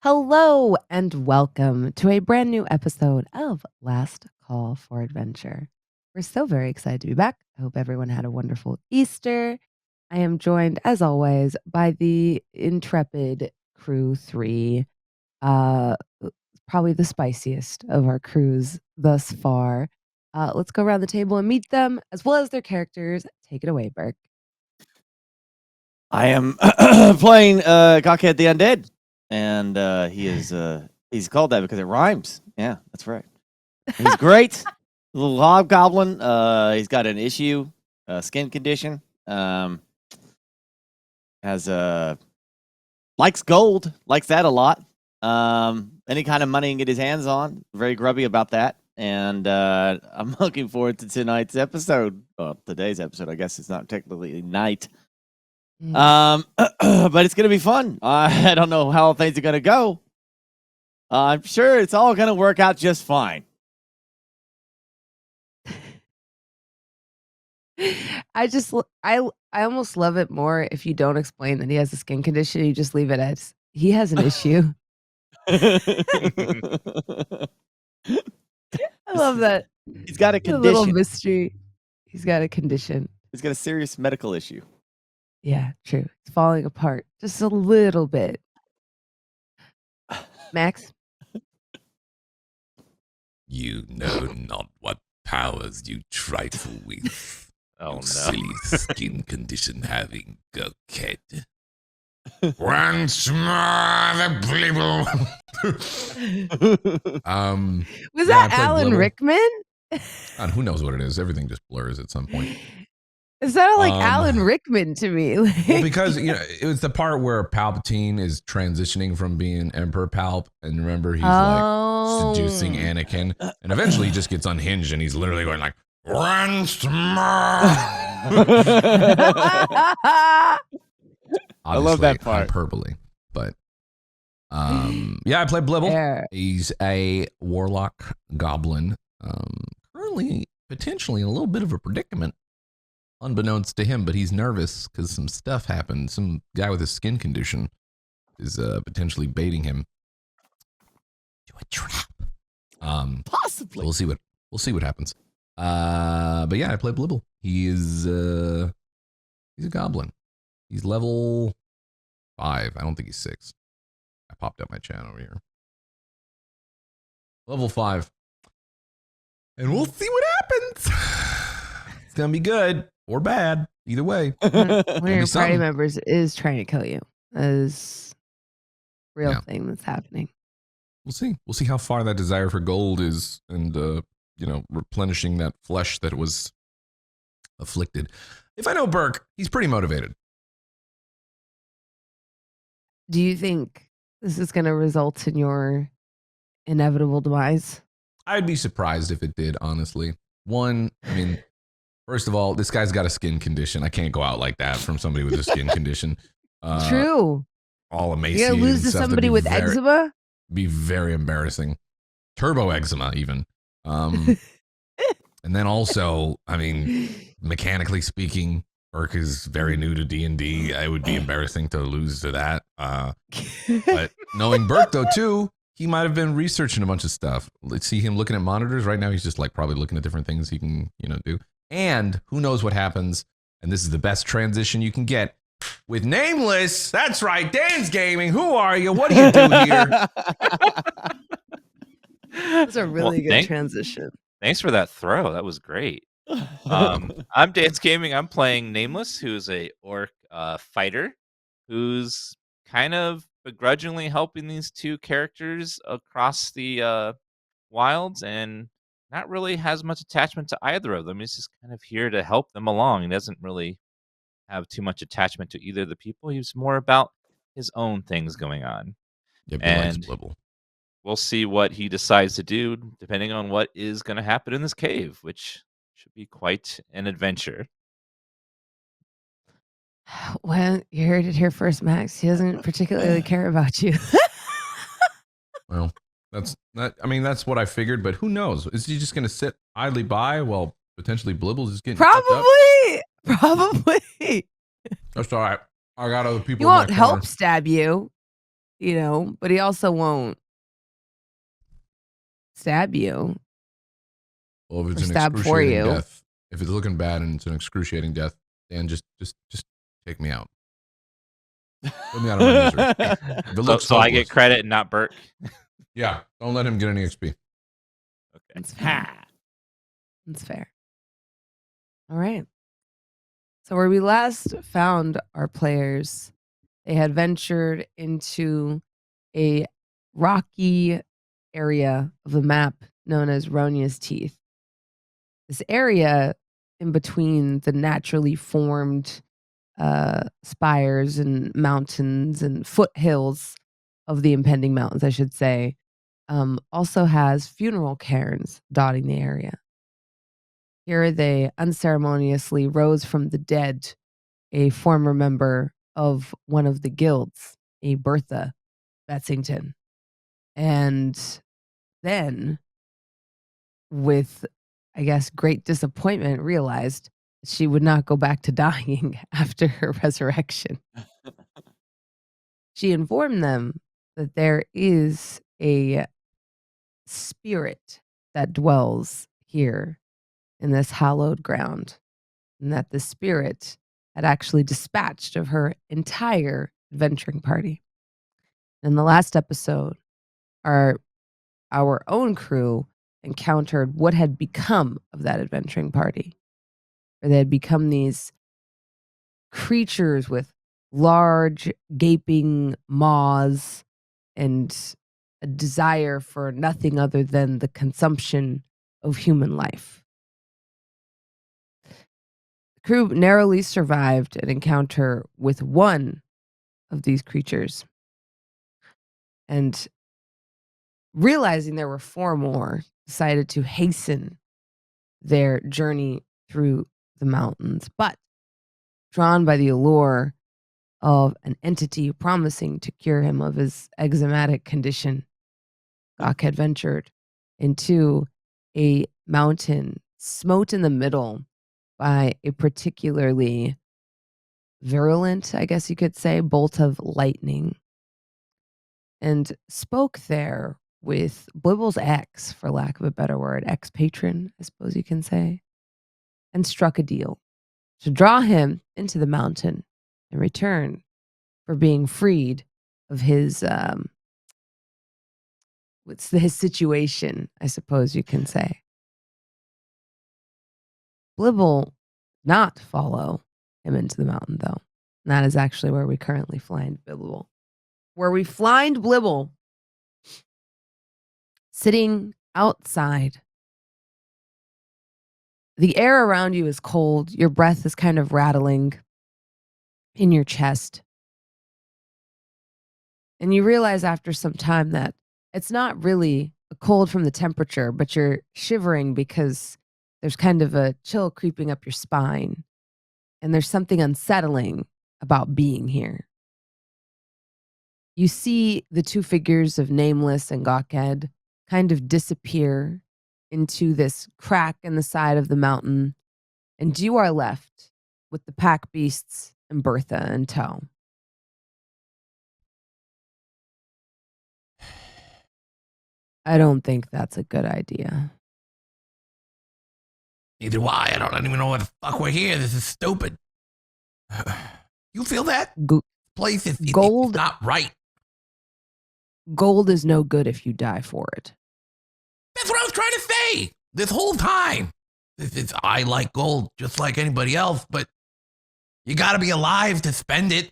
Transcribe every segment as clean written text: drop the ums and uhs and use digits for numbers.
Hello and welcome to a brand new episode of Last Call for Adventure. We're so very excited to be back. I hope everyone had a wonderful Easter. I am joined, as always, by the intrepid Crew 3, uh, probably the spiciest of our crews thus far. Let's go around the table and meet them, as well as their characters. Take it away, Burke. I am playing Cockhead the Undead, and he's called that because it rhymes. Yeah, that's right. He's great. Little hobgoblin. He's got an issue, skin condition. Has likes gold, likes that a lot. Any kind of money he can get his hands on. Very grubby about that. And I'm looking forward to tonight's episode. Well, today's episode. I guess it's not technically night. But it's gonna be fun. I don't know how things are gonna go. I'm sure it's all gonna work out just fine. I almost love it more if you don't explain that he has a skin condition. You just leave it as he has an issue. I love that. He's got a condition. Little mystery. He's got a condition. He's got a serious medical issue. Yeah, true. It's falling apart just a little bit. Max? You know not what powers you trifle with. Oh, no. Silly skin condition having coquette. Once more the blibble. Was that Alan Rickman? And who knows what it is? Everything just blurs at some point. It sounded like Alan Rickman to me. Well, because it was the part where Palpatine is transitioning from being Emperor Palp, and remember he's like seducing Anakin, and eventually he just gets unhinged, and he's literally going like, "Once more." I love that part. Hyperbole, but yeah, I play Blibble. He's a warlock goblin, currently potentially in a little bit of a predicament. Unbeknownst to him, but he's nervous because some stuff happened. Some guy with a skin condition is potentially baiting him to a trap. Possibly. So we'll see what happens. But yeah, I play Blibble. He's a goblin. He's level 5. I don't think he's 6. I popped up my chat over here. Level 5. And we'll see what happens. It's gonna be good. Or bad, either way. One of your party members is trying to kill you. That is a real thing that's happening. We'll see. We'll see how far that desire for gold is, and replenishing that flesh that was afflicted. If I know Burke, he's pretty motivated. Do you think this is going to result in your inevitable demise? I'd be surprised if it did, honestly. One, I mean, first of all, this guy's got a skin condition. I can't go out like that from somebody with a skin condition. True. All emaciated. You're going to lose to somebody with eczema? Be very embarrassing. Turbo eczema, even. And then also, I mean, mechanically speaking, Burke is very new to D&D. It would be embarrassing to lose to that. But knowing Burke, though, too, he might have been researching a bunch of stuff. Let's see him looking at monitors. Right now, he's just like probably looking at different things he can, do. And who knows what happens. And this is the best transition you can get with Nameless. That's right. Dan's Gaming. Who are you? What do you do here? That's a really good transition. Thanks for that throw. That was great. I'm Dan's Gaming. I'm playing Nameless, who's a orc fighter who's kind of begrudgingly helping these two characters across the wilds and not really has much attachment to either of them. He's just kind of here to help them along. He doesn't really have too much attachment to either of the people. He's more about his own things going on. Yep, and we'll see what he decides to do depending on what is going to happen in this cave, which should be quite an adventure. Well, you heard it here first, Max. He doesn't particularly care about you. Well, that's what I figured, but who knows? Is he just going to sit idly by while potentially Blibbles is getting Probably. That's all right. I got other people. He won't help stab you. but he also won't stab you Well, if it's or an stab for excruciating you. death, if it's looking bad and it's an excruciating death, Dan, just take me out. Put me out of my misery. If it looks So I get hopeless. credit and not Burke. Yeah, don't let him get any XP. Okay. That's fair. That's fair. All right. So where we last found our players, they had ventured into a rocky area of the map known as Ronia's Teeth. This area in between the naturally formed spires and mountains and foothills of the impending mountains, I should say, also has funeral cairns dotting the area. Here they unceremoniously rose from the dead a former member of one of the guilds, a Bertha Betsington. And then, with, I guess, great disappointment, realized she would not go back to dying after her resurrection. She informed them that there is a spirit that dwells here in this hallowed ground, and that the spirit had actually dispatched of her entire adventuring party. In the last episode, our own crew encountered what had become of that adventuring party, where they had become these creatures with large, gaping maws and a desire for nothing other than the consumption of human life. The crew narrowly survived an encounter with one of these creatures, and realizing there were 4 more, decided to hasten their journey through the mountains. But drawn by the allure of an entity promising to cure him of his eczematic condition, Gok had ventured into a mountain smote in the middle by a particularly virulent, I guess you could say, bolt of lightning, and spoke there with Blibble's ex, for lack of a better word, ex-patron, I suppose you can say, and struck a deal to draw him into the mountain in return for being freed of his his situation, I suppose you can say. Blibble not follow him into the mountain, though. And that is actually where we currently find Blibble. Where we find Blibble sitting outside. The air around you is cold. Your breath is kind of rattling in your chest. And you realize after some time that it's not really a cold from the temperature, but you're shivering because there's kind of a chill creeping up your spine. And there's something unsettling about being here. You see the 2 figures of Nameless and Goked kind of disappear into this crack in the side of the mountain, and you are left with the pack beasts and Bertha in tow. I don't think that's a good idea. Neither do I. I don't even know why the fuck we're here. This is stupid. You feel that? Place is Gold- it's not right. Gold is no good if you die for it. That's what I was trying to say this whole time. I like gold just like anybody else, but you got to be alive to spend it.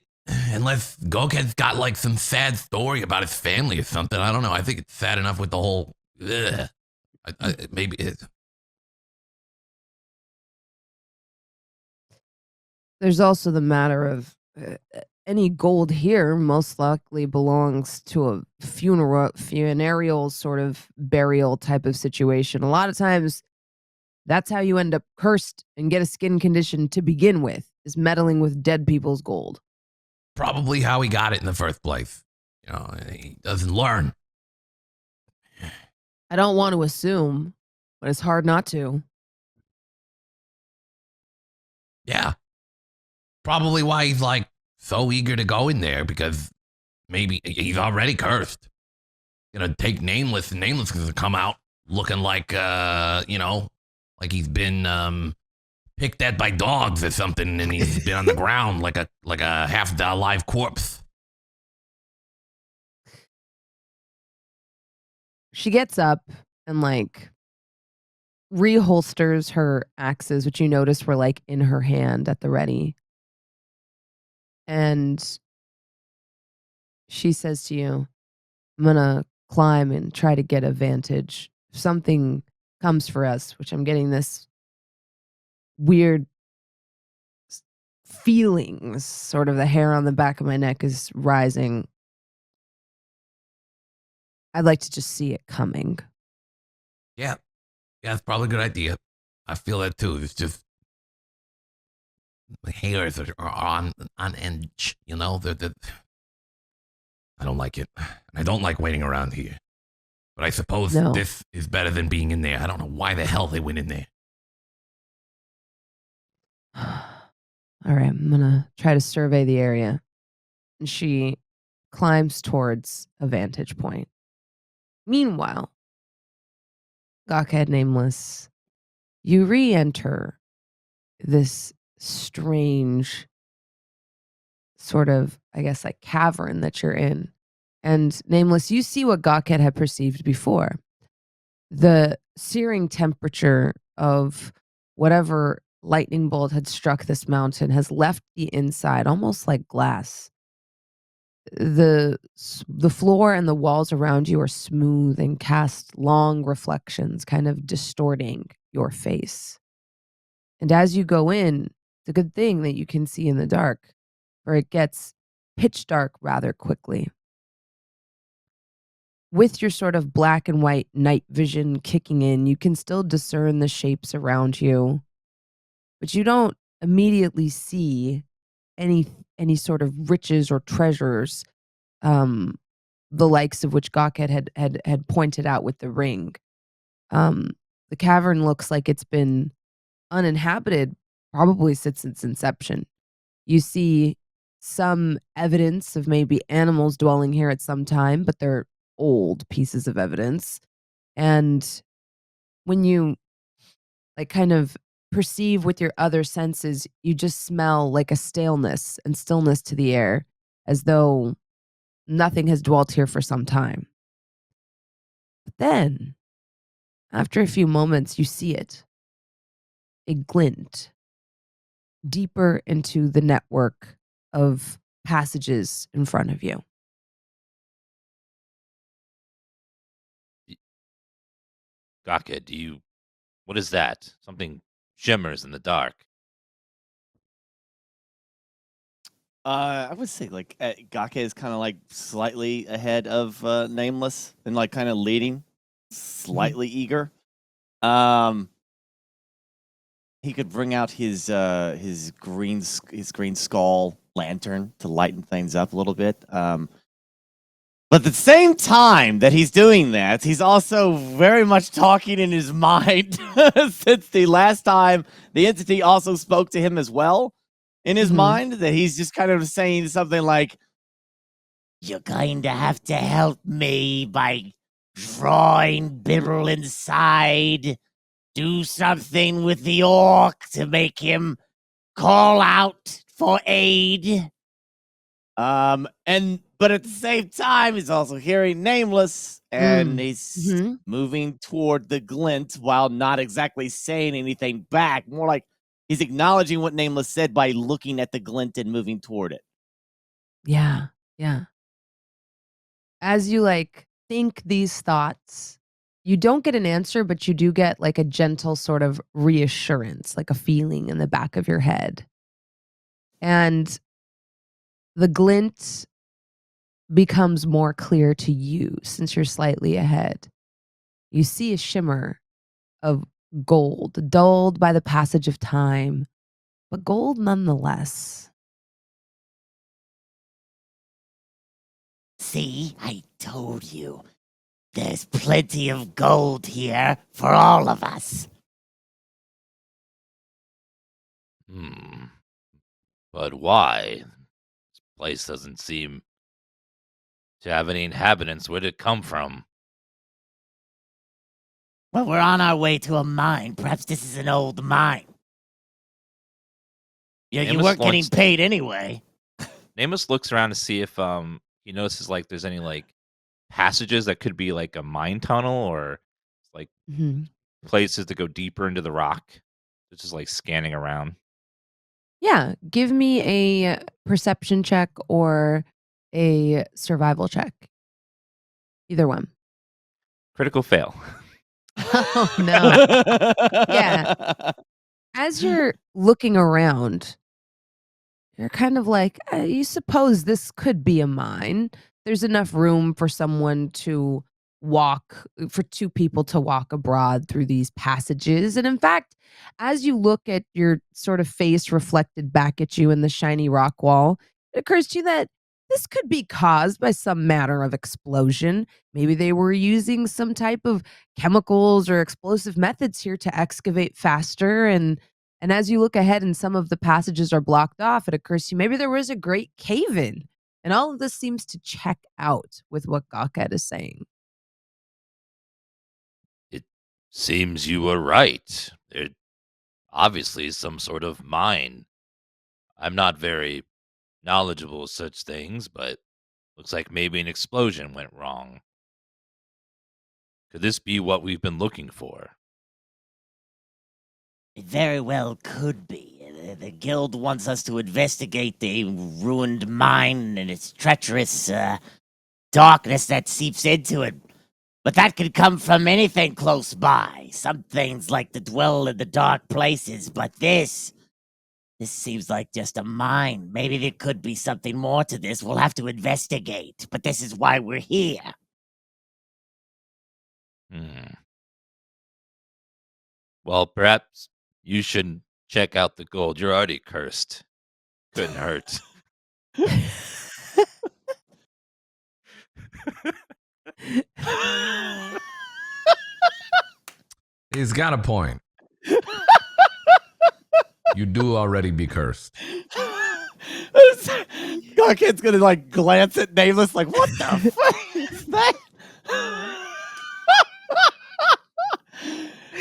Unless Gokhead's got like some sad story about his family or something. I don't know. I think it's sad enough with the whole. Maybe it. There's also the matter of any gold here most likely belongs to a funereal sort of burial type of situation. A lot of times, that's how you end up cursed and get a skin condition to begin with, is meddling with dead people's gold. Probably how he got it in the first place. You know, he doesn't learn. I don't want to assume, but it's hard not to. Yeah. Probably why he's like so eager to go in there because maybe he's already cursed. Gonna take Nameless, and Nameless is gonna come out looking like, like he's been picked at by dogs or something, and he's been on the ground like a half alive corpse. She gets up and like reholsters her axes, which you noticed were like in her hand at the ready. And she says to you, I'm gonna climb and try to get a vantage. If something comes for us, which I'm getting this weird feelings, sort of the hair on the back of my neck is rising. I'd like to just see it coming. Yeah, that's probably a good idea. I feel that too. It's just the hairs are on edge. I don't like it. I don't like waiting around here. But I suppose No. this is better than being in there. I don't know why the hell they went in there. All right, I'm gonna try to survey the area. And she climbs towards a vantage point. Meanwhile, Gawkhead Nameless, you re-enter this strange sort of, I guess, like cavern that you're in. And Nameless, you see what Gawkhead had perceived before. The searing temperature of whatever lightning bolt had struck this mountain has left the inside almost like glass. The floor and the walls around you are smooth and cast long reflections, kind of distorting your face. And as you go in, it's a good thing that you can see in the dark, for it gets pitch dark rather quickly. With your sort of black and white night vision kicking in, you can still discern the shapes around you, but you don't immediately see any sort of riches or treasures, um, the likes of which Gawkhead had pointed out with the ring. Um, the cavern looks like it's been uninhabited probably since its inception. You see some evidence of maybe animals dwelling here at some time, but they're old pieces of evidence. And when you like kind of perceive with your other senses, you just smell like a staleness and stillness to the air, as though nothing has dwelt here for some time. But then, after a few moments, you see it, a glint deeper into the network of passages in front of you. Gaka, what is that? Something shimmers in the dark. I would say like Gake is kind of like slightly ahead of Nameless and like kind of leading, slightly eager. He could bring out his green skull lantern to lighten things up a little bit. But at the same time that he's doing that, he's also very much talking in his mind since the last time the entity also spoke to him as well in his mind, that he's just kind of saying something like, you're going to have to help me by drawing Biddle inside. Do something with the orc to make him call out for aid. But at the same time, he's also hearing Nameless, and he's moving toward the glint while not exactly saying anything back. More like he's acknowledging what Nameless said by looking at the glint and moving toward it. Yeah, yeah. As you like think these thoughts, you don't get an answer, but you do get like a gentle sort of reassurance, like a feeling in the back of your head. And the glint becomes more clear to you since you're slightly ahead. You see a shimmer of gold, dulled by the passage of time, but gold nonetheless. See, I told you. There's plenty of gold here for all of us. But why? This place doesn't seem to have any inhabitants. Where'd it come from? Well, we're on our way to a mine. Perhaps this is an old mine. You Namus weren't getting looks- paid anyway. Namus looks around to see if he notices like there's any like passages that could be like a mine tunnel or like Mhm. places to go deeper into the rock. It's just like scanning around. Yeah, give me a perception check or a survival check. Either one. Critical fail. Oh, no. Yeah. As you're looking around, you're kind of like, you suppose this could be a mine. There's enough room for someone to walk, for two people to walk abroad through these passages. And in fact, as you look at your sort of face reflected back at you in the shiny rock wall, it occurs to you that this could be caused by some manner of explosion. Maybe they were using some type of chemicals or explosive methods here to excavate faster, and as you look ahead and some of the passages are blocked off, it occurs to you maybe there was a great cave in. And all of this seems to check out with what Gawked is saying. It seems you were right. There obviously is some sort of mine. I'm not very knowledgeable of such things, but looks like maybe an explosion went wrong. Could this be what we've been looking for? It very well could be. The guild wants us to investigate the ruined mine and its treacherous darkness that seeps into it. But that could come from anything close by. Some things like to dwell in the dark places, but this seems like just a mine. Maybe there could be something more to this. We'll have to investigate. But this is why we're here. Well, perhaps you should check out the gold. You're already cursed. Couldn't hurt. He's got a point. You do already be cursed. Gawked's gonna like glance at Nameless like, what the fuck is that?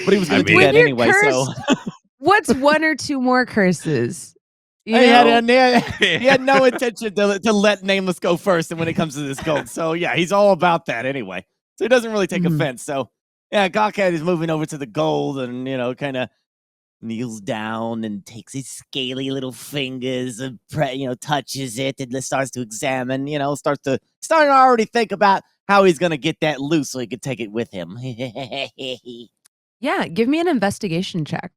But he was gonna I do mean- that When you're anyway, so cursed, what's one or two more curses? You he know? had no intention to let Nameless go first and when it comes to this gold. So yeah, he's all about that anyway. So he doesn't really take Mhm. offense. So yeah, Gawked is moving over to the gold and kind of kneels down and takes his scaly little fingers and touches it and starts to examine. Starting to already think about how he's gonna get that loose so he can take it with him. Yeah, give me an investigation check.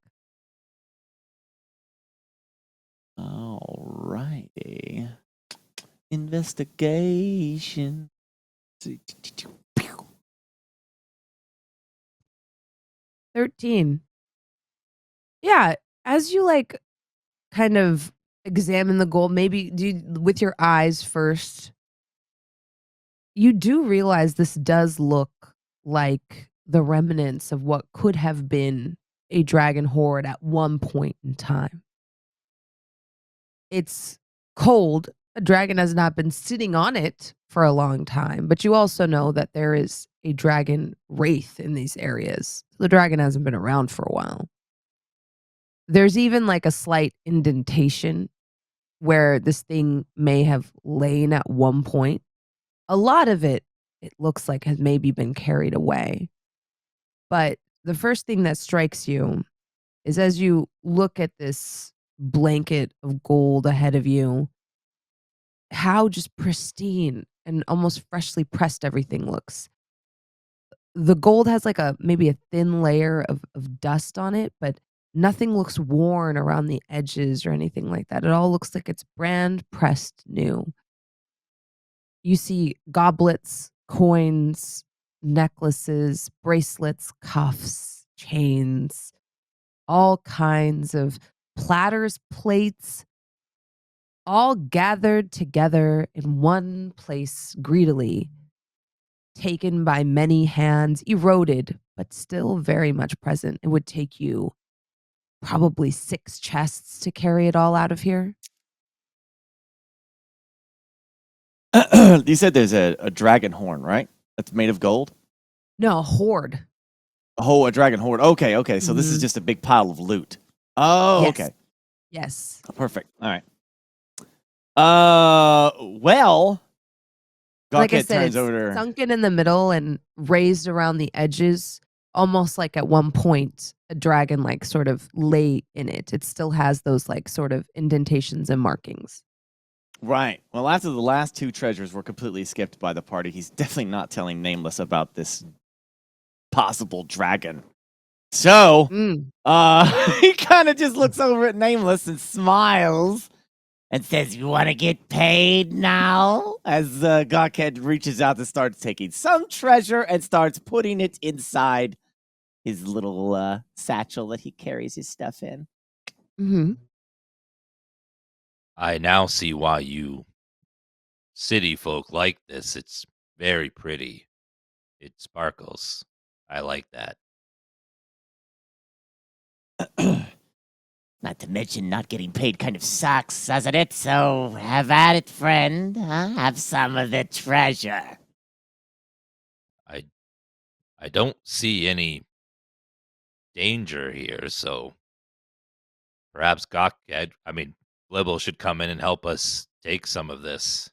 All righty. Investigation. 13. Yeah, as you like kind of examine the gold, maybe with your eyes first, you do realize this does look like the remnants of what could have been a dragon horde at one point in time. It's cold. A dragon has not been sitting on it for a long time, but you also know that there is a dragon wraith in these areas. The dragon hasn't been around for a while. There's even like a slight indentation where this thing may have lain at one point. A lot of it looks like has maybe been carried away. But the first thing that strikes you is as you look at this blanket of gold ahead of you, how just pristine and almost freshly pressed everything looks. The gold has like maybe a thin layer of dust on it, but nothing looks worn around the edges or anything like that. It all looks like it's brand pressed new. You see goblets, coins, necklaces, bracelets, cuffs, chains, all kinds of platters, plates, all gathered together in one place greedily, taken by many hands, eroded, but still very much present. It would take you probably 6 chests to carry it all out of here. You said there's a dragon horn, right? That's made of gold. No, a hoard. Oh, a dragon horde. Okay. So this is Mhm. just a big pile of loot. Oh, Yes. okay. Yes. Perfect. All right. Well, Like I Gawkhead said, turns it's over to sunken in the middle and raised around the edges, almost like at one point a dragon like sort of lay in it. It still has those like sort of indentations and markings. Right. Well, after the last two treasures were completely skipped by the party, he's definitely not telling Nameless about this possible dragon. So, Mm. he kind of just looks over at Nameless and smiles And says, "You want to get paid now?" as Gawkhead reaches out and starts taking some treasure and starts putting it inside his little satchel that he carries his stuff in. Mhm. I now see why you city folk like this. It's very pretty. It sparkles. I like that. Not to mention, not getting paid kind of sucks, doesn't it? So have at it, friend. Huh? Have some of the treasure. I don't see any danger here, so perhaps Blibble should come in and help us take some of this.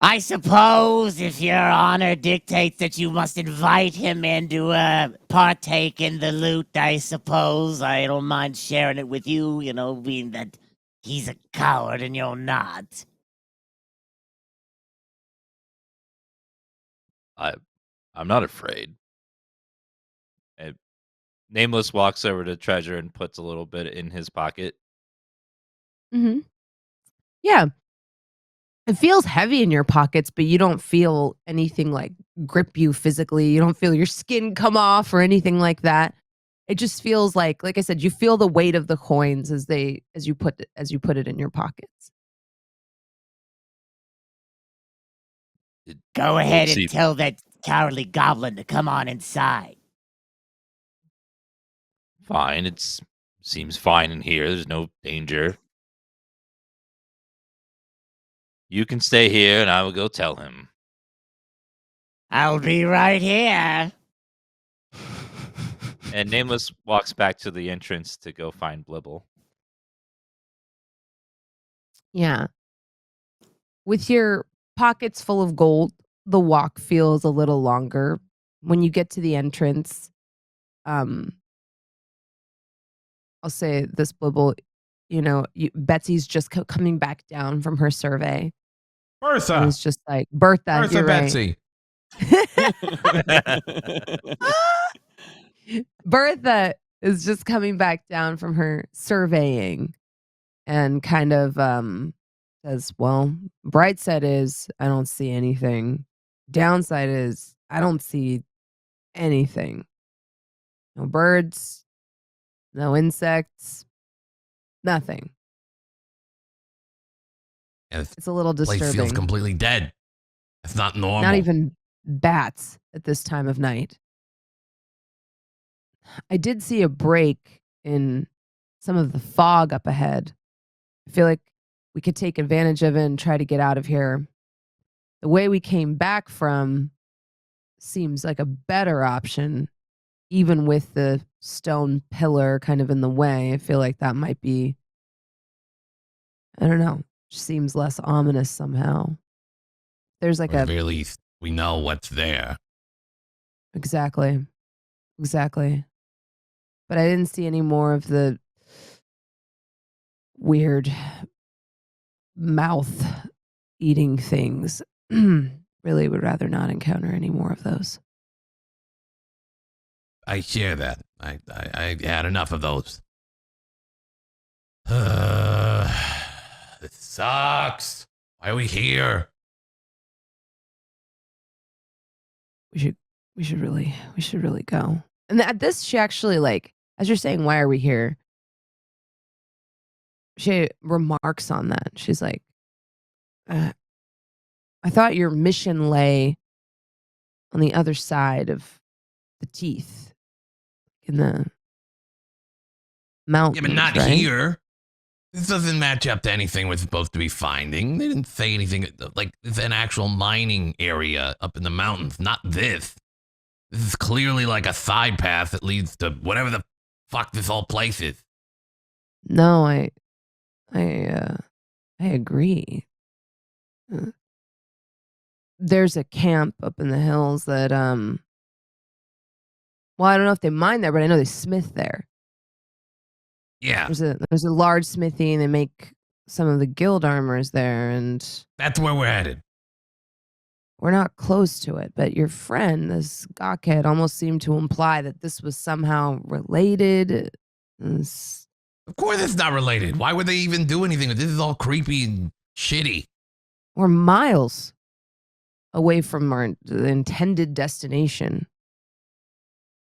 I suppose if your honor dictates that you must invite him in to partake in the loot, I suppose I don't mind sharing it with you, being that he's a coward and you're not. I'm not afraid. Nameless walks over to Treasure and puts a little bit in his pocket. Mhm. Yeah. It feels heavy in your pockets, but you don't feel anything like grip you physically. You don't feel your skin come off or anything like that. It just feels like I said, you feel the weight of the coins as you put it in your pockets. Go We'll ahead and see. tell that cowardly goblin to come on inside. Fine. Seems fine in here. There's no danger. You can stay here, and I will go tell him. I'll be right here. And Nameless walks back to the entrance to go find Blibble. Yeah. With your pockets full of gold, the walk feels a little longer. When you get to the entrance, um, I'll say this, Blibble, Betsy's just coming back down from her survey. And Bertha. it's just like, Bertha, Bertha you're right. Betsy. Bertha is just coming back down from her surveying and kind of says, well, bright side is I don't see anything. Downside is I don't see anything. No birds, no insects, nothing. And the It's a little place feels disturbing. completely dead. It's not normal. Not even bats at this time of night. I did see a break in some of the fog up ahead. I feel like we could take advantage of it and try to get out of here. The way we came back from seems like a better option, even with the stone pillar kind of in the way. I feel like that might be, I don't know, seems less ominous somehow. There's like Or a, at the very least, we know what's there. exactly. But I didn't see any more of the weird mouth eating things. Really would rather not encounter any more of those. I share that. I had enough of those. This sucks. Why are we here? We should really go. And at this, she actually like, as you're saying, why are we here? She remarks on that. She's like, I thought your mission lay on the other side of the teeth. in the Yeah, mountains, but not right? here. This doesn't match up to anything we're supposed to be finding. They didn't say anything like it's an actual mining area up in the mountains, not this. This is clearly like a side path that leads to whatever the fuck this whole place is. No, I agree. Uh, There's a camp up in the hills that well, I don't know if they mine there, but I know they smith there. Yeah, There's a large smithy, and they make some of the guild armors there, and that's where we're headed. we're not close to it. But your friend, this Gawkhead, almost seemed to imply that this was somehow related. It's- Of course it's not related. Why would they even do anything? This is all creepy and shitty. We're miles away from our intended destination.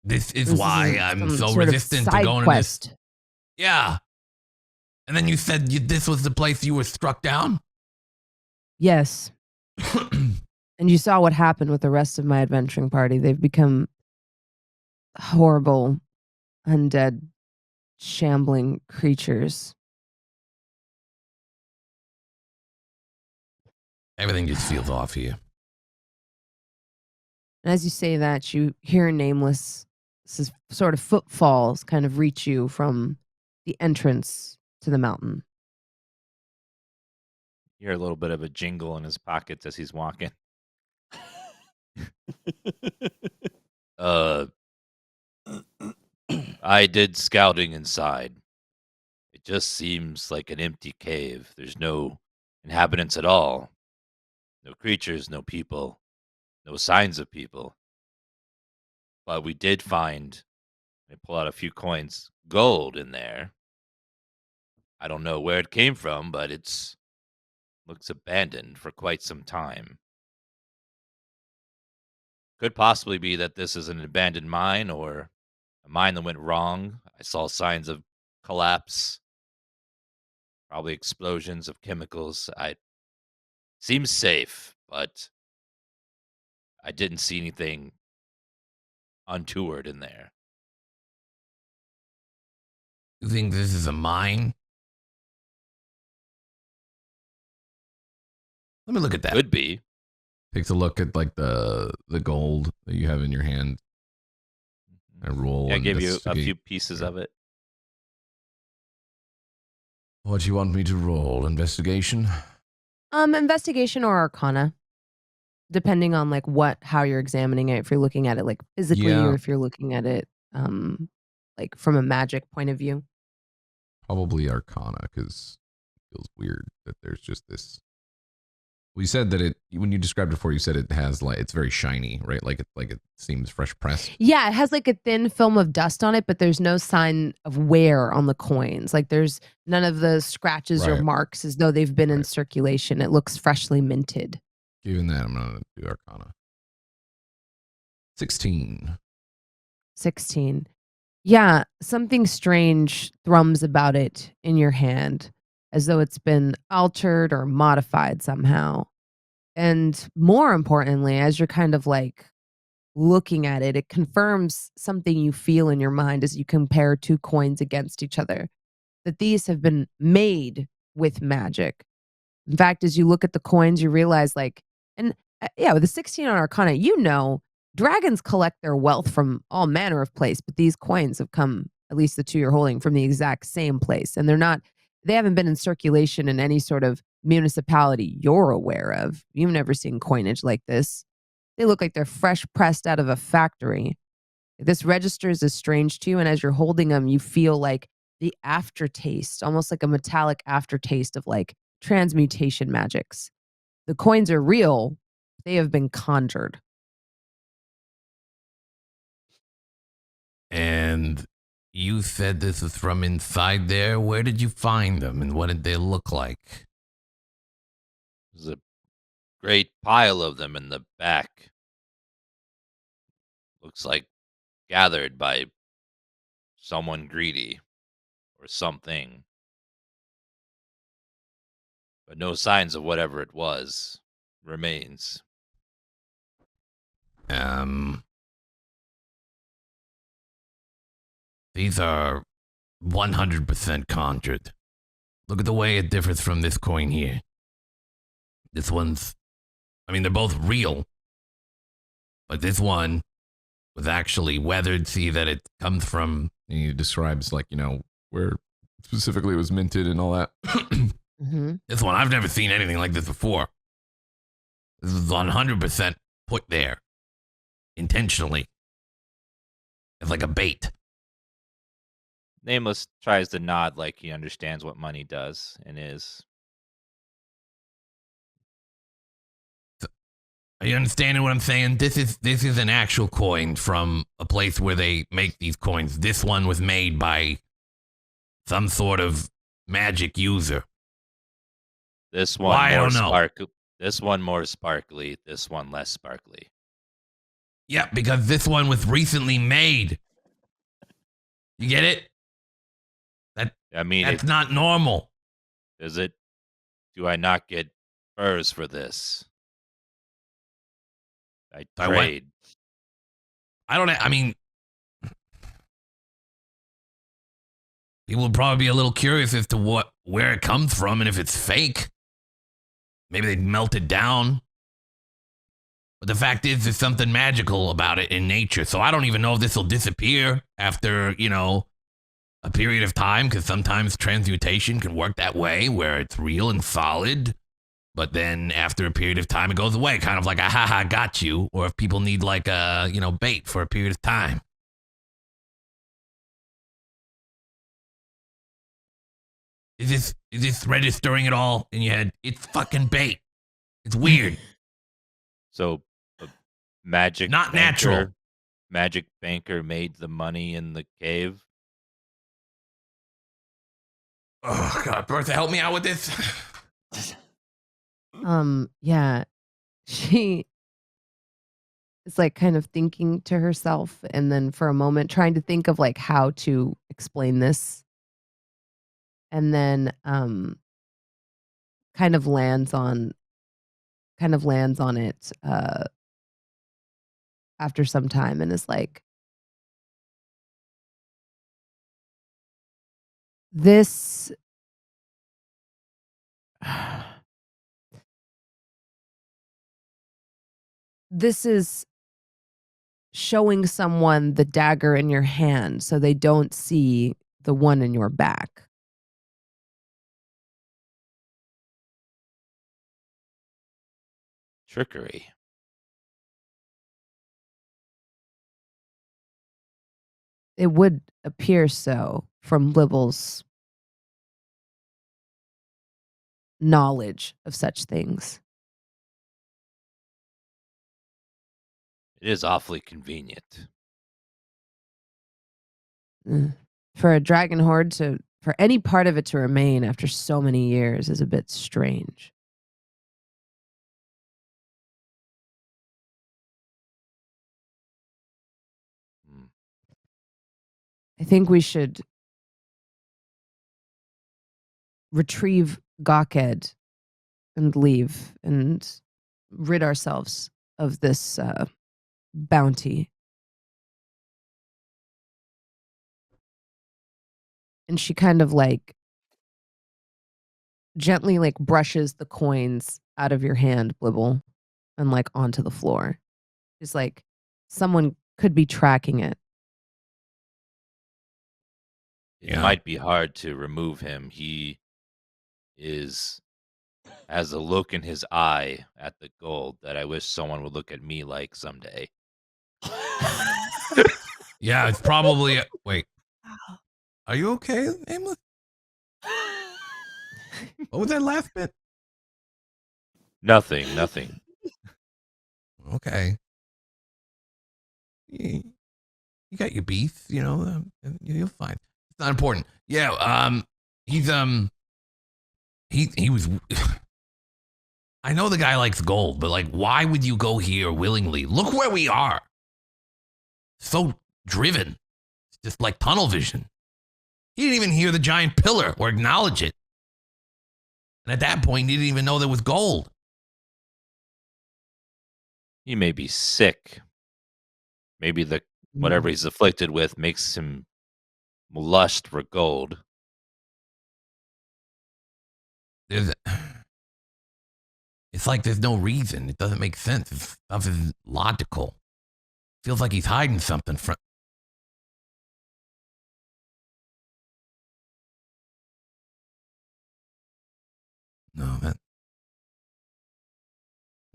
This is This why isn't I'm some so sort of resistant to side going to this. quest. Yeah. And then you said this was the place you were struck down? Yes. And you saw what happened with the rest of my adventuring party. They've become horrible, undead, shambling creatures. Everything just feels off here. And as you say that, you hear Nameless sort of footfalls kind of reach you from the entrance to the mountain. You hear a little bit of a jingle in his pockets as he's walking. I did scouting inside. It just seems like an empty cave. There's no inhabitants at all. No creatures, no people, no signs of people. But we did find, I pull out a few coins, gold in there. I don't know where it came from, but it's looks abandoned for quite some time. Could possibly be that this is an abandoned mine or a mine that went wrong. I saw signs of collapse, probably explosions of chemicals. I seems safe, but I didn't see anything untoward in there. You think this is a mine? Let me look at that. Could be. Takes a look at like the gold that you have in your hand. I roll. Yeah, I gave you a investigate. few pieces of it. What do you want me to roll? Investigation? Investigation or arcana, depending on like how you're examining it. If you're looking at it like physically, Yeah. or if you're looking at it like from a magic point of view. Probably Arcana, because it feels weird that there's just this. Well, you said that when you described it before, you said it has like it's very shiny, right? Like it seems fresh pressed. Yeah, it has like a thin film of dust on it, but there's no sign of wear on the coins. Like there's none of the scratches or Right. marks as though they've been in Right. circulation. It looks freshly minted. Given that, I'm gonna do Arcana. 16. 16. Yeah, something strange thrums about it in your hand, as though it's been altered or modified somehow. And more importantly, as you're kind of like looking at it, it confirms something you feel in your mind as you compare two coins against each other, that these have been made with magic. In fact, as you look at the coins, you realize yeah, with the 16 on Arcana, dragons collect their wealth from all manner of place, but these coins have come, at least the two you're holding, from the exact same place. And they haven't been in circulation in any sort of municipality you're aware of. You've never seen coinage like this. They look like they're fresh pressed out of a factory. This registers as strange to you, and as you're holding them, you feel like the aftertaste, almost like a metallic aftertaste of like transmutation magics. The coins are real. They have been conjured. And you said this is from inside there. Where did you find them, and what did they look like? There's a great pile of them in the back. Looks like gathered by someone greedy or something. But no signs of whatever it was remains. These are 100% conjured. Look at the way it differs from this coin here. This one's, I mean, they're both real, but this one was actually weathered. See that it comes from, and he describes, like, where specifically it was minted and all that. Mm-hmm. This one, I've never seen anything like this before. This is 100% put there intentionally. It's like a bait. Nameless tries to nod like he understands what money does and is. Are you understanding what I'm saying? This is an actual coin from a place where they make these coins. This one was made by some sort of magic user. This one Why, I more don't know. This one more sparkly. This one less sparkly. Yeah, because this one was recently made. You get it? I mean, That's not normal. Is it? Do I not get furs for this? I I went- trade. I don't. I mean, people will probably be a little curious as to where it comes from and if it's fake. Maybe they melt it down. But the fact is, there's something magical about it in nature. So I don't even know if this will disappear after, a period of time, because sometimes transmutation can work that way, where it's real and solid. But then after a period of time, it goes away, kind of like a ha-ha, got you. Or if people need like a, bait for a period of time. Is this registering at all in your head? It's fucking bait. It's weird. So, a magic Not banker, natural. Magic banker made the money in the cave. Oh, God, Bertha, help me out with this. Yeah. She is like kind of thinking to herself, and then for a moment trying to think of like how to explain this. And then kind of lands on it after some time, and is like, this this is showing someone the dagger in your hand so they don't see the one in your back. Trickery. It would appear so from Libble's knowledge of such things. It is awfully convenient. For a dragon horde for any part of it to remain after so many years is a bit strange. Hmm. I think we should retrieve Gawked and leave and rid ourselves of this bounty. And she kind of like gently like brushes the coins out of your hand, Blibble, and like onto the floor. It's like someone could be tracking it. It might be hard to remove him. He has a look in his eye at the gold that I wish someone would look at me like someday. Yeah, it's probably. Wait. Are you okay, Nameless? What was that last bit? Nothing. Okay. You got your beef, you'll find. It's not important. Yeah, he's he was. I know the guy likes gold, but like, why would you go here willingly? Look where we are. So driven, it's just like tunnel vision. He didn't even hear the giant pillar or acknowledge it, and at that point, he didn't even know there was gold. He may be sick. Maybe whatever he's afflicted with makes him lust for gold. It's like there's no reason. It doesn't make sense. This stuff is logical. Feels like he's hiding something from.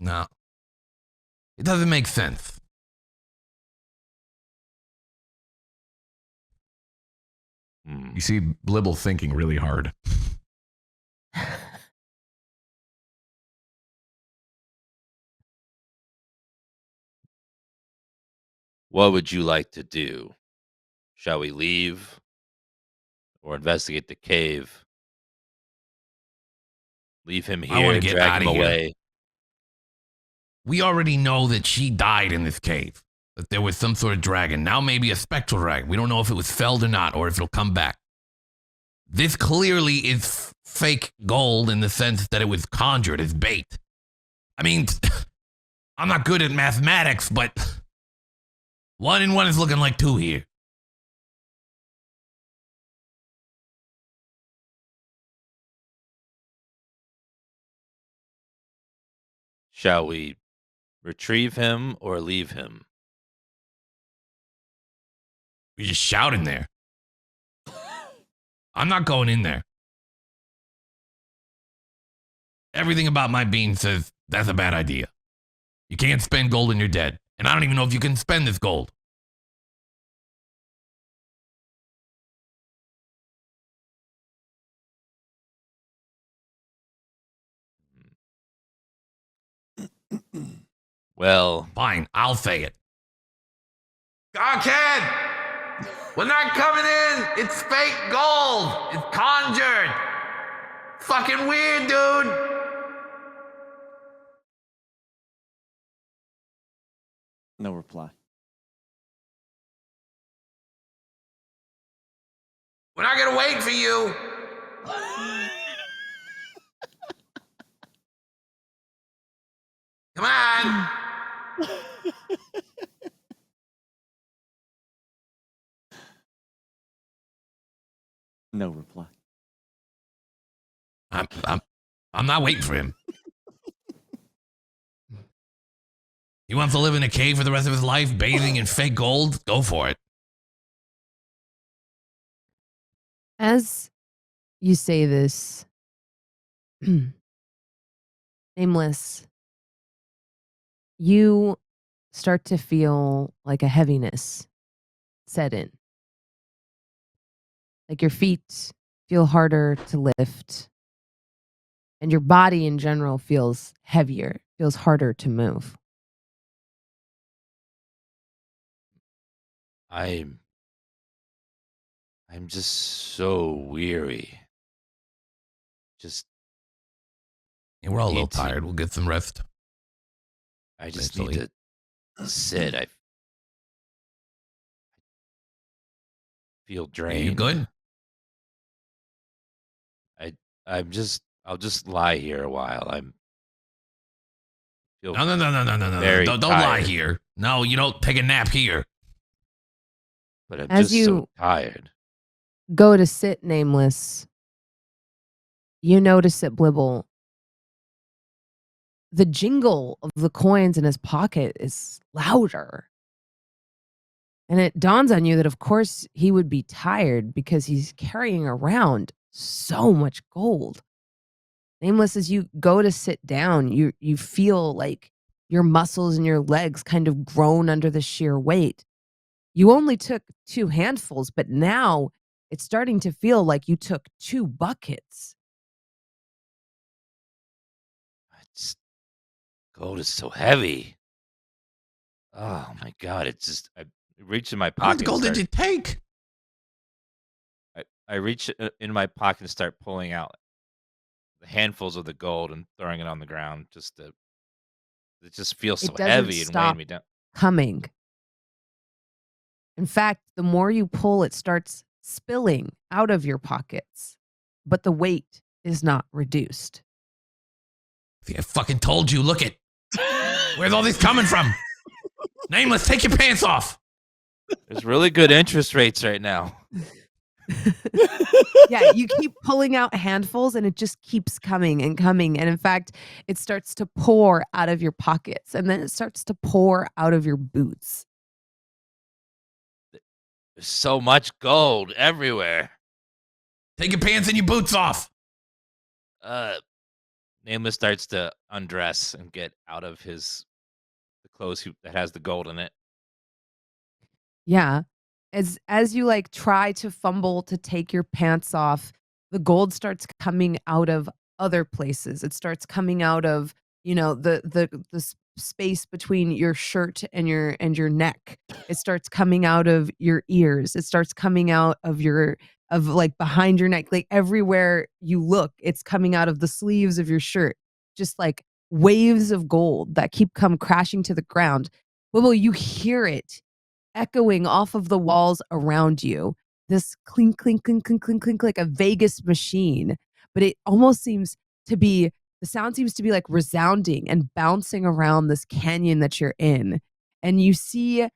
No. It doesn't make sense. You see Blibble thinking really hard. What would you like to do? Shall we leave or investigate the cave? Leave him I wanna here, get drag him outta here. away. We already know that she died in this cave. That there was some sort of dragon. Now maybe a spectral dragon. We don't know if it was felled or not, or if it'll come back. This clearly is fake gold in the sense that it was conjured as bait. I mean, I'm not good at mathematics, but 1 and 1 is looking like 2 here. Shall we retrieve him or leave him? We just shout in there. I'm not going in there. Everything about my being says that's a bad idea. You can't spend gold when you're dead. And I don't even know if you can spend this gold. Well, Fine, I'll say it. Cockhead! We're not coming in! It's fake gold! It's conjured! Fucking weird, dude! No reply. We're not gonna wait for you! Come on! No reply. I'm not waiting for him. He wants to live in a cave for the rest of his life, bathing in fake gold? Go for it. As you say this, Nameless, you start to feel like a heaviness set in. Like your feet feel harder to lift, and your body in general feels heavier, feels harder to move. I'm just so weary. Just Yeah, we're all a little Need to- tired. We'll get some rest. I just Eventually. need to sit. I feel Are drained. you good? I'll just lie here a while. Feel No. very Don't lie tired. here. No, you don't take a nap here. But I'm As just so you- tired. Go to sit, Nameless. You notice at Blibble, the jingle of the coins in his pocket is louder. And it dawns on you that, of course, he would be tired because he's carrying around so much gold. Nameless, as you go to sit down, you feel like your muscles and your legs kind of groan under the sheer weight. You only took 2 handfuls, but now it's starting to feel like you took 2 buckets. It's, gold is so heavy. Oh my god! It's just I reach in my How much pocket. gold did you take? I reach in my pocket and start pulling out the handfuls of the gold and throwing it on the ground. It just feels so It doesn't heavy and stop. weighing me down. Coming. In fact, the more you pull, it starts spilling out of your pockets, but the weight is not reduced. See, I fucking told you. Look it. Where's all this coming from? Nameless, take your pants off. There's really good interest rates right now. Yeah, you keep pulling out handfuls and it just keeps coming and coming. And in fact, it starts to pour out of your pockets and then it starts to pour out of your boots. There's so much gold everywhere. Take your pants and your boots off. Nameless starts to undress and get out of the clothes that has the gold in it. Yeah. As you like try to fumble to take your pants off, the gold starts coming out of other places. It starts coming out of, the space between your shirt and your neck. It starts coming out of your ears. It starts coming out of like behind your neck. Like everywhere you look, it's coming out of the sleeves of your shirt. Just like waves of gold that keep come crashing to the ground. Well, you hear it echoing off of the walls around you. This clink, clink, clink, clink, clink, clink, like a Vegas machine. But it almost seems to be, the sound seems to be like resounding and bouncing around this canyon that you're in. And you see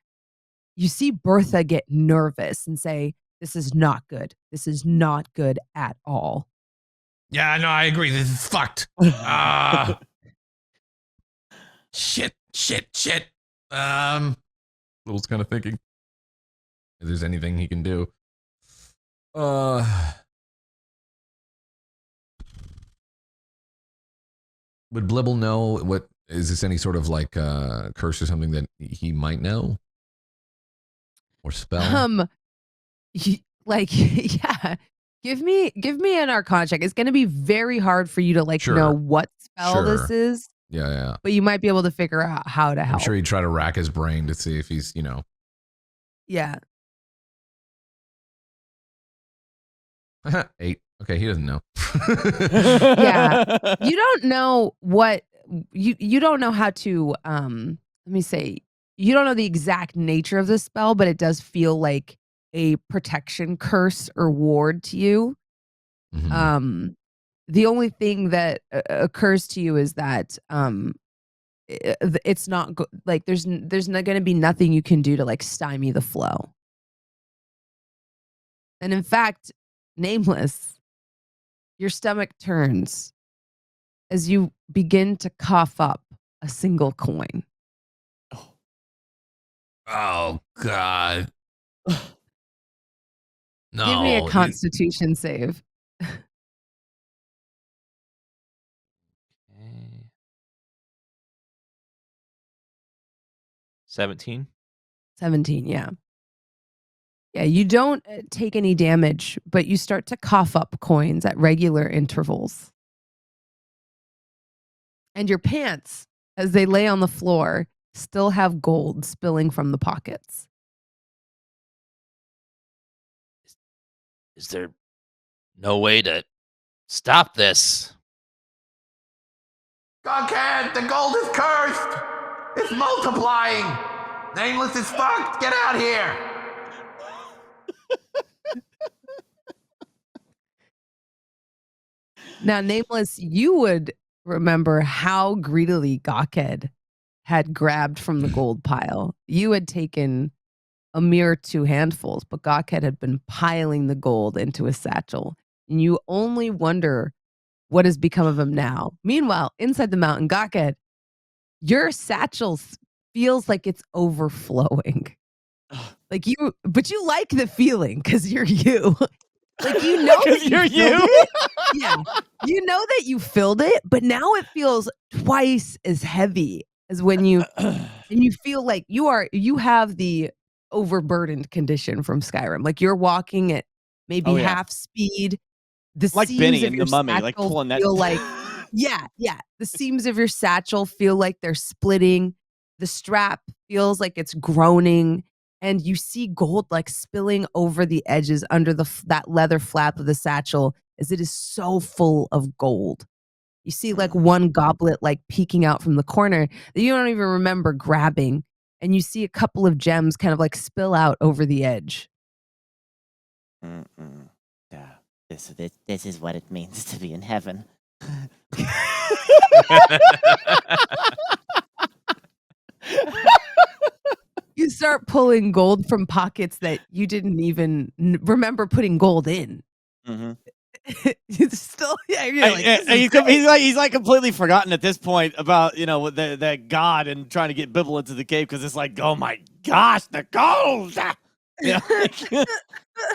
Bertha get nervous and say, "This is not good. This is not good at all." Yeah, no, I agree. This is fucked. Shit. Little's kind of thinking if there's anything he can do. Would Blibble know what is this any sort of like curse or something that he might know? Or spell? Yeah. Give me an arcana check. It's gonna be very hard for you to know what spell this is. Yeah. But you might be able to figure out how to help. I'm sure he'd try to rack his brain to see if he's, Yeah. 8. Okay, he doesn't know. Yeah. You don't know what you don't know how to let me say, you don't know the exact nature of the spell, but it does feel like a protection curse or ward to you. Mhm. The only thing that occurs to you is that it's not like there's not going to be nothing you can do to like stymie the flow. And in fact, Nameless, your stomach turns as you begin to cough up a single coin. Oh God. No. Give me a constitution save. Okay. 17. 17, yeah. Yeah, you don't take any damage, but you start to cough up coins at regular intervals. And your pants, as they lay on the floor, still have gold spilling from the pockets. Is there no way to stop this? Cockhead, the gold is cursed. It's multiplying. Nameless is fucked. Get out here. Now, Nameless, you would remember how greedily Gawkhead had grabbed from the gold pile. You had taken a mere 2 handfuls, but Gawkhead had been piling the gold into his satchel. And you only wonder what has become of him now. Meanwhile, inside the mountain, Gawkhead, your satchel feels like it's overflowing. But you like the feeling because you're you. Like you know that you're you. it. Yeah. You know that you filled it, but now it feels twice as heavy as when you and you feel like you have the overburdened condition from Skyrim. Like you're walking at maybe half speed. The Like seams Benny of in your The Mummy, like satchel pulling that. feel like yeah. The seams of your satchel feel like they're splitting. The strap feels like it's groaning. And you see gold like spilling over the edges under that leather flap of the satchel as it is so full of gold. You see like one goblet like peeking out from the corner that you don't even remember grabbing. And you see a couple of gems kind of like spill out over the edge. Yeah. This is what it means to be in heaven. You start pulling gold from pockets that you didn't even remember putting gold in. Mhm. You're still, yeah, you're like, this is He's like completely forgotten at this point about what that god and trying to get Bibble into the cave because it's like, oh my gosh, the gold.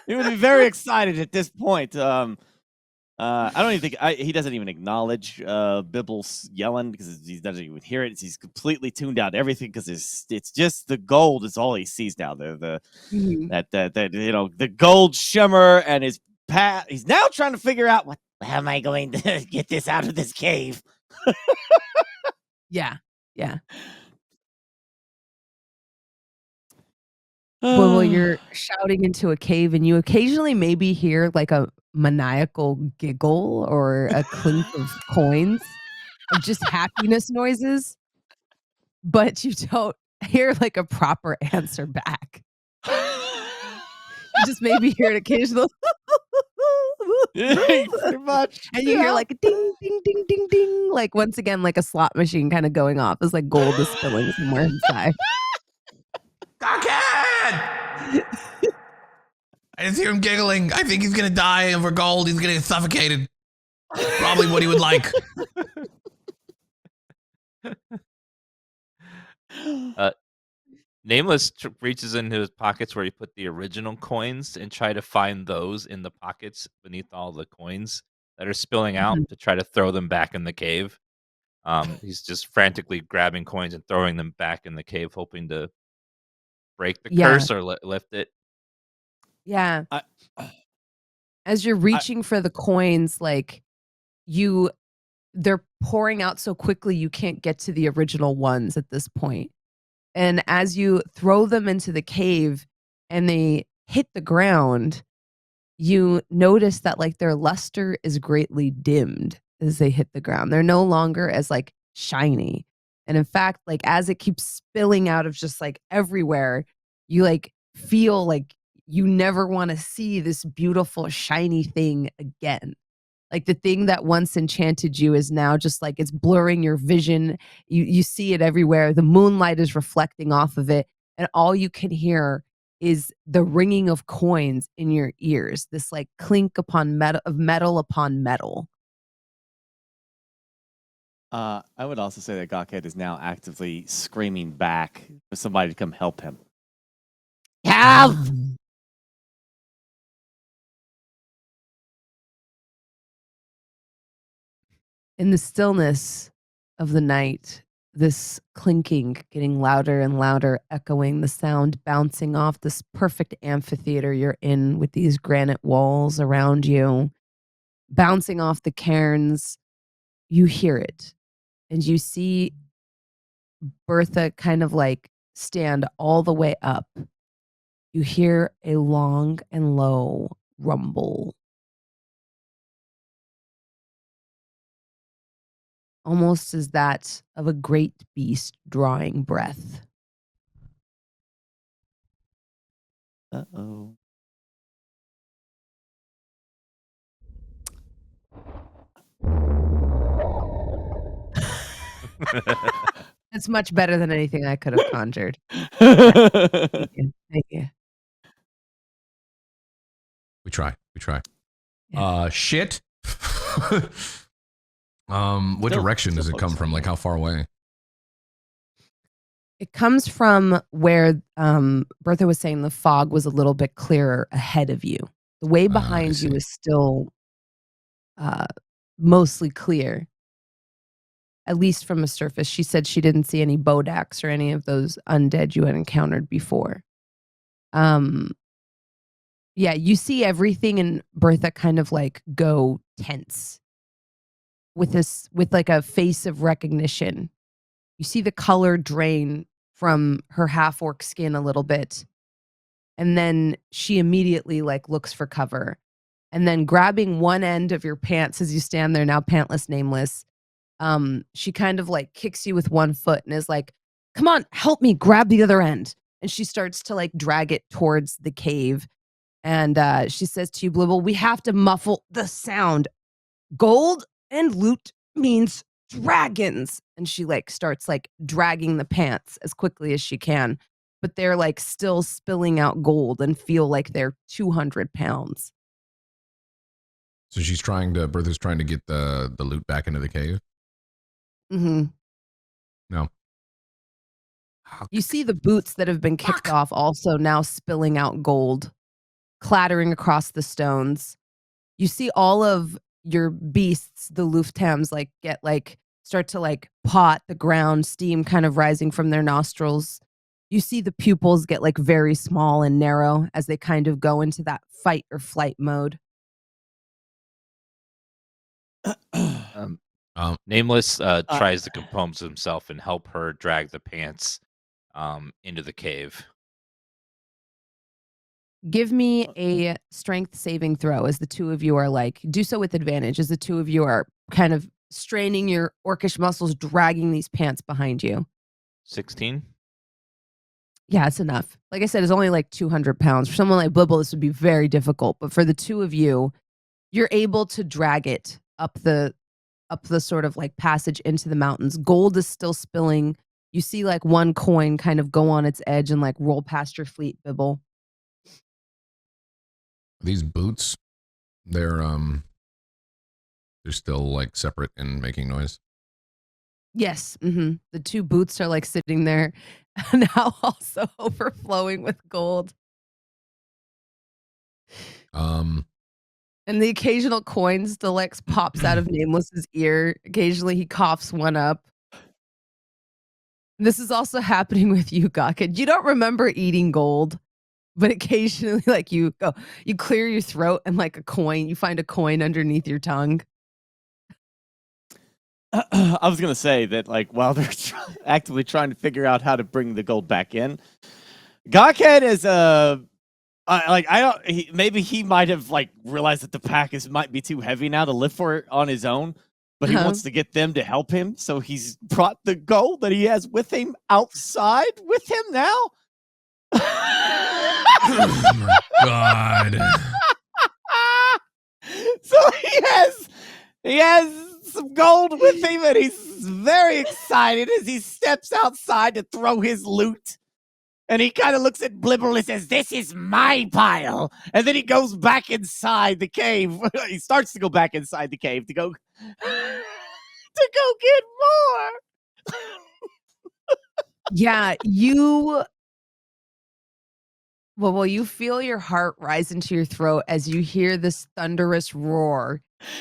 He would be very excited at this point. I don't even think he doesn't even acknowledge Bibble's yelling because he doesn't even hear it. He's completely tuned out everything because it's just the gold is all he sees now. The Mhm. that the gold shimmer and his path. He's now trying to figure out How am I going to get this out of this cave? Yeah. Well, you're shouting into a cave and you occasionally maybe hear like a maniacal giggle or a clink of coins of just happiness noises, but you don't hear like a proper answer back. You just maybe hear an occasional pretty much. and you hear like a ding, ding, ding, ding, ding. Like once again, like a slot machine kind of going off as like gold is spilling somewhere inside. Cockhead! I just hear him giggling. I think he's gonna die over gold. He's gonna get suffocated. Probably what he would like. Nameless reaches into his pockets where he put the original coins and try to find those in the pockets beneath all the coins that are spilling out to try to throw them back in the cave. He's just frantically grabbing coins and throwing them back in the cave, hoping to break the Yeah. curse or lift it. Yeah. I- As you're reaching for the coins, like they're pouring out so quickly you can't get to the original ones at this point. And as you throw them into the cave and they hit the ground, you notice that like their luster is greatly dimmed as they hit the ground. They're no longer as like shiny. And in fact, like as it keeps spilling out of just like everywhere, you like feel like you never want to see this beautiful shiny thing again. Like the thing that once enchanted you is now just like it's blurring your vision. You see it everywhere. The moonlight is reflecting off of it, and all you can hear is the ringing of coins in your ears. This like clink upon metal upon metal. I would also say that Gawkhead is now actively screaming back for somebody to come help him. Help! In the stillness of the night, this clinking getting louder and louder, echoing, the sound bouncing off this perfect amphitheater you're in with these granite walls around you, bouncing off the cairns. You hear it and you see Bertha kind of like stand all the way up. You hear a long and low rumble, almost as that of a great beast drawing breath. Uh-oh. It's much better than anything I could have conjured. Thank you. Thank you. We try. Yeah. Shit. What Still- direction does still it come focus from? on Like that. how far away? It comes from where Bertha was saying the fog was a little bit clearer ahead of you. The way I behind you see. is still mostly clear, at least from a surface. She said she didn't see any bodaks or any of those undead you had encountered before. Yeah, you see everything, and Bertha kind of like go tense with like a face of recognition. You see the color drain from her half orc skin a little bit. And then she immediately like looks for cover. And then grabbing one end of your pants as you stand there now pantless, nameless, she kind of like kicks you with one foot and is like, "Come on, help me grab the other end." And she starts to like drag it towards the cave. And she says to you, Blibble, "We have to muffle the sound. Gold and loot means dragons." And she like starts like dragging the pants as quickly as she can. but they're like still spilling out gold and feel like they're 200 pounds. So Bertha's trying to get the loot back into the cave. Mm-hmm. No. You see the boots that have been kicked off also now spilling out gold, clattering across the stones. You see all of your beasts, the Lufthams, start to pot the ground, steam kind of rising from their nostrils. You see the pupils get very small and narrow as they kind of go into that fight or flight mode. Nameless tries to compose himself and help her drag the pants into the cave. Give me a strength saving throw as the two of you are do so with advantage as the two of you are kind of straining your orcish muscles, dragging these pants behind you. 16? Yeah, it's enough. Like I said, it's only 200 pounds. For someone like Blibble, this would be very difficult. But for the two of you, you're able to drag it up the sort of passage into the mountains. Gold is still spilling. You see one coin kind of go on its edge and roll past your feet, Bibble. These boots, they're still separate and making noise. Yes. Mm-hmm. The two boots are sitting there now also overflowing with gold. And the occasional coin still pops out of Nameless's ear. Occasionally he coughs one up. This is also happening with you, Gawkid. You don't remember eating gold, but occasionally you clear your throat and you find a coin underneath your tongue. I was gonna say that while they're actively trying to figure out how to bring the gold back in, Gawkhead is maybe he might have realized that the pack might be too heavy now to lift for it on his own, but he wants to get them to help him, so he's brought the gold that he has with him outside with him now. Oh my God. So he has some gold with him, and he's very excited as he steps outside to throw his loot. And he kind of looks at Blibble and says, "This is my pile." And then he goes back inside the cave. He starts to go back inside the cave to go get more. Yeah, you feel your heart rise into your throat as you hear this thunderous roar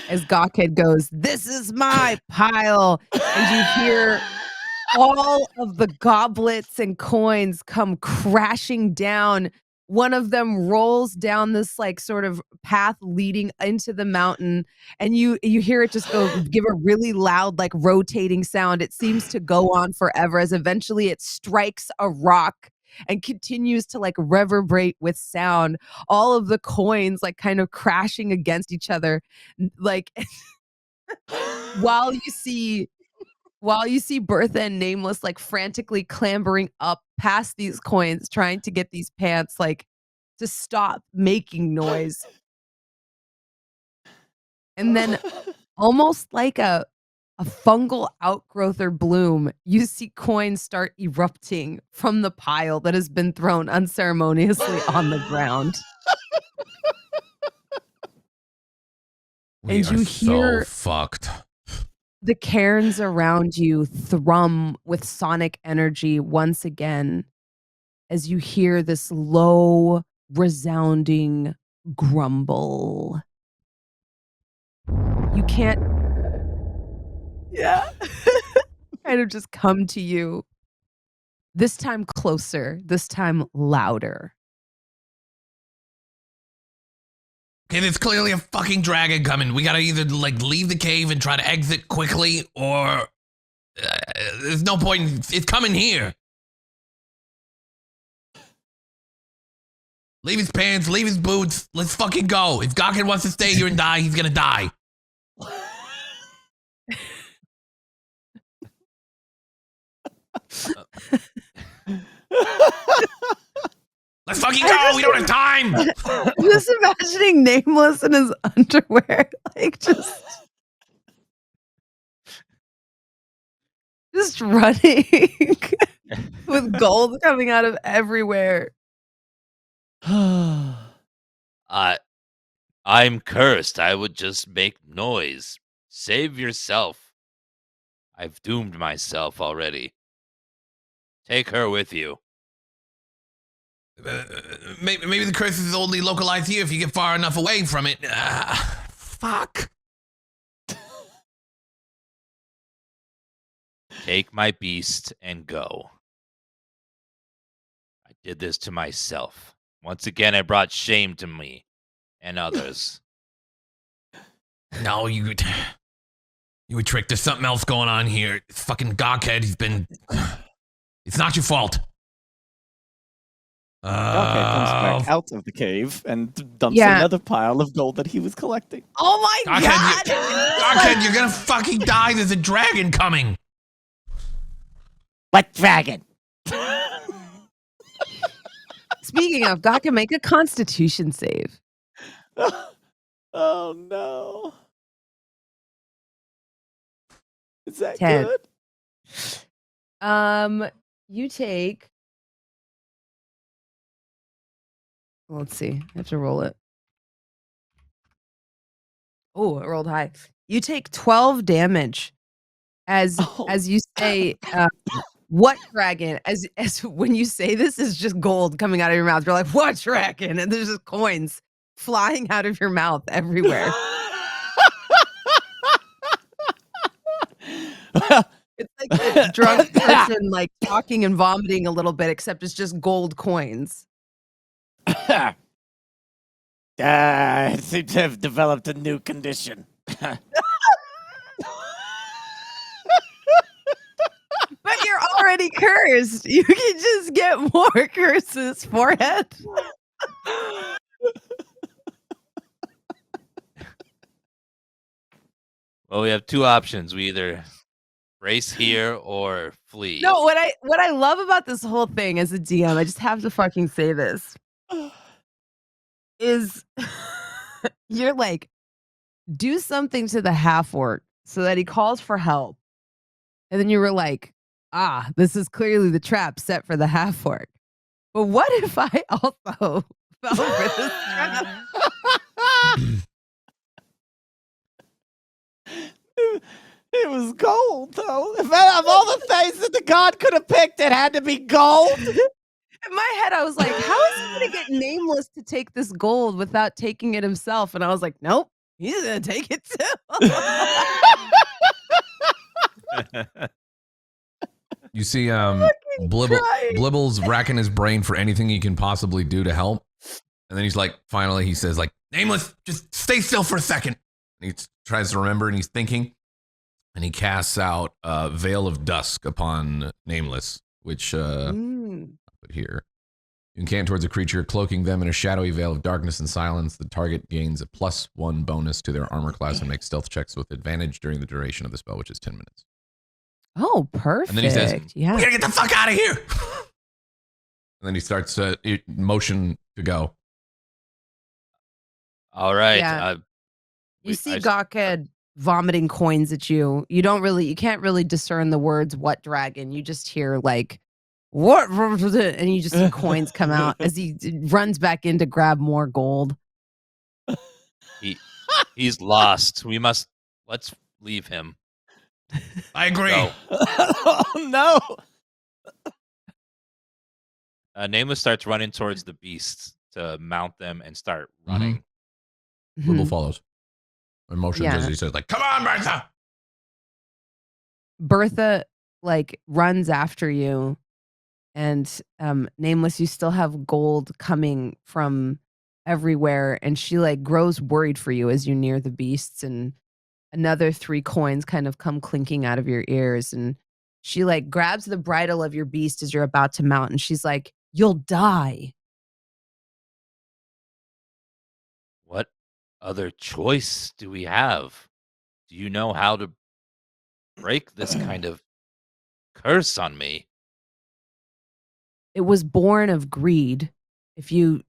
as Gawkid goes, "This is my pile." And you hear all of the goblets and coins come crashing down. One of them rolls down this sort of path leading into the mountain, and you hear it just give a really loud rotating sound. It seems to go on forever as eventually it strikes a rock and continues to reverberate with sound. All of the coins kind of crashing against each other, while you see Bertha and Nameless frantically clambering up past these coins, trying to get these pants to stop making noise. And then almost like a fungal outgrowth or bloom, you see coins start erupting from the pile that has been thrown unceremoniously on the ground. We and you hear so fucked. the cairns around you thrum with sonic energy once again as you hear this low, resounding grumble. You can't, yeah, kind of just come to you. This time closer, this time louder. Okay, there's clearly a fucking dragon coming. We gotta either leave the cave and try to exit quickly, or there's no point. It's coming here. Leave his pants, leave his boots. Let's fucking go. If Gawkid wants to stay here and die, he's gonna die. Let's fucking go. We don't have time. I'm just imagining Nameless in his underwear, just running. with gold coming out of everywhere. I'm cursed. I would just make noise. Save yourself. I've doomed myself already. Take her with you. Maybe the curse is only localized here if you get far enough away from it. Fuck. Take my beast and go. I did this to myself. Once again, I brought shame to me and others. No, you were tricked. There's something else going on here. It's fucking Goghead. It's not your fault. Gawkhead comes back out of the cave and dumps Yeah. another pile of gold that he was collecting. Oh my god! Goghead, you're gonna fucking die. There's a dragon coming. What dragon? Speaking of, God can make a Constitution save. Oh no. Is that 10. good? You take. Let's see. I have to roll it. Oh, it rolled high. You take 12 damage as you say. What dragon? As when you say this is just gold coming out of your mouth. You're like, what dragon? And there's just coins flying out of your mouth everywhere. It's like a drunk person like talking and vomiting a little bit, except it's just gold coins. I seem to have developed a new condition. But you're already cursed. You can just get more curses, forehead. Well, we have two options. We either race here or flee. No, what I love about this whole thing as a DM, I just have to fucking say this, is you're like, do something to the half orc so that he calls for help. And then you were like, this is clearly the trap set for the half orc. But what if I also fell for this trap? It was gold, though. Of all the things that the god could have picked, it had to be gold. In my head, I was like, how is he going to get Nameless to take this gold without taking it himself? And I was like, nope, he's going to take it too. You see, crying. Blibble's racking his brain for anything he can possibly do to help. And then he's like, finally, he says, like, Nameless, just stay still for a second. And he tries to remember, and he's thinking. And he casts out Veil of Dusk upon Nameless, which, I'll put here. You encamp towards a creature, cloaking them in a shadowy veil of darkness and silence. The target gains a +1 bonus to their armor class and makes stealth checks with advantage during the duration of the spell, which is 10 minutes. Oh, perfect. And then he says, yeah. we gotta get the fuck out of here. And then he starts motion to go. All right. Yeah. You we- see I- Gawkhead vomiting coins at you. You can't really discern the words "what dragon." You just hear like "what," and you just see coins come out as he runs back in to grab more gold. He's lost. Let's leave him. I agree. So, Oh no. Nameless starts running towards the beasts to mount them and start running. Blibble follows. And motions Yeah. as he says, like, come on, Bertha. Bertha like runs after you, and Nameless, you still have gold coming from everywhere, and she like grows worried for you as you near the beasts, and another 3 coins kind of come clinking out of your ears, and she like grabs the bridle of your beast as you're about to mount, and she's like, you'll die. What other choice do we have? Do you know how to break this kind of curse on me? It was born of greed. If you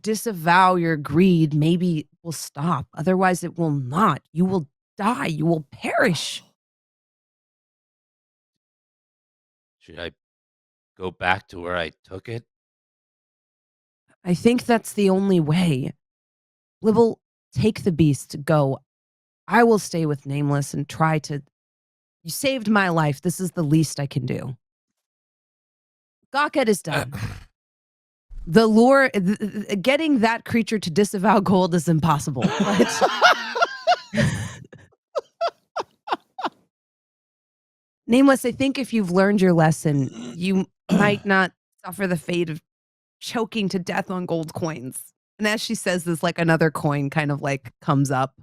disavow your greed, maybe it will stop. Otherwise, it will not. You will die. You will perish. Should I go back to where I took it? I think that's the only way. Blibble, take the beast, go. I will stay with Nameless and try to. You saved my life. This is the least I can do. Gawkhead is done. The lure, getting that creature to disavow gold is impossible. But Nameless, I think if you've learned your lesson, you might not suffer the fate of choking to death on gold coins. And as she says this, like another coin kind of like comes up.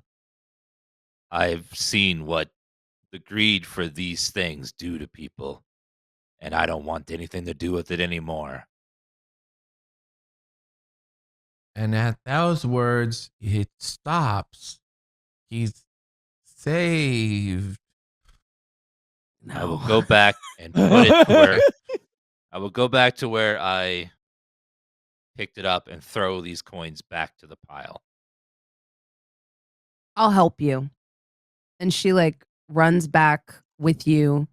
I've seen what the greed for these things do to people, and I don't want anything to do with it anymore. And at those words, it stops. He's saved. I will go back and put it to where I will go back to where I picked it up and throw these coins back to the pile. I'll help you. And she like runs back with you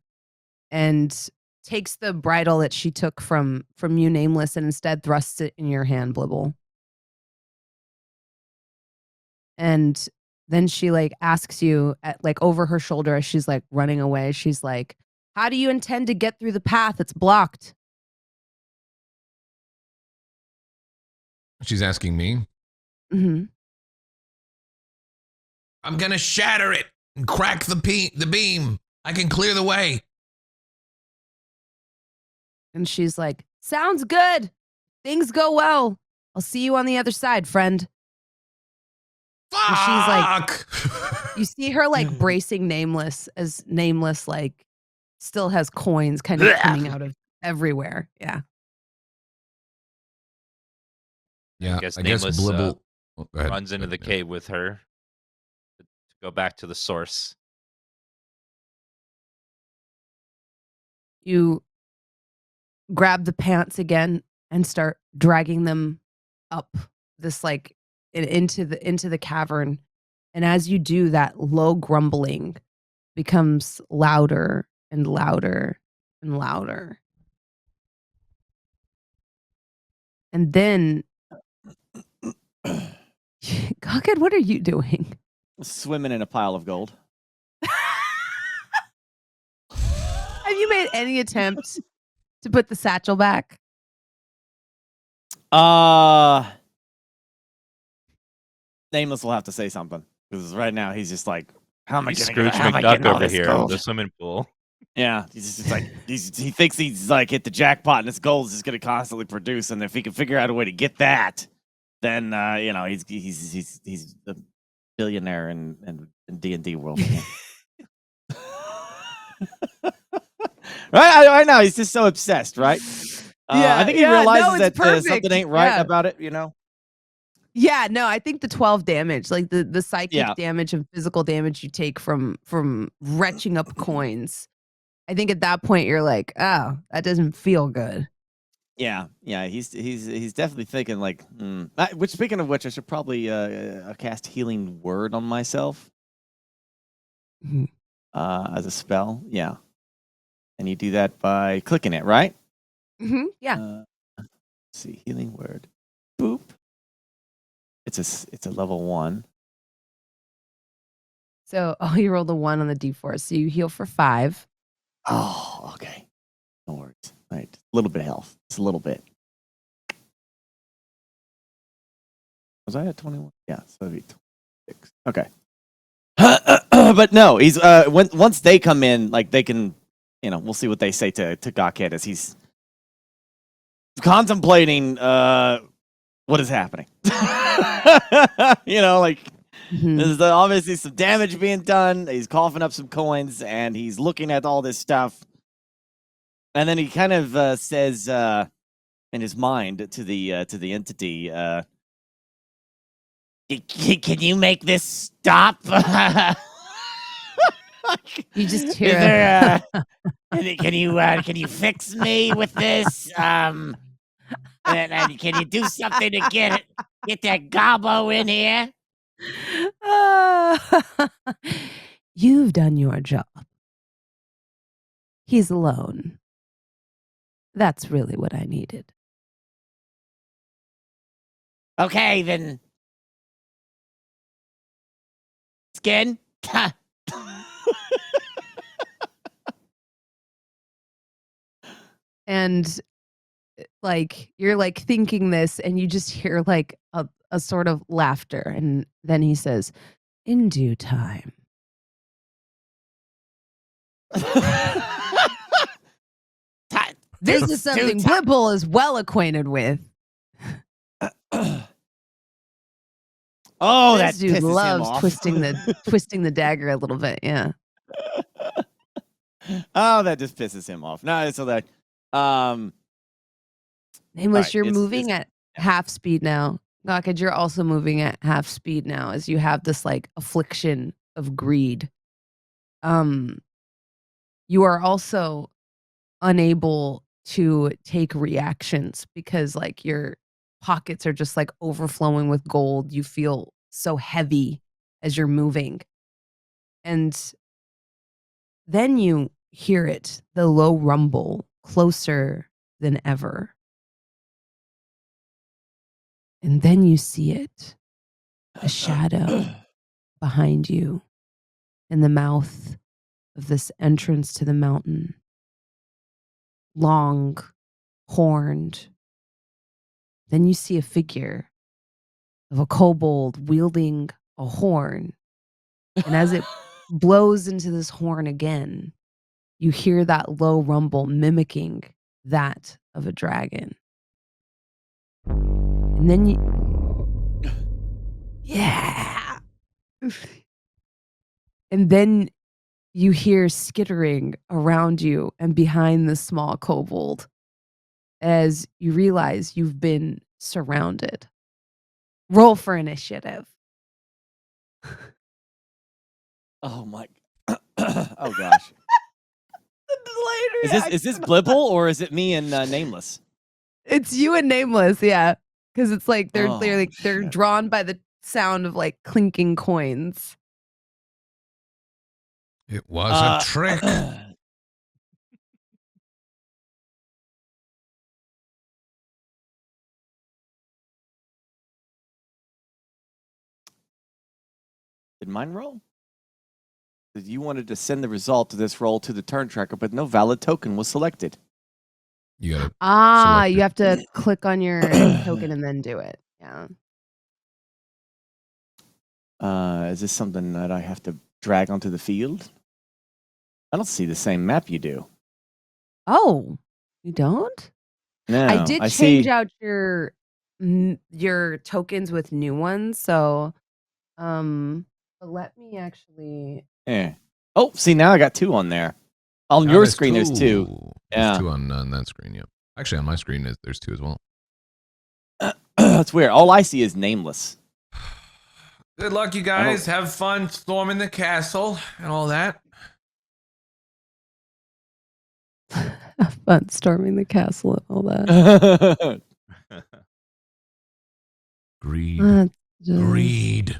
and takes the bridle that she took from you, Nameless, and instead thrusts it in your hand, Blibble. And then she like asks you at like over her shoulder as she's like running away. She's like, "How do you intend to get through the path? It's blocked." She's asking me. Mm-hmm. I'm gonna shatter it and crack the beam. I can clear the way. And she's like, "Sounds good. Things go well. I'll see you on the other side, friend." Fuck! And she's like, you see her like bracing Nameless as Nameless like still has coins kind of coming out of everywhere. Yeah. Yeah, I guess I guess Nameless Blibble oh, go ahead. runs into the cave with her to go back to the source. You grab the pants again and start dragging them up this like into the cavern. And as you do, that low grumbling becomes louder and louder and louder. And then Gawkhead, what are you doing? Swimming in a pile of gold. Have you made any attempt to put the satchel back? Nameless will have to say something because right now he's just like, how am I He's gonna Scrooge get, how am I McDuck getting all over this here in gold? the swimming pool. Yeah, he's just like he thinks he's like hit the jackpot and his gold is just gonna constantly produce, and if he can figure out a way to get that, then he's a billionaire in D&D world. Right now he's just so obsessed, right? I think he realizes that something ain't right about it, you know. Yeah, no, I think the 12 damage, like the psychic damage and physical damage you take from retching up coins. I think at that point you're like, oh, that doesn't feel good. Yeah, he's definitely thinking like, which speaking of which, I should probably cast Healing Word on myself as a spell. Yeah, and you do that by clicking it, right? Mm-hmm. Yeah. Let's see, Healing Word, boop. It's a level 1. So you rolled a 1 on the D4, so you heal for 5. Oh, okay. No worries. Right, a little bit of health. Just a little bit. Was I at 21? Yeah, so that'd be 26. Okay. But no, he's once they come in, like they can, we'll see what they say to Gawkhead as he's contemplating what is happening. There's obviously some damage being done. He's coughing up some coins and he's looking at all this stuff. And then he kind of says in his mind to the entity, Can you make this stop? You just hear can you fix me with this? And can you do something to get that gobbo in here? You've done your job. He's alone. That's really what I needed. Okay, then. Skin? And like you're like thinking this and you just hear like a sort of laughter, and then he says, "In due time." This is something Blipple is well acquainted with. Oh, This that dude pisses him loves off. twisting the dagger a little bit. Yeah. Oh, that just pisses him off. No, so that Nameless, right, you're it's- moving at half speed now. Gawkid, you're also moving at half speed now as you have this like affliction of greed. You are also unable to take reactions because like your pockets are just like overflowing with gold. You feel so heavy as you're moving. And then you hear it, the low rumble, closer than ever. And then you see it, a shadow behind you in the mouth of this entrance to the mountain. Long, horned. Then you see a figure of a kobold wielding a horn. And as it blows into this horn again, you hear that low rumble mimicking that of a dragon. And then you. Yeah. And then you hear skittering around you and behind the small kobold as you realize you've been surrounded. Roll for initiative. oh my, oh gosh. The delayed Is reaction. this Blibble or is it me and Nameless? It's you and Nameless, yeah. Because it's like they're Oh, they're shit. drawn by the sound of like clinking coins. It was a trick. Did mine roll? You wanted to send the result of this roll to the turn tracker, but no valid token was selected. You gotta Ah, select you it. have to click on your token and then do it. Yeah. Is this something that I have to drag onto the field? I don't see the same map you do. Oh, you don't? No, I did see. change out your tokens with new ones, so but let me actually. Oh, see, now I got 2 on there. On Now your screen, there's 2. There's Yeah. 2 on that screen, yep. Actually, on my screen, there's 2 as well. That's weird. All I see is Nameless. Good luck, you guys. Have fun storming the castle and all that. Have fun storming the castle and all that. Greed. Just- Greed.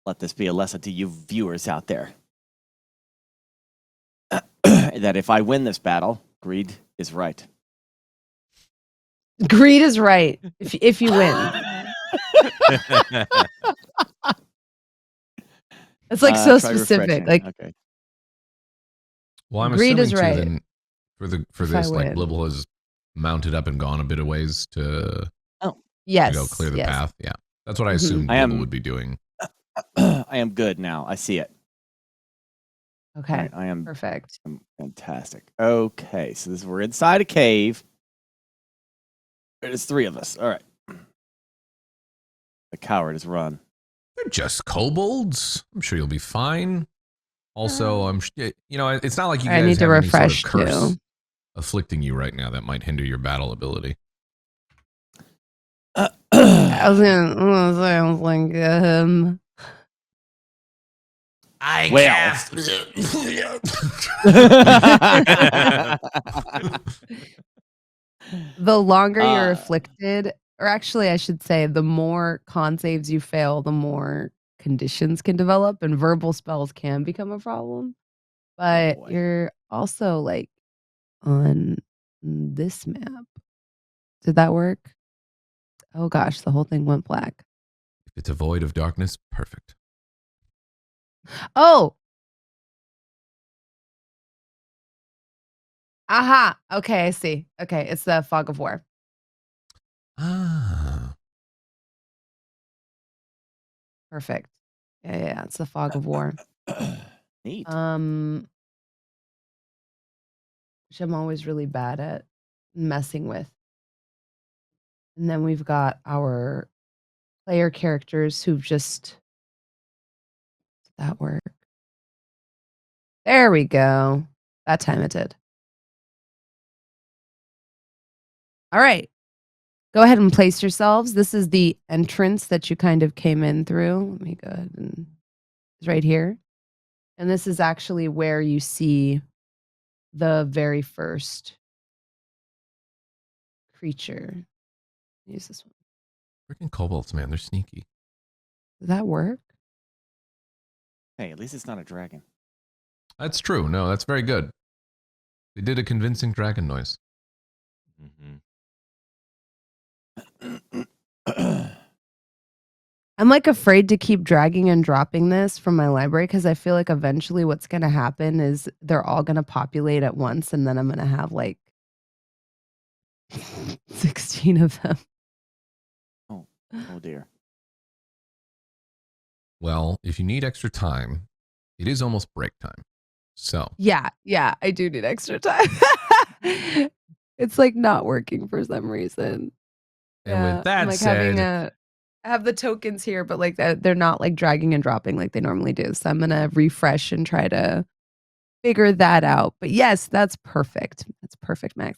Let this be a lesson to you viewers out there. That if I win this battle, greed is right. Greed is right. If you win, it's like so Try specific. refreshing. Like Okay. Well, I'm Greed assuming is too, right. then for If I this, like win. Blibble has mounted up and gone a bit of ways to yes, go clear the yes. path. Yeah, that's what I Mhm. assumed I Blibble am- would be doing. I am good now. I see it. Okay, All right, I am perfect. I'm fantastic. Okay, so we're inside a cave. There's 3 of us. All right. The coward has run. They're just kobolds. I'm sure you'll be fine. Also, it's not like you I guys need to have any sort of refresh curse too. afflicting you right now that might hinder your battle ability. I was gonna say, I was like, I Well. cast. the longer you're Uh, afflicted, or actually, I should say, the more con saves you fail, the more conditions can develop, and verbal spells can become a problem. But boy. you're also like on this map. Did that work? Oh gosh, the whole thing went black. If it's a void of darkness, perfect. Oh! Aha! Okay, I see. Okay, it's the fog of war. Ah. Perfect. Yeah, it's the fog of war. Neat. Which I'm always really bad at messing with. And then we've got our player characters who've just... Did that work? There we go. That time it did. All right. Go ahead and place yourselves. This is the entrance that you kind of came in through. Let me go ahead and... It's right here. And this is actually where you see the very first creature. Use this one. Freaking kobolds, man. They're sneaky. Does that work? Hey, at least it's not a dragon. That's true. No, that's very good. They did a convincing dragon noise. I'm like afraid to keep dragging and dropping this from my library because I feel like eventually what's going to happen is they're all going to populate at once and then I'm going to have like 16 of them. Oh dear. Well, if you need extra time, it is almost break time. So Yeah, I do need extra time. It's like not working for some reason. And with that I'm like said, I have the tokens here, but like they're not like dragging and dropping like they normally do. So I'm gonna refresh and try to figure that out. But yes, that's perfect. That's perfect, Max.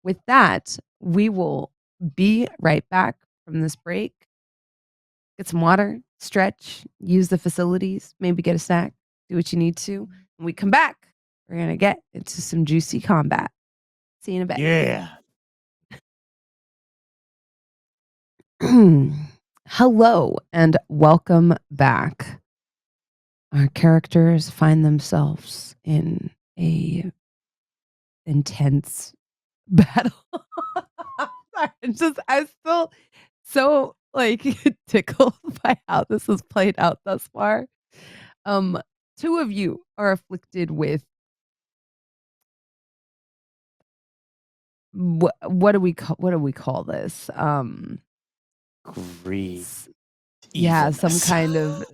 With that, we will be right back from this break. Get some water, stretch, use the facilities, maybe get a snack, do what you need to. When we come back, we're gonna get into some juicy combat. See you in a bit. Yeah. Hello and welcome back. Our characters find themselves in a intense battle. I'm still so like tickled by how this has played out thus far. Two of you are afflicted with what do we call this? Greed. Yeah, some Evilness. kind of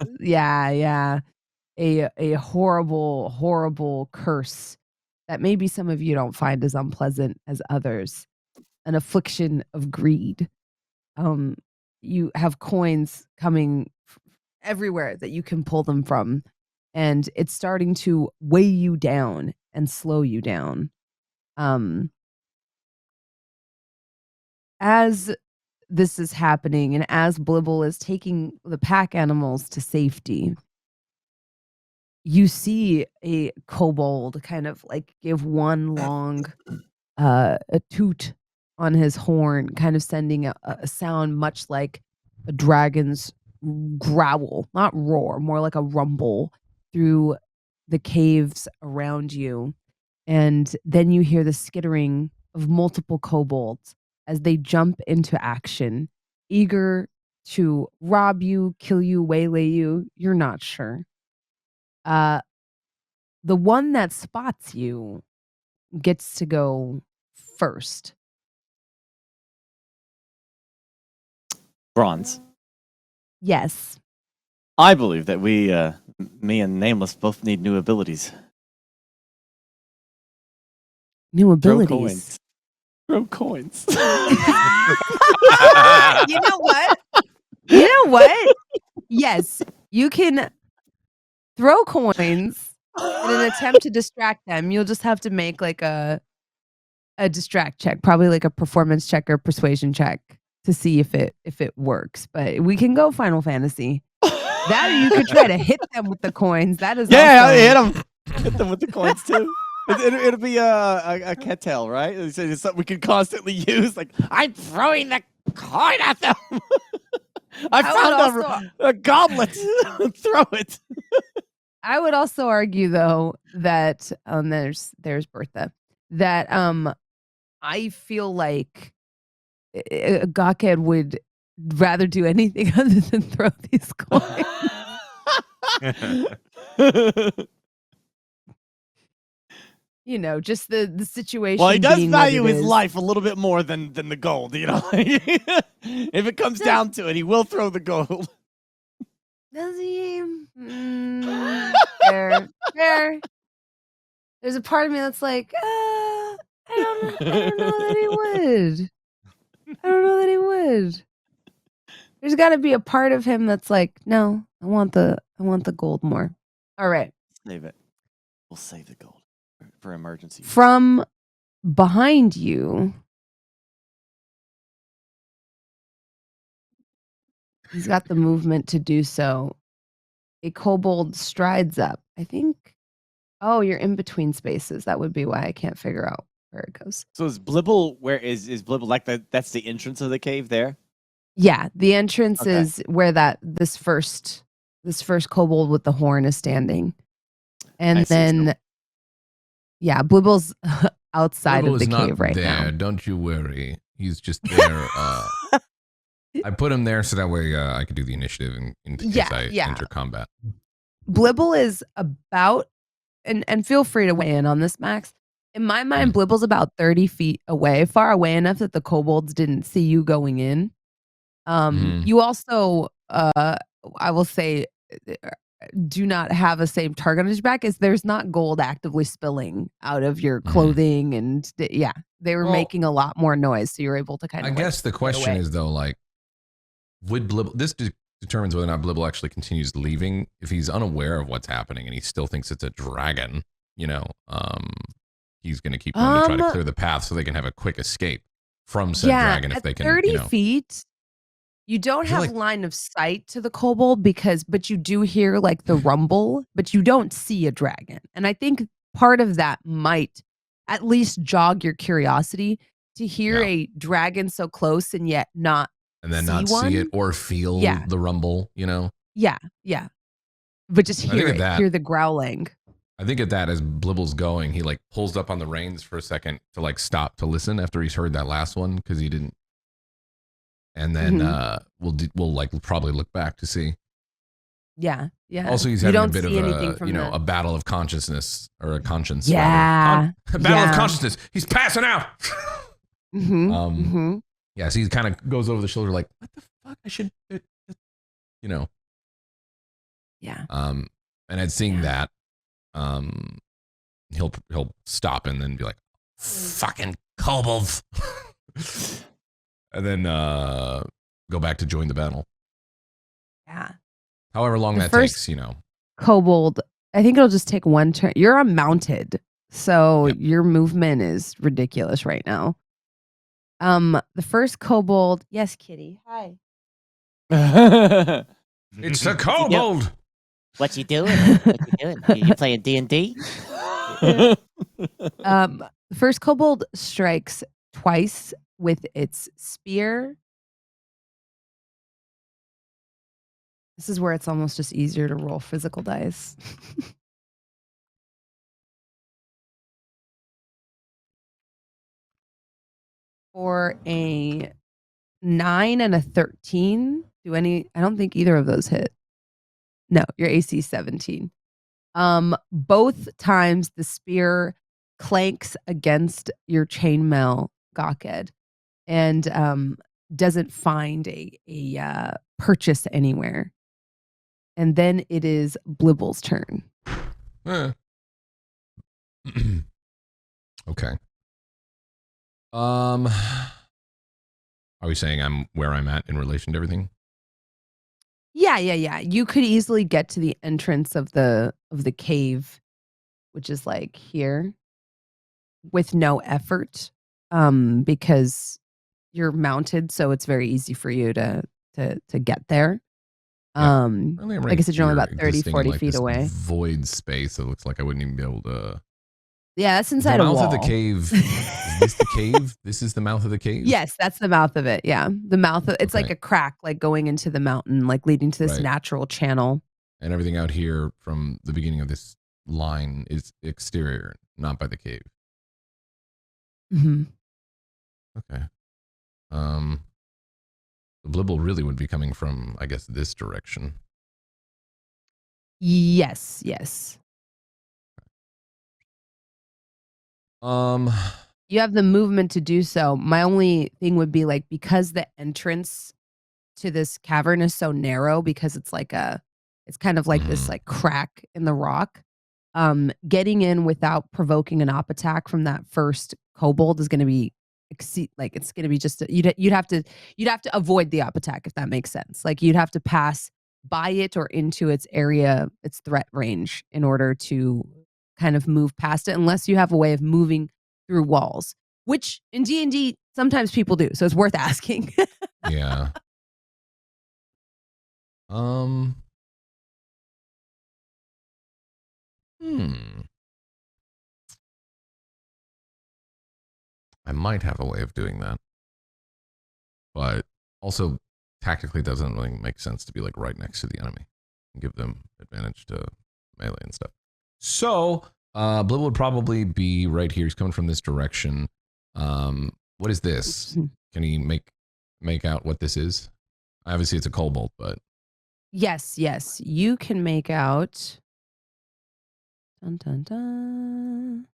a horrible curse that maybe some of you don't find as unpleasant as others. An affliction of greed. You have coins coming everywhere that you can pull them from, and it's starting to weigh you down and slow you down. As this is happening and as Blibble is taking the pack animals to safety, you see a kobold kind of like give one long a toot on his horn, kind of sending a sound much like a dragon's growl, not roar, more like a rumble through the caves around you. And then you hear the skittering of multiple kobolds as they jump into action, eager to rob you, kill you, waylay you. You're not sure. The one that spots you gets to go first. Bronze. Yes. I believe that me and Nameless both need new abilities. New Throw abilities. coins. Throw coins. You know what? You know what? Yes, you can throw coins in an attempt to distract them. You'll just have to make like a distract check, probably like a performance check or persuasion check to see if it works. But we can go Final Fantasy. That or you could try to hit them with the coins. That is also... hit them. Hit them with the coins too. It'll be a cattail, right? It's something we can constantly use. Like, I'm throwing the coin at them. I found a goblet. Throw it. I would also argue though that there's Bertha. that I feel like Gawked would rather do anything other than throw these coins. You know, just the situation. Well, he does being what value it his is. life a little bit more than the gold, you know. If it comes down to it, he will throw the gold. Does he? Fair. There's a part of me that's like, I don't know that he would. I don't know that he would. There's got to be a part of him that's like, no, I want the gold more. All right. Save it. We'll save the gold for emergency. From behind you, he's got the movement to do so. A kobold strides up. I think. Oh, you're in between spaces. That would be why I can't figure out where it goes. So is Blibble, where is Blibble, like that's the entrance of the cave there? Yeah, the entrance Okay. is where this first kobold with the horn is standing. And then yeah, Blibble's outside Blibble of the is not cave right there. now. Don't you worry. He's just there. I put him there so that way I could do the initiative in case I enter combat. Blibble is about, and feel free to weigh in on this, Max. In my mind, Blibble's about 30 feet away, far away enough that the kobolds didn't see you going in. You also, I will say, do not have a same target on your back, as there's not gold actively spilling out of your clothing, and they were making a lot more noise, so you're able to kind of. I guess the question is though, like, would Blibble? This determines whether or not Blibble actually continues leaving. If he's unaware of what's happening and he still thinks it's a dragon, you know, he's going to keep going to try to clear the path so they can have a quick escape from said dragon if they can. 30 you know. feet. You don't have line of sight to the kobold but you do hear like the rumble, but you don't see a dragon. And I think part of that might at least jog your curiosity to hear a dragon so close and yet not see it or feel the rumble, you know? Yeah. But just hear the growling. I think at that, as Blibble's going, he like pulls up on the reins for a second to like stop to listen after he's heard that last one because he didn't. And then we'll like probably look back to see. Yeah. Also, he's having a bit of a battle of consciousness or a conscience. Yeah. A battle of consciousness. He's passing out. Yeah, so he kind of goes over the shoulder like, what the fuck? I should, you know. Yeah. And at seeing that, he'll stop and then be like, fucking kobolds. And then go back to join the battle. Yeah. However long that takes, you know. Kobold, I think it'll just take one turn. You're unmounted, so your movement is ridiculous right now. The first kobold, yes, Kitty. Hi. It's the kobold. What you doing? You playing D&D? The first kobold strikes twice with its spear. This is where it's almost just easier to roll physical dice. For a 9 and a 13. I don't think either of those hit. No, your AC 17. Both times the spear clanks against your chainmail, Gawked, and doesn't find a purchase anywhere. And then it is Blibble's turn. Okay. Are we saying I'm where I'm at in relation to everything? Yeah. You could easily get to the entrance of the cave, which is like here, with no effort, because you're mounted, so it's very easy for you to get there. Like I said, you're only about 30, 40 feet away. Void space. It looks like I wouldn't even be able to. Yeah, that's inside a wall. The mouth of the cave. Is this the cave? This is the mouth of the cave? Yes, that's the mouth of it. Yeah. The mouth of it's like a crack, like going into the mountain, like leading to this natural channel. And everything out here from the beginning of this line is exterior, not by the cave. Mhm. Okay. The Blibble really would be coming from, I guess, this direction. Yes, yes. You have the movement to do so. My only thing would be like, because the entrance to this cavern is so narrow, because it's kind of like this Mhm. like crack in the rock. Getting in without provoking an op attack from that first kobold is going to be it's going to be just you'd have to avoid the op attack, if that makes sense. Like, you'd have to pass by it or into its area, its threat range, in order to kind of move past it, unless you have a way of moving through walls, which in D&D sometimes people do. So it's worth asking. Yeah. Hmm. I might have a way of doing that, but also tactically doesn't really make sense to be like right next to the enemy and give them advantage to melee and stuff. So Blib would probably be right here. He's coming from this direction. What is this? Can he make out what this is? Obviously, it's a kobold, but Yes, yes. You can make out. Dun, dun, dun,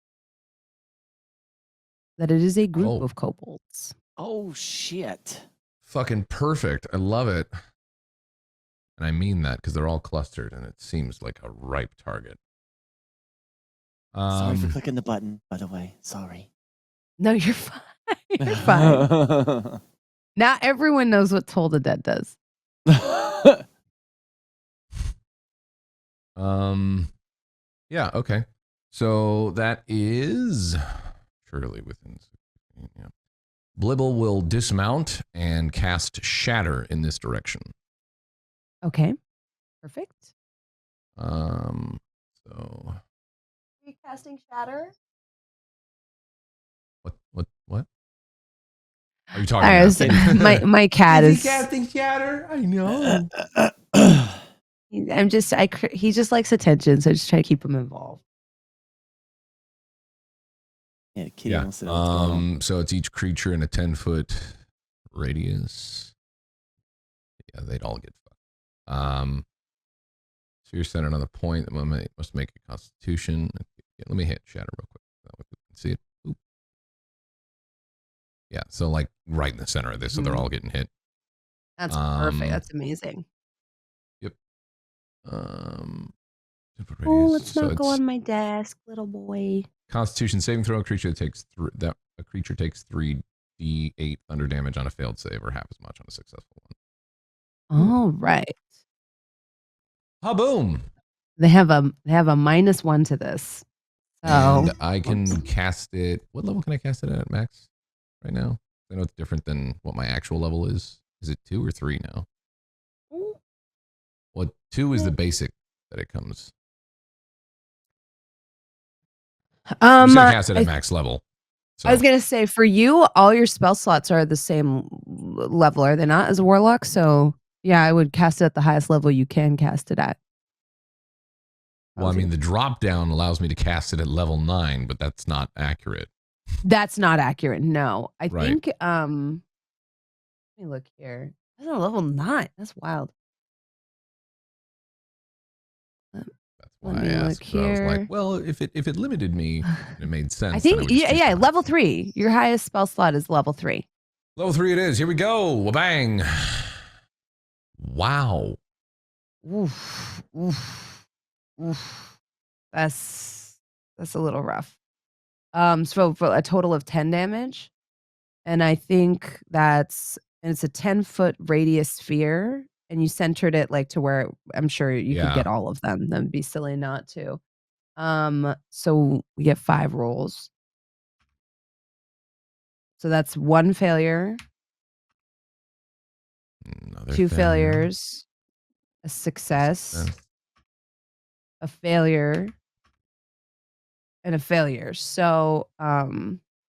that it is a group of kobolds. Oh shit! Fucking perfect. I love it. And I mean that because they're all clustered and it seems like a ripe target. Sorry for clicking the button, by the way. Sorry. No, you're fine. You're fine. Now everyone knows what Toll the Dead does. Yeah, okay. So that is surely within 16, yeah. Blibble will dismount and cast Shatter in this direction. Okay. Perfect. So Are you casting Shatter? what? Are you talking about? My cat is casting Shatter? I know. he just likes attention, so I just try to keep him involved. Yeah, Kitty wants to know what's going on. So it's each creature in a 10-foot radius. Yeah, they'd all get fucked. So you're centered on the point. The moment must make a Constitution. Yeah, let me hit Shatter real quick. That way we can see it. Oop. Yeah, so like right in the center of this, so they're all getting hit. That's perfect. That's amazing. Yep. Oh, let's not go on my desk, little boy. Constitution saving throw. A creature takes 3d8 thunder damage on a failed save, or half as much on a successful one. All right. Ha-boom. They have a -1 to this. So And I can cast it. What level can I cast it at max right now? I know it's different than what my actual level is. Is it 2 or 3 now? Well, 2 is the basic that it comes. You said cast it at max level. So. I was gonna say, for you, all your spell slots are the same level, are they not, as a warlock? So yeah, I would cast it at the highest level you can cast it at. Well, I mean, the drop down allows me to cast it at level 9, but that's not accurate. That's not accurate. No, I Right. think. Let me look here. That's a level 9. That's wild. That's why I asked. So I was like, well, if it limited me, it made sense. I think level 3. Your highest spell slot is level 3. Level 3 it is. Here we go. Bang. Wow. Oof. Oof. Oof. That's a little rough. So for a total of 10 damage, and I think it's a 10-foot radius sphere, and you centered it like to where I'm sure you could get all of them. That'd be silly not to. So we get 5 rolls. So that's 1 failure, Another 2 failures, a success, a failure, and a failure. So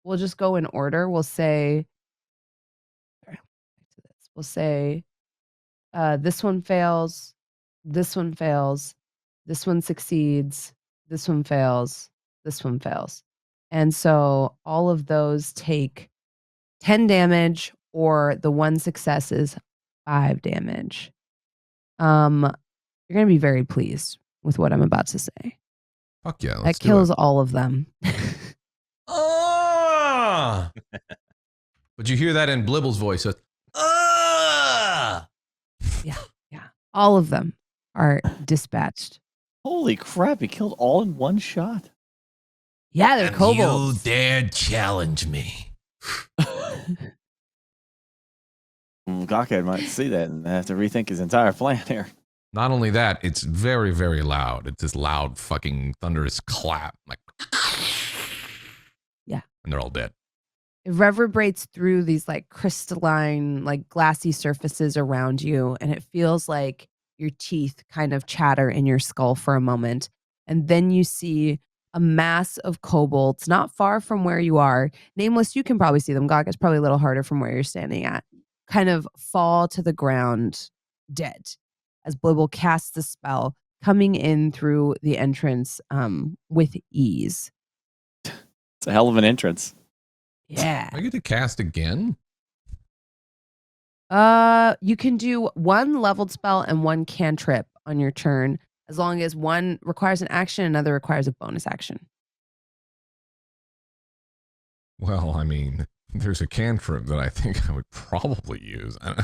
we'll just go in order. We'll say this one fails, this one fails, this one succeeds, this one fails, this one fails. And so all of those take 10 damage, or the one success is 5 damage. You're going to be very pleased with what I'm about to say. Fuck yeah, That let's do kills it. all of them. Ah! But you hear that in Blibble's voice. So it's, ah! Yeah. All of them are dispatched. Holy crap! He killed all in one shot. Yeah, they're And kobolds. you dared challenge me. Gawkhead might see that and have to rethink his entire plan here. Not only that, it's very, very loud. It's this loud fucking thunderous clap. Like, Yeah. And they're all dead. It reverberates through these like crystalline, like glassy surfaces around you, and it feels like your teeth kind of chatter in your skull for a moment. And then you see a mass of kobolds not far from where you are. Nameless, you can probably see them. Gog, it's probably a little harder from where you're standing at. Kind of fall to the ground dead as Blibble casts the spell, coming in through the entrance with ease. It's a hell of an entrance. Yeah. I get to cast again? You can do one leveled spell and one cantrip on your turn, as long as one requires an action, another requires a bonus action. Well, I mean, there's a cantrip that I think I would probably use. I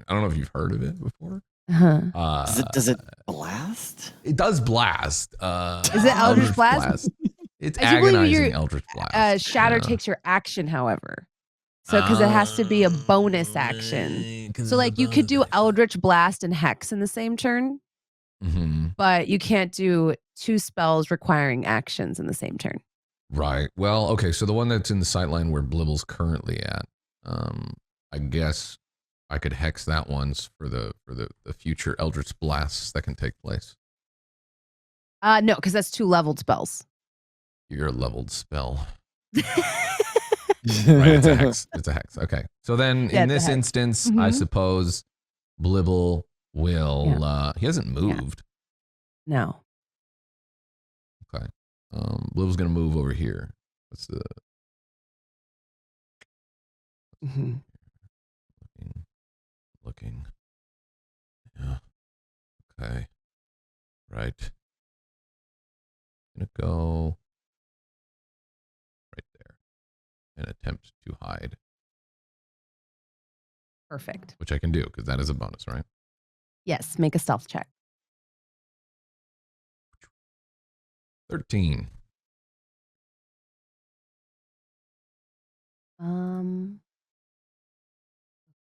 don't know if you've heard of it before. Uh-huh. Does it blast? It does blast. Is it Eldritch Blast? It's I do believe agonizing your, Eldritch Blast. Shatter Yeah. takes your action, however. So, because it has to be a bonus action. So, like, you could do Eldritch Blast and Hex in the same turn, but you can't do 2 spells requiring actions in the same turn. Right. Well, okay. So the one that's in the sightline where Blibble's currently at, I guess I could hex that once for the future Eldritch Blasts that can take place. No, because that's 2 leveled spells. Your leveled spell. Right, it's a hex. It's a hex. Okay. So then Yeah, in it's a this hex. instance, I suppose Blibble will he hasn't moved. No. Okay. Blibble's gonna move over here. That's the looking. Yeah. Okay. Right. Gonna go right there and attempt to hide, Perfect. which I can do because that is a bonus, right? Yes, make a stealth check. 13.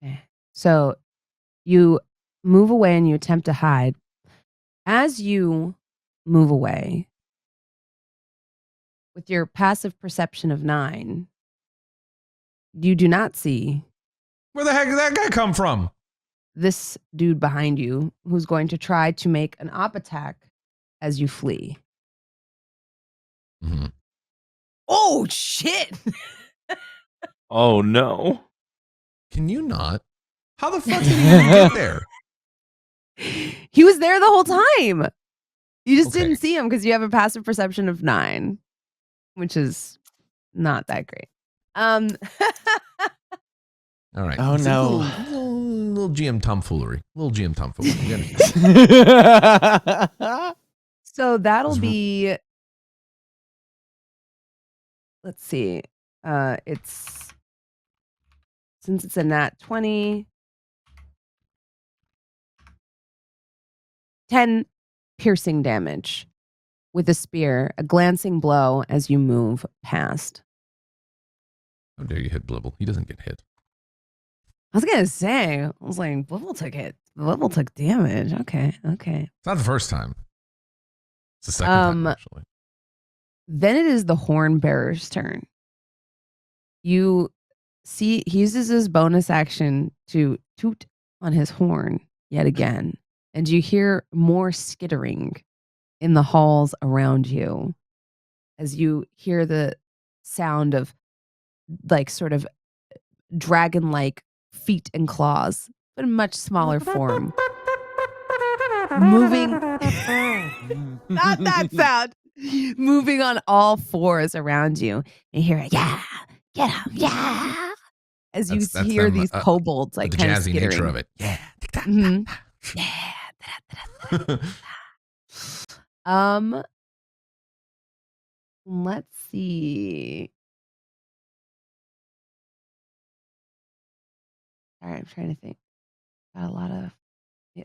Okay. So you move away and you attempt to hide. As you move away, with your passive perception of 9, you do not see Where the heck did that guy come from? this dude behind you who's going to try to make an op attack as you flee. Mm-hmm. Oh, shit. Oh no. Can you not? How the fuck did he even get there? He was there the whole time. You just Okay. didn't see him because you have a passive perception of 9, which is not that great. All right. Oh, It's a no. little GM tomfoolery. Little GM tomfoolery. We understand. So that'll Is- be, let's see. It's, since it's a nat 20, 10 piercing damage with a spear, a glancing blow as you move past. How dare you hit Blibble? He doesn't get hit. I was gonna say, I was like, Blibble took it. Blibble took damage. Okay. It's not the first time. It's the second time, actually. Then it is the horn bearer's turn. You see, he uses his bonus action to toot on his horn yet again, and you hear more skittering in the halls around you as you hear the sound of like sort of dragon-like feet and claws, but in much smaller form. Moving. Not that sound. moving on all fours around you. And you hear it, yeah, get him, yeah. As you That's hear them, these kobolds like the kind of jazzy skittering. nature of it. Yeah. Mhm. Yeah. Let's see. All right, I'm trying to think. Got a lot of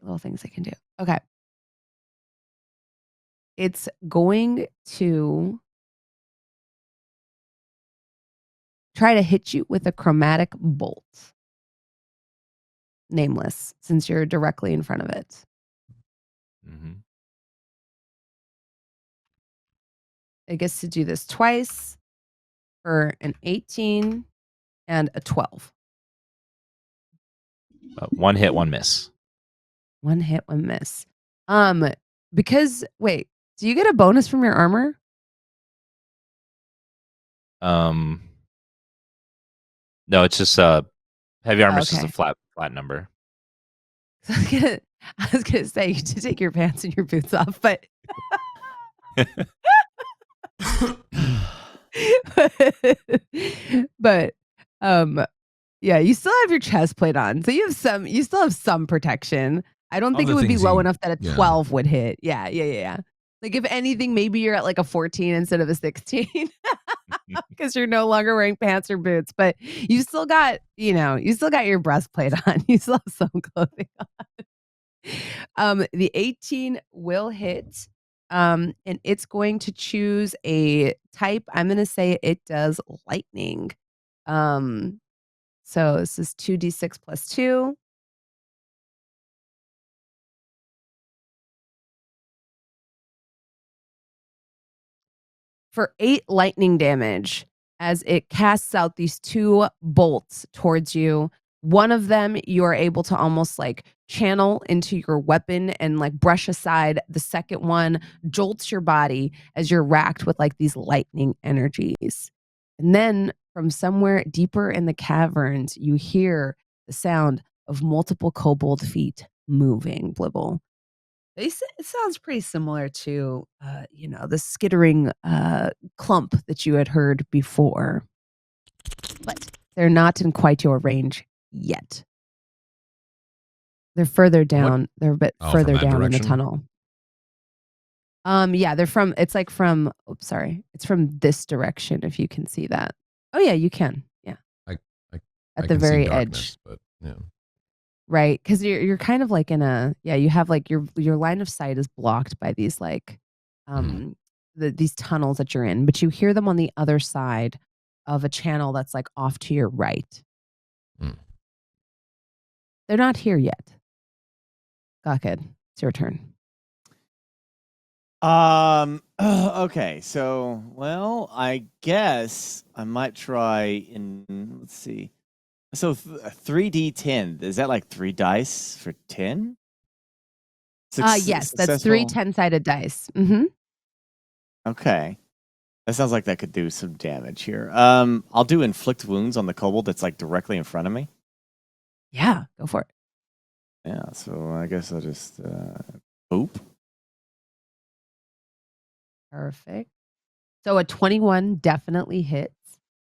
little things I can do. Okay. It's going to try to hit you with a chromatic bolt. Nameless, since you're directly in front of it. Mm-hmm. It gets to do this twice for an 18 and a 12. One hit, one miss. One hit, one miss. Because wait, do you get a bonus from your armor? No, it's just heavy armor is just a Okay. flat number. I was gonna say you to take your pants and your boots off, but but yeah, you still have your chest plate on, so you still have some protection. I don't All think the it would be things low you- enough that a yeah. 12 would hit. Yeah. Like if anything, maybe you're at like a 14 instead of a 16 because you're no longer wearing pants or boots, but you still got your breastplate on. You still have some clothing on. The 18 will hit. And it's going to choose a type. I'm going to say it does lightning. So this is 2d6 plus 2. For 8 lightning damage as it casts out these 2 bolts towards you. One of them you are able to almost like channel into your weapon and like brush aside. The second one jolts your body as you're racked with like these lightning energies. And then from somewhere deeper in the caverns, you hear the sound of multiple kobold feet moving, Blibble. It sounds pretty similar to, the skittering clump that you had heard before, but they're not in quite your range yet. They're further down. They're a bit Oh, from further that down in the direction? tunnel. Yeah, it's from this direction, if you can see that. Oh yeah, you can. Yeah. I At the can see very darkness, edge. but yeah. Right, because you're kind of like you have like your line of sight is blocked by these like these tunnels that you're in, but you hear them on the other side of a channel that's like off to your right. Mm. They're not here yet. Gawkid, it's your turn. Okay, so I guess I might try let's see. So 3d10, is that like 3 dice for 10? Yes, that's 3 10-sided dice. Mm-hmm. Okay. That sounds like that could do some damage here. I'll do inflict wounds on the kobold that's like directly in front of me. Yeah, go for it. Yeah, so I guess I'll just boop. Perfect. So a 21 definitely hits.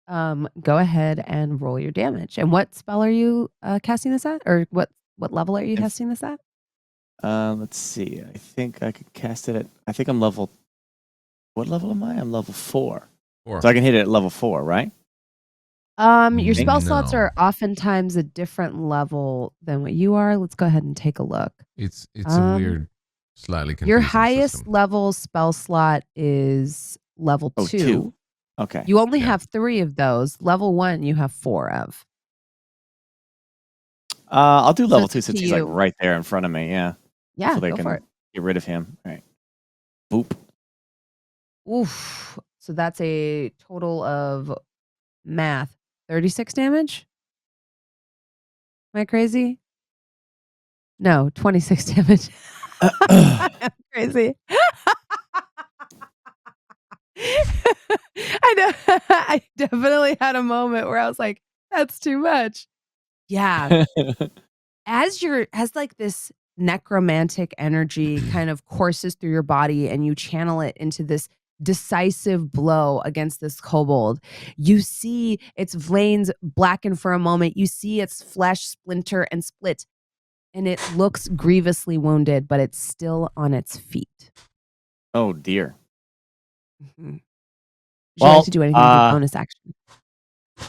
Go ahead and roll your damage. And what spell are you casting this at? Or what level are you casting this at? Let's see. I think I could cast it at. I think I'm level. What level am I? I'm level 4. 4. So I can hit it at level 4, right? Your spell slots No. are oftentimes a different level than what you are. Let's go ahead and take a look. It's a weird, slightly confusing Your highest system. level spell slot is level 2. 2. Okay. You only Yeah. have 3 of those. Level 1, you have 4 of. I'll do So level it's 2 up since to he's like you. right there in front of me. Yeah. Yeah, So they go can for it. get rid of him. All right. Boop. Oof. So that's a total of math. 36 damage? Am I crazy? No, 26 damage. I'm crazy. I know. I definitely had a moment where I was like, that's too much. Yeah. As like this necromantic energy kind of courses through your body and you channel it into this decisive blow against this kobold. You see its veins blacken for a moment. You see its flesh splinter and split, and it looks grievously wounded, but it's still on its feet. Oh dear. Mm-hmm. Would you like to do anything with your bonus action?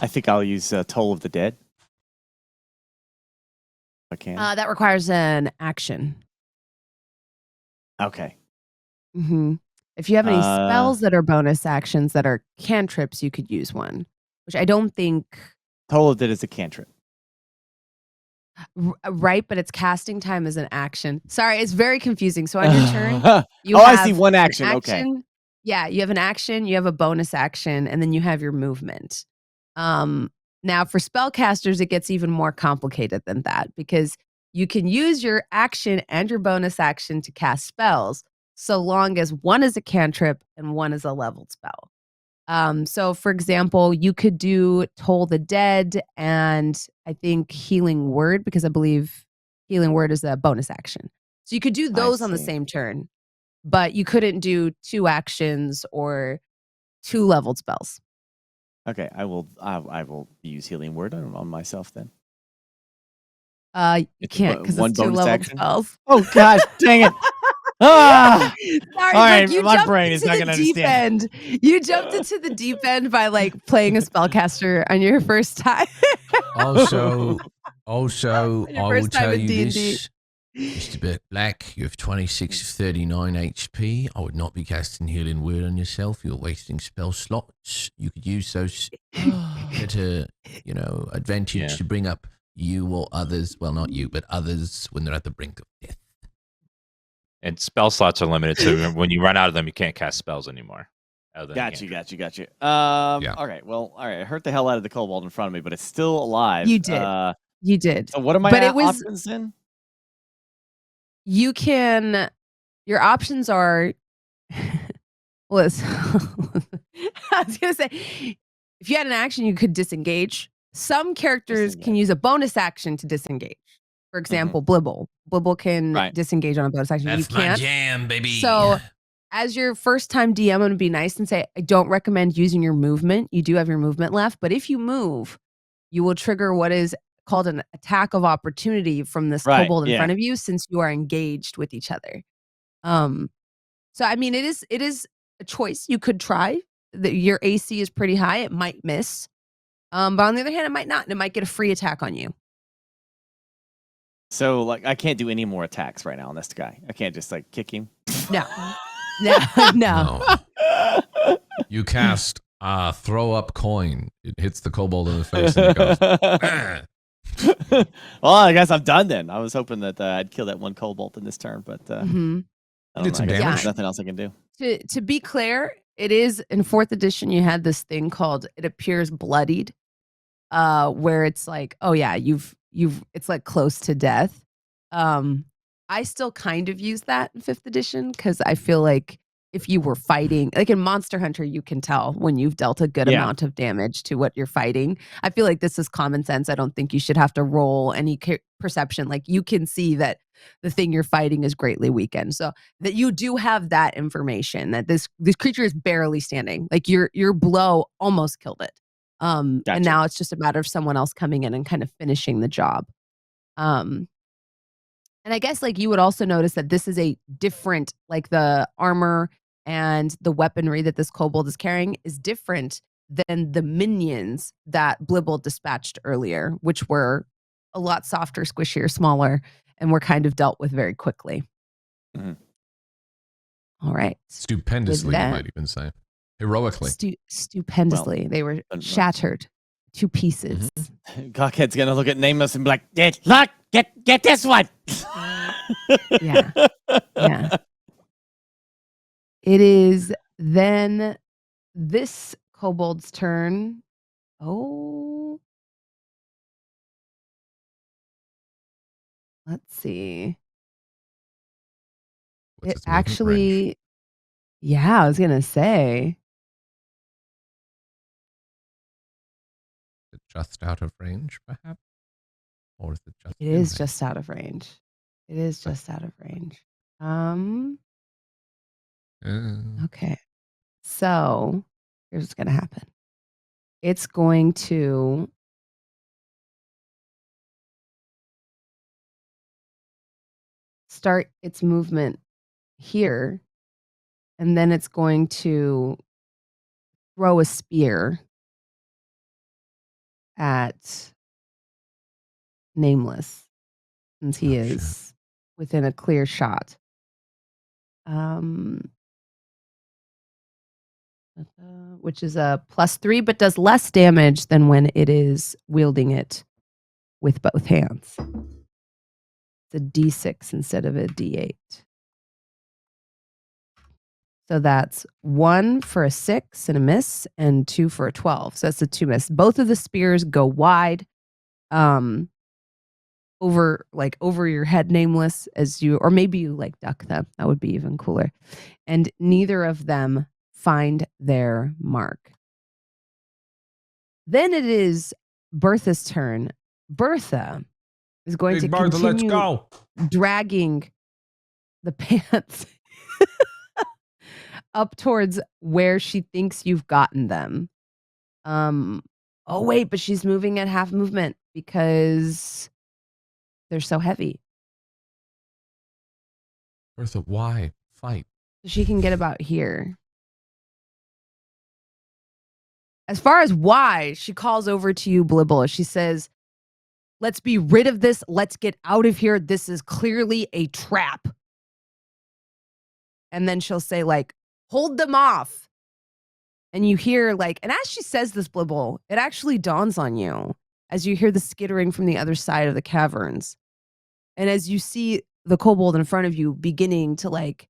I think I'll use Toll of the Dead. If I can. That requires an action. Okay. Mm-hmm. If you have any spells that are bonus actions that are cantrips, you could use one, which I don't think. Toll of the Dead is a cantrip. Right, but its casting time is an action. Sorry, it's very confusing. So on your turn, you I have see one an action. Okay. Yeah, you have an action, you have a bonus action, and then you have your movement. Now for spellcasters, it gets even more complicated than that because you can use your action and your bonus action to cast spells, so long as one is a cantrip and one is a leveled spell. So for example, you could do Toll the Dead and I think Healing Word, because I believe Healing Word is a bonus action. So you could do those on the same turn, but you couldn't do 2 actions or 2 leveled spells. Okay, I will use Healing Word on myself then. You It's can't because one it's 2 bonus leveled action? spells. Oh gosh, dang it. Ah! Sorry, All right, look, you my jumped brain is into not the gonna deep understand. end. You jumped into the deep end by like playing a spellcaster on your first time. Also, On your I will first time tell in you D&D. this. Mr. Black, you have 26 of 39 HP. I would not be casting Healing Word on yourself. You're wasting spell slots. You could use those better, advantage to bring up you or others. Well, not you, but others when they're at the brink of death. And spell slots are limited, so when you run out of them, you can't cast spells anymore. Got you. All right. Well, all right. I hurt the hell out of the kobold in front of me, but it's still alive. You did. You did. So what are my But it was options then? you can your options are was I was gonna say if you had an action you could disengage. Some characters can use a bonus action to disengage. For example, Blibble. Blibble can disengage on a bonus action. That's you can't. my jam, baby. So as your first time DM, I'm gonna be nice and say I don't recommend using your movement. You do have your movement left, but if you move, you will trigger what is called an attack of opportunity from this kobold in front of you since you are engaged with each other. So I mean it is a choice you could try. Your AC is pretty high, it might miss. But on the other hand, it might not, and it might get a free attack on you. So like I can't do any more attacks right now on this guy. I can't just like kick him. No. No. You cast throw up coin. It hits the kobold in the face and it goes. Ah. Well, I guess I'm done then. I was hoping that I'd kill that one kobold in this turn, but I You did some damage. there's nothing else I can do. To be clear, it is in 4th edition. You had this thing called it appears bloodied, where it's like, oh yeah, you've it's like close to death. I still kind of use that in 5th edition because I feel like if you were fighting, like in Monster Hunter, you can tell when you've dealt a good amount of damage to what you're fighting. I feel like this is common sense. I don't think you should have to roll any perception. Like you can see that the thing you're fighting is greatly weakened. So that you do have that information that this creature is barely standing. Like your blow almost killed it. And now it's just a matter of someone else coming in and kind of finishing the job. And I guess like you would also notice that this is a different, like the armor and the weaponry that this kobold is carrying is different than the minions that Blibble dispatched earlier, which were a lot softer, squishier, smaller, and were kind of dealt with very quickly. All right. Stupendously, you might even say. Heroically. Stupendously. They were shattered to pieces. Cockhead's gonna look at Nameless and be like, look, get this one. Yeah. It is then this kobold's turn. Oh. Let's see. What's It actually, I was going to say. Is it just out of range, perhaps? Or is it just It is just out of range. It is just out of range. Okay. So here's what's going to happen. It's going to start its movement here, and then it's going to throw a spear at Nameless, since he Oh, shit. is within a clear shot. Which is a +3, but does less damage than when it is wielding it with both hands. It's a D6 instead of a D8. So that's 1 for a 6 and a miss, and 2 for a 12. So that's a 2 miss. Both of the spears go wide, over your head, Nameless, as you, or maybe you like duck them. That would be even cooler. And neither of them find their mark. Then it is Bertha's turn. Bertha is going Big to Bertha, let's continue go. dragging the pants up towards where she thinks you've gotten them. Oh wait, but she's moving at half movement because they're so heavy. Bertha, why fight? So she can get about here. As far as why, she calls over to you, Blibble. She says, let's be rid of this. Let's get out of here. This is clearly a trap. And then she'll say, like, hold them off. And you hear, like, and as she says this, Blibble, it actually dawns on you as you hear the skittering from the other side of the caverns. And as you see the kobold in front of you beginning to like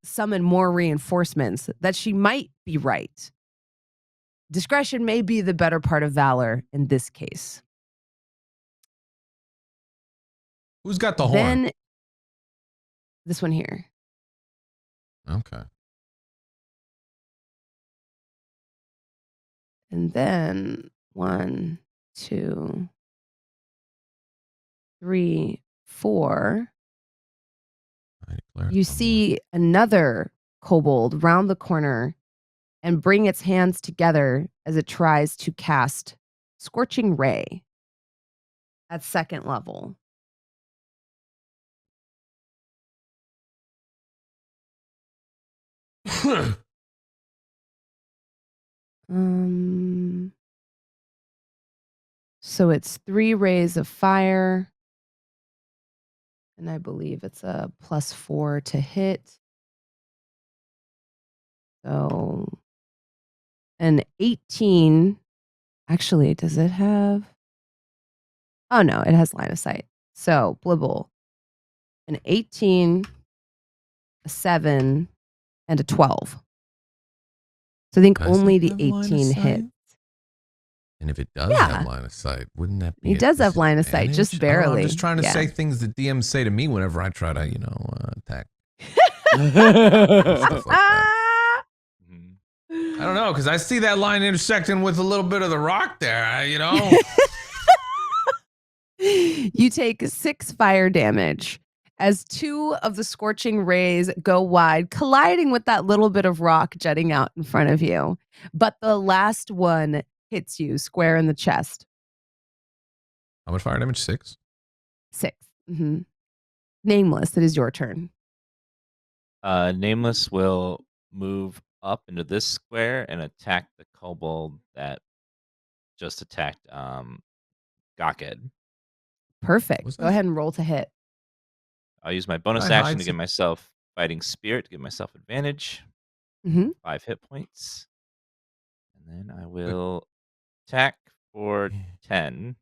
summon more reinforcements, that she might be right. Discretion may be the better part of valor in this case. Who's got the horn? Then this one here. Okay. And then 1, 2, 3, 4. I declare You someone. see another kobold round the corner and bring its hands together as it tries to cast Scorching Ray at 2nd level. So it's 3 rays of fire, and I believe it's a +4 to hit. So an 18. Actually, does it have? Oh no, it has line of sight. So Blibble, an 18, a 7, and a 12. So I think Does only it the have line of 18 sight? hit. And if it does Yeah. have line of sight, wouldn't that be? He a does have line of sight, just disadvantage? I don't know, barely. I'm just trying to Yeah. say things that DMs say to me whenever I try to, attack. Stuff like that. I don't know, because I see that line intersecting with a little bit of the rock there, You take 6 fire damage as 2 of the scorching rays go wide, colliding with that little bit of rock jutting out in front of you. But the last one hits you square in the chest. How much fire damage? 6? 6. Mm-hmm. Nameless, it is your turn. Nameless will move up into this square and attack the kobold that just attacked Gawked. Perfect. What's Go that? ahead and roll to hit. I'll use my bonus I action hide to give some- myself Fighting Spirit to give myself advantage. Mm-hmm. 5 hit points. And then I will attack for 10.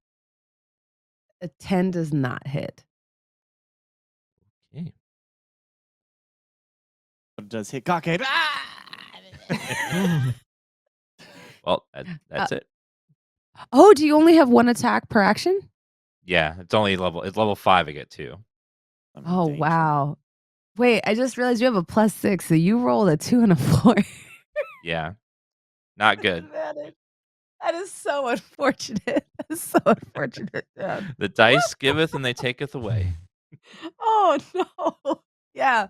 A 10 does not hit. Okay. It does hit Cockade. Well, that's it. Oh, do you only have 1 attack per action? Yeah, it's level 5 I get 2. I'm in Oh, danger. wow. Wait, I just realized you have a +6, so you rolled a 2 and a 4. Yeah. Not good. That is so unfortunate. That is so unfortunate. Yeah. The dice giveth and they taketh away. Oh, no. Yeah.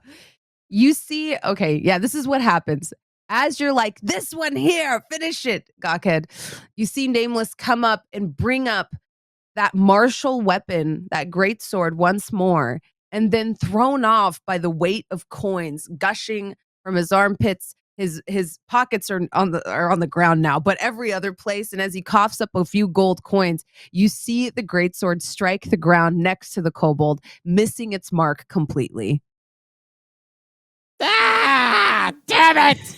You see, okay, yeah, this is what happens. as you're like, this one here, finish it, Gawkhead, you see Nameless come up and bring up that martial weapon, that great sword once more, and then thrown off by the weight of coins gushing from his armpits. His pockets are on the ground now, but every other place. And as he coughs up a few gold coins, you see the great sword strike the ground next to the kobold, missing its mark completely. Ah, damn it!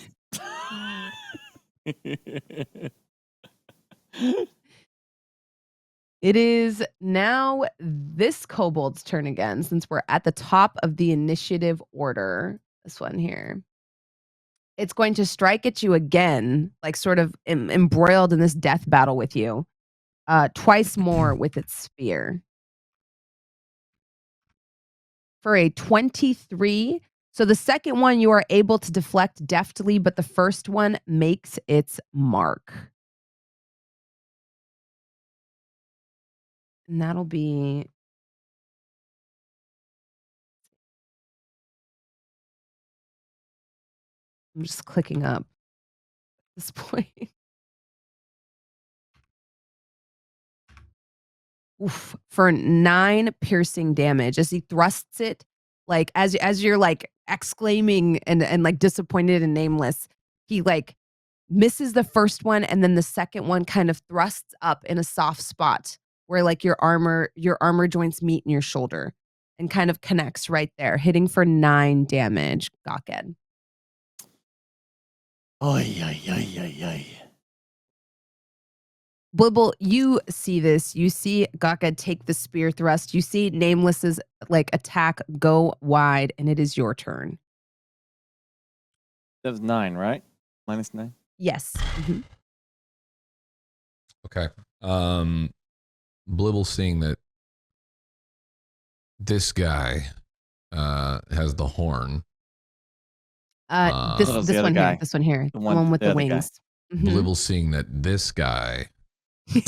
It is now this kobold's turn again, since we're at the top of the initiative order. This one here. It's going to strike at you again, like sort of embroiled in this death battle with you, twice more with its spear. For a 23. So the second one you are able to deflect deftly, but the first one makes its mark. And that'll be... I'm just clicking up at this point. Oof, for 9 piercing damage as he thrusts it, like as you're like exclaiming and like disappointed and nameless, he like misses the first one, and then the second one kind of thrusts up in a soft spot where like your armor joints meet in your shoulder and kind of connects right there, hitting for 9 damage, Gawkhead. Oy, oy, oy, oy, oy. Blibble, you see this. You see Gawkhead take the spear thrust. You see Nameless's like attack go wide, and it is your turn. That was 9, right? Minus 9. Yes. Mhm. Okay. Blibble seeing that this guy has the horn. This What was the other one guy? here. This one here. The The one- one with the the other guy. wings. Mhm. Blibble seeing that this guy has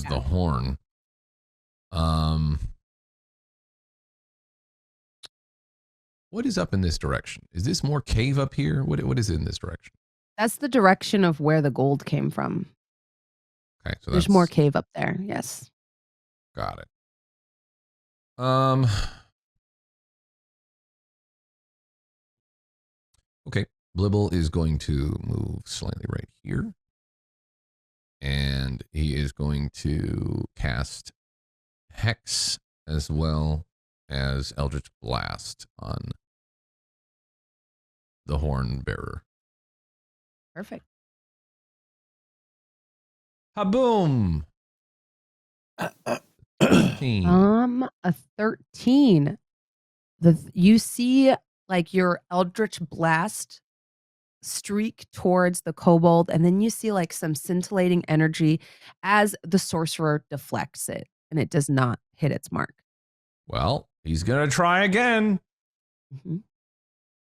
the horn. What is up in this direction? Is this more cave up here? What is it in this direction? That's the direction of where the gold came from. Okay, so There's that's more cave up there. Yes. got it. Okay, Blibble is going to move slightly right here. And he is going to cast Hex as well as Eldritch Blast on the horn bearer. Perfect. Haboom! 13. A 13. You see like your Eldritch Blast streak towards the kobold, and then you see like some scintillating energy as the sorcerer deflects it, and it does not hit its mark. Well, he's going to try again. Mhm.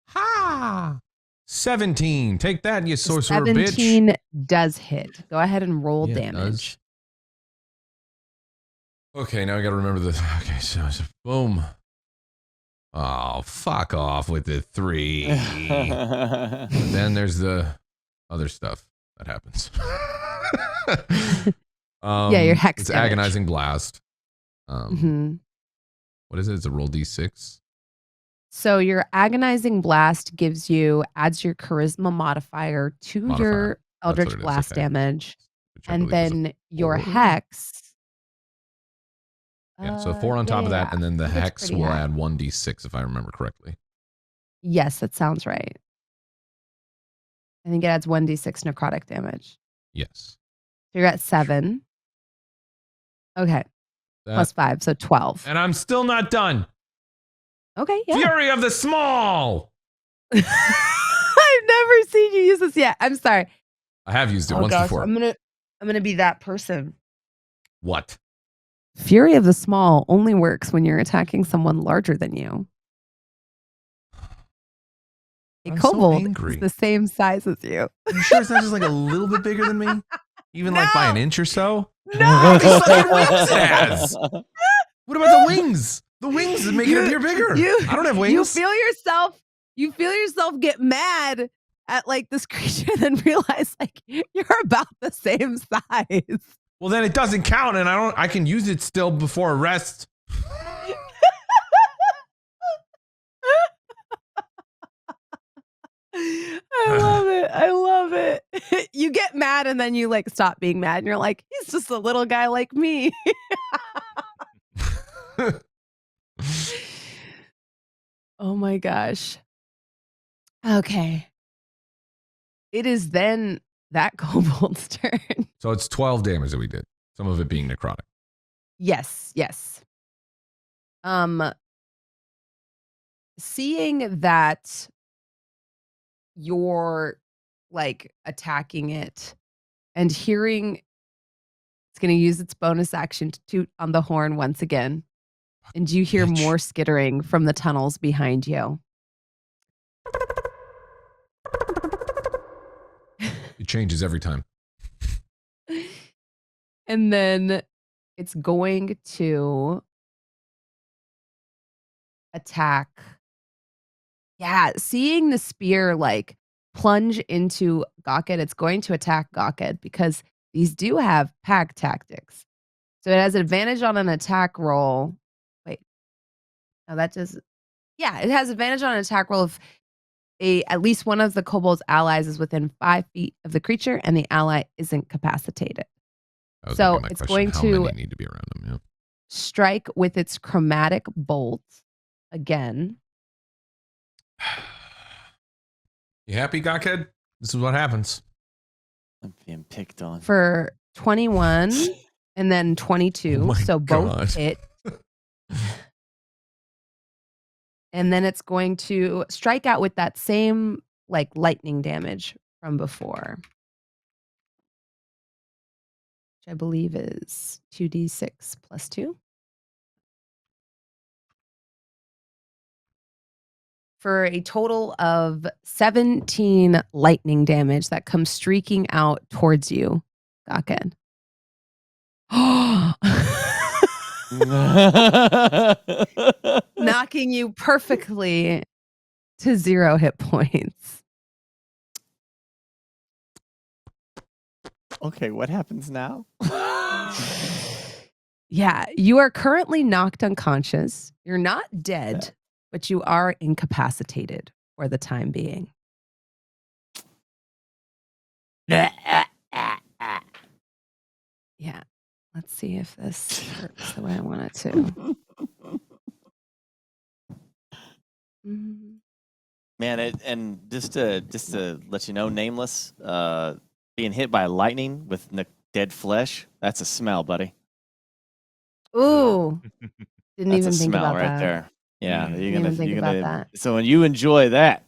Ha! 17. Take that, you sorcerer 17 bitch. does hit. Go ahead and roll Yeah, it damage. does. Okay, now I got to remember this. Okay, so boom. Oh, fuck off with the 3. Then there's the other stuff that happens. Yeah, your hex It's damage. agonizing blast. Mhm. What is it? It's a roll d6. So your agonizing blast adds your charisma modifier to Modifier. your That's Eldritch what it is, Blast okay. damage, Which I and believe is a then your 4. hex. Yeah, so 4 on top of that, and then the I think it's hex pretty will high. add 1d6 if I remember correctly. Yes, that sounds right. I think it adds 1d6 necrotic damage. Yes. So you're at 7. Okay. That, Plus 5, so 12. and I'm still not done. Okay, yeah. Fury of the Small! I've never seen you use this yet. I'm sorry. I have used it Oh once gosh, before. I'm gonna be that person. What? Fury of the Small only works when you're attacking someone larger than you. A I'm so kobold angry. is the same size as you. Are you sure it's not just like a little bit bigger than me? Even like by an No! inch or so? No! How many fucking wings it has? What about the wings? The wings make it appear bigger. I don't have wings. You You feel yourself get mad at like this creature and then realize like you're about the same size. Well, then it doesn't count, and I can use it still before arrest. I love it. I love it. You get mad and then you like stop being mad and you're like, he's just a little guy like me. Oh my gosh. Okay. It is then that kobold's turn. So it's 12 damage that we did. Some of it being necrotic. Yes, yes. Seeing that you're like attacking it and hearing it's going to use its bonus action to toot on the horn once again. And you hear more skittering from the tunnels behind you. It changes every time. And then it's going to attack. Yeah, seeing the spear like plunge into Gawked, it's going to attack Gawked because these do have pack tactics. So it has advantage on an attack roll. Wait. No, that just it has advantage on an attack roll if at least one of the kobold's allies is within 5 feet of the creature and the ally isn't incapacitated. So it's going how to many need to be around them, yeah. strike with its chromatic bolt again. You happy, Gawked? This is what happens. I'm being picked on. For 21 and then 22. Oh so both God. hit. And then it's going to strike out with that same like lightning damage from before. Which I believe is 2d6 plus 2. For a total of 17 lightning damage that comes streaking out towards you, Gawked. Knocking you perfectly to 0 hit points. Okay, what happens now? Yeah, you are currently knocked unconscious. You're not dead, but you are incapacitated for the time being. Yeah. Let's see if this works the way I want it to. Man, and just to let you know, Nameless, being hit by lightning with dead flesh, that's a smell, buddy. Ooh. Didn't That's even a think smell about right that. there. Yeah, Didn't you're even gonna think about that. So when you enjoy that.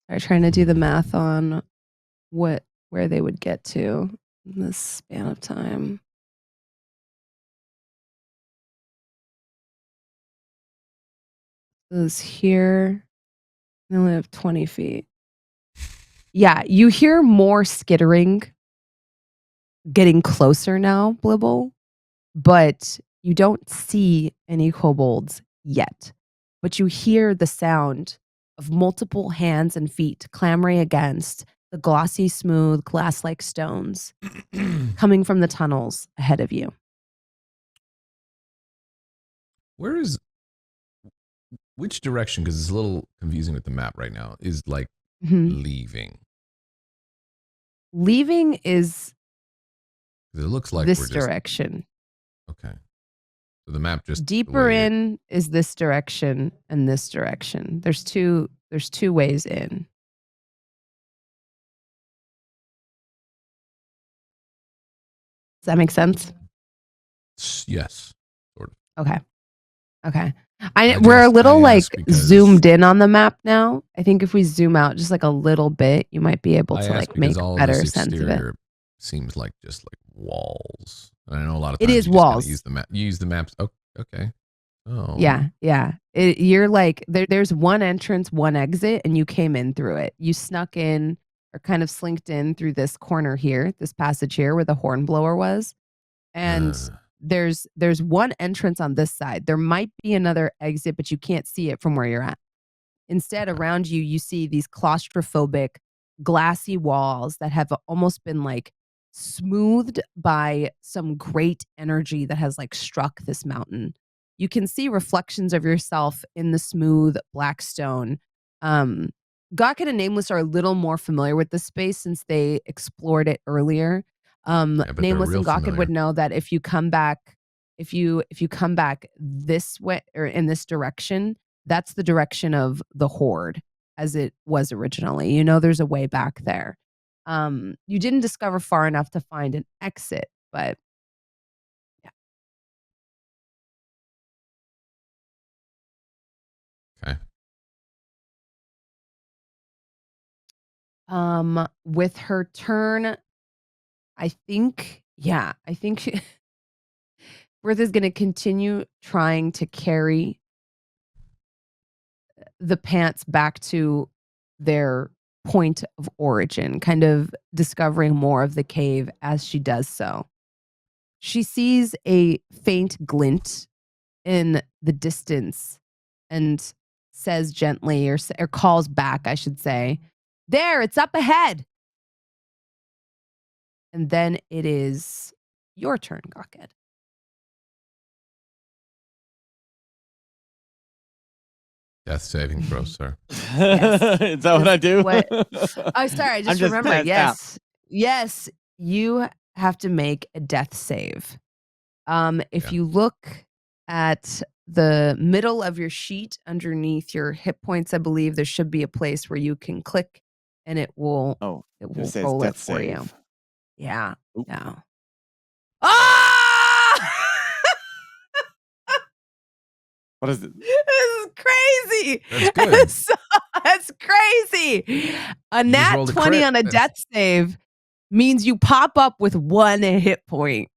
I'm trying to do the math on where they would get to in this span of time. This here, they only have 20 feet. Yeah, you hear more skittering getting closer now, Blibble, but you don't see any kobolds yet. But you hear the sound of multiple hands and feet clamoring against the glossy, smooth, glass-like stones coming from the tunnels ahead of you. Which direction, because it's a little confusing with the map right now, is like leaving? Leaving is It looks like this we're just, direction. okay. So the map just Deeper in is this direction and this direction. There's two ways in. Does that make sense? Yes. Sort of. Okay. We're a little like zoomed in on the map now. I think if we zoom out just like a little bit, you might be able to like make better sense of it. Seems like just like walls. I know a lot of It times is you just gotta walls. use the map. You use the maps. Oh, okay. Oh. Yeah. You're like there's one entrance, one exit, and you came in through it. You snuck in are kind of slinked in through this corner here, this passage here where the hornblower was. And there's one entrance on this side. There might be another exit, but you can't see it from where you're at. Instead, around you, you see these claustrophobic, glassy walls that have almost been like smoothed by some great energy that has like struck this mountain. You can see reflections of yourself in the smooth black stone. Gawked and Nameless are a little more familiar with this space since they explored it earlier. but they're Nameless real and Gawked familiar. would know that if you come back, if you come back this way or in this direction, that's the direction of the hoard as it was originally. You know, there's a way back there. You didn't discover far enough to find an exit, but yeah. Okay. With her turn, I think she Worth is going to continue trying to carry the pants back to their point of origin, kind of discovering more of the cave as she does so. She sees a faint glint in the distance and says gently, or calls back, I should say, "There, it's up ahead." And then it is your turn, Gawked. Death saving throw, sir. Yes. Is that what I do? What? Oh, sorry, I just remembered. passed out. Yes, you have to make a death save. If Yeah. you look at the middle of your sheet underneath your hit points, I believe there should be a place where you can click and it will Oh, it it will says roll it death for you. save. Yeah. Oop. Yeah. Ah! What is it? This is crazy. That's good. That's crazy. A You just nat rolled a 20 crit. on a death save means you pop up with 1 hit point.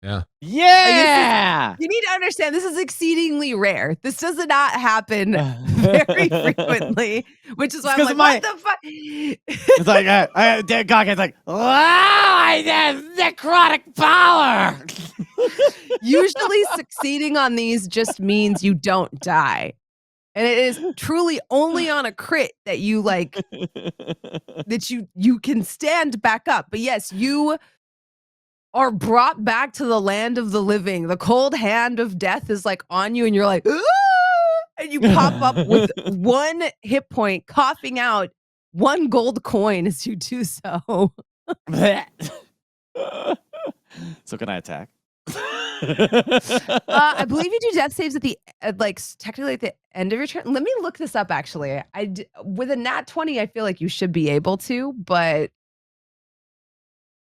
Yeah. Yeah. You need to understand this is exceedingly rare. This does not happen very frequently, which is why I'm 'cause like, of my- what the fuck? It's like dead cock. It's like, wow, I have necrotic power. Usually succeeding on these just means you don't die. And it is truly only on a crit that you like that you can stand back up. But yes, you are brought back to the land of the living. The cold hand of death is like on you and you're like, "Ah!" And you pop up with 1 hit point, coughing out 1 gold coin as you do so. So can I attack? I believe you do death saves at the technically at the end of your turn. Let me look this up. Actually, with a nat 20, I feel like you should be able to, but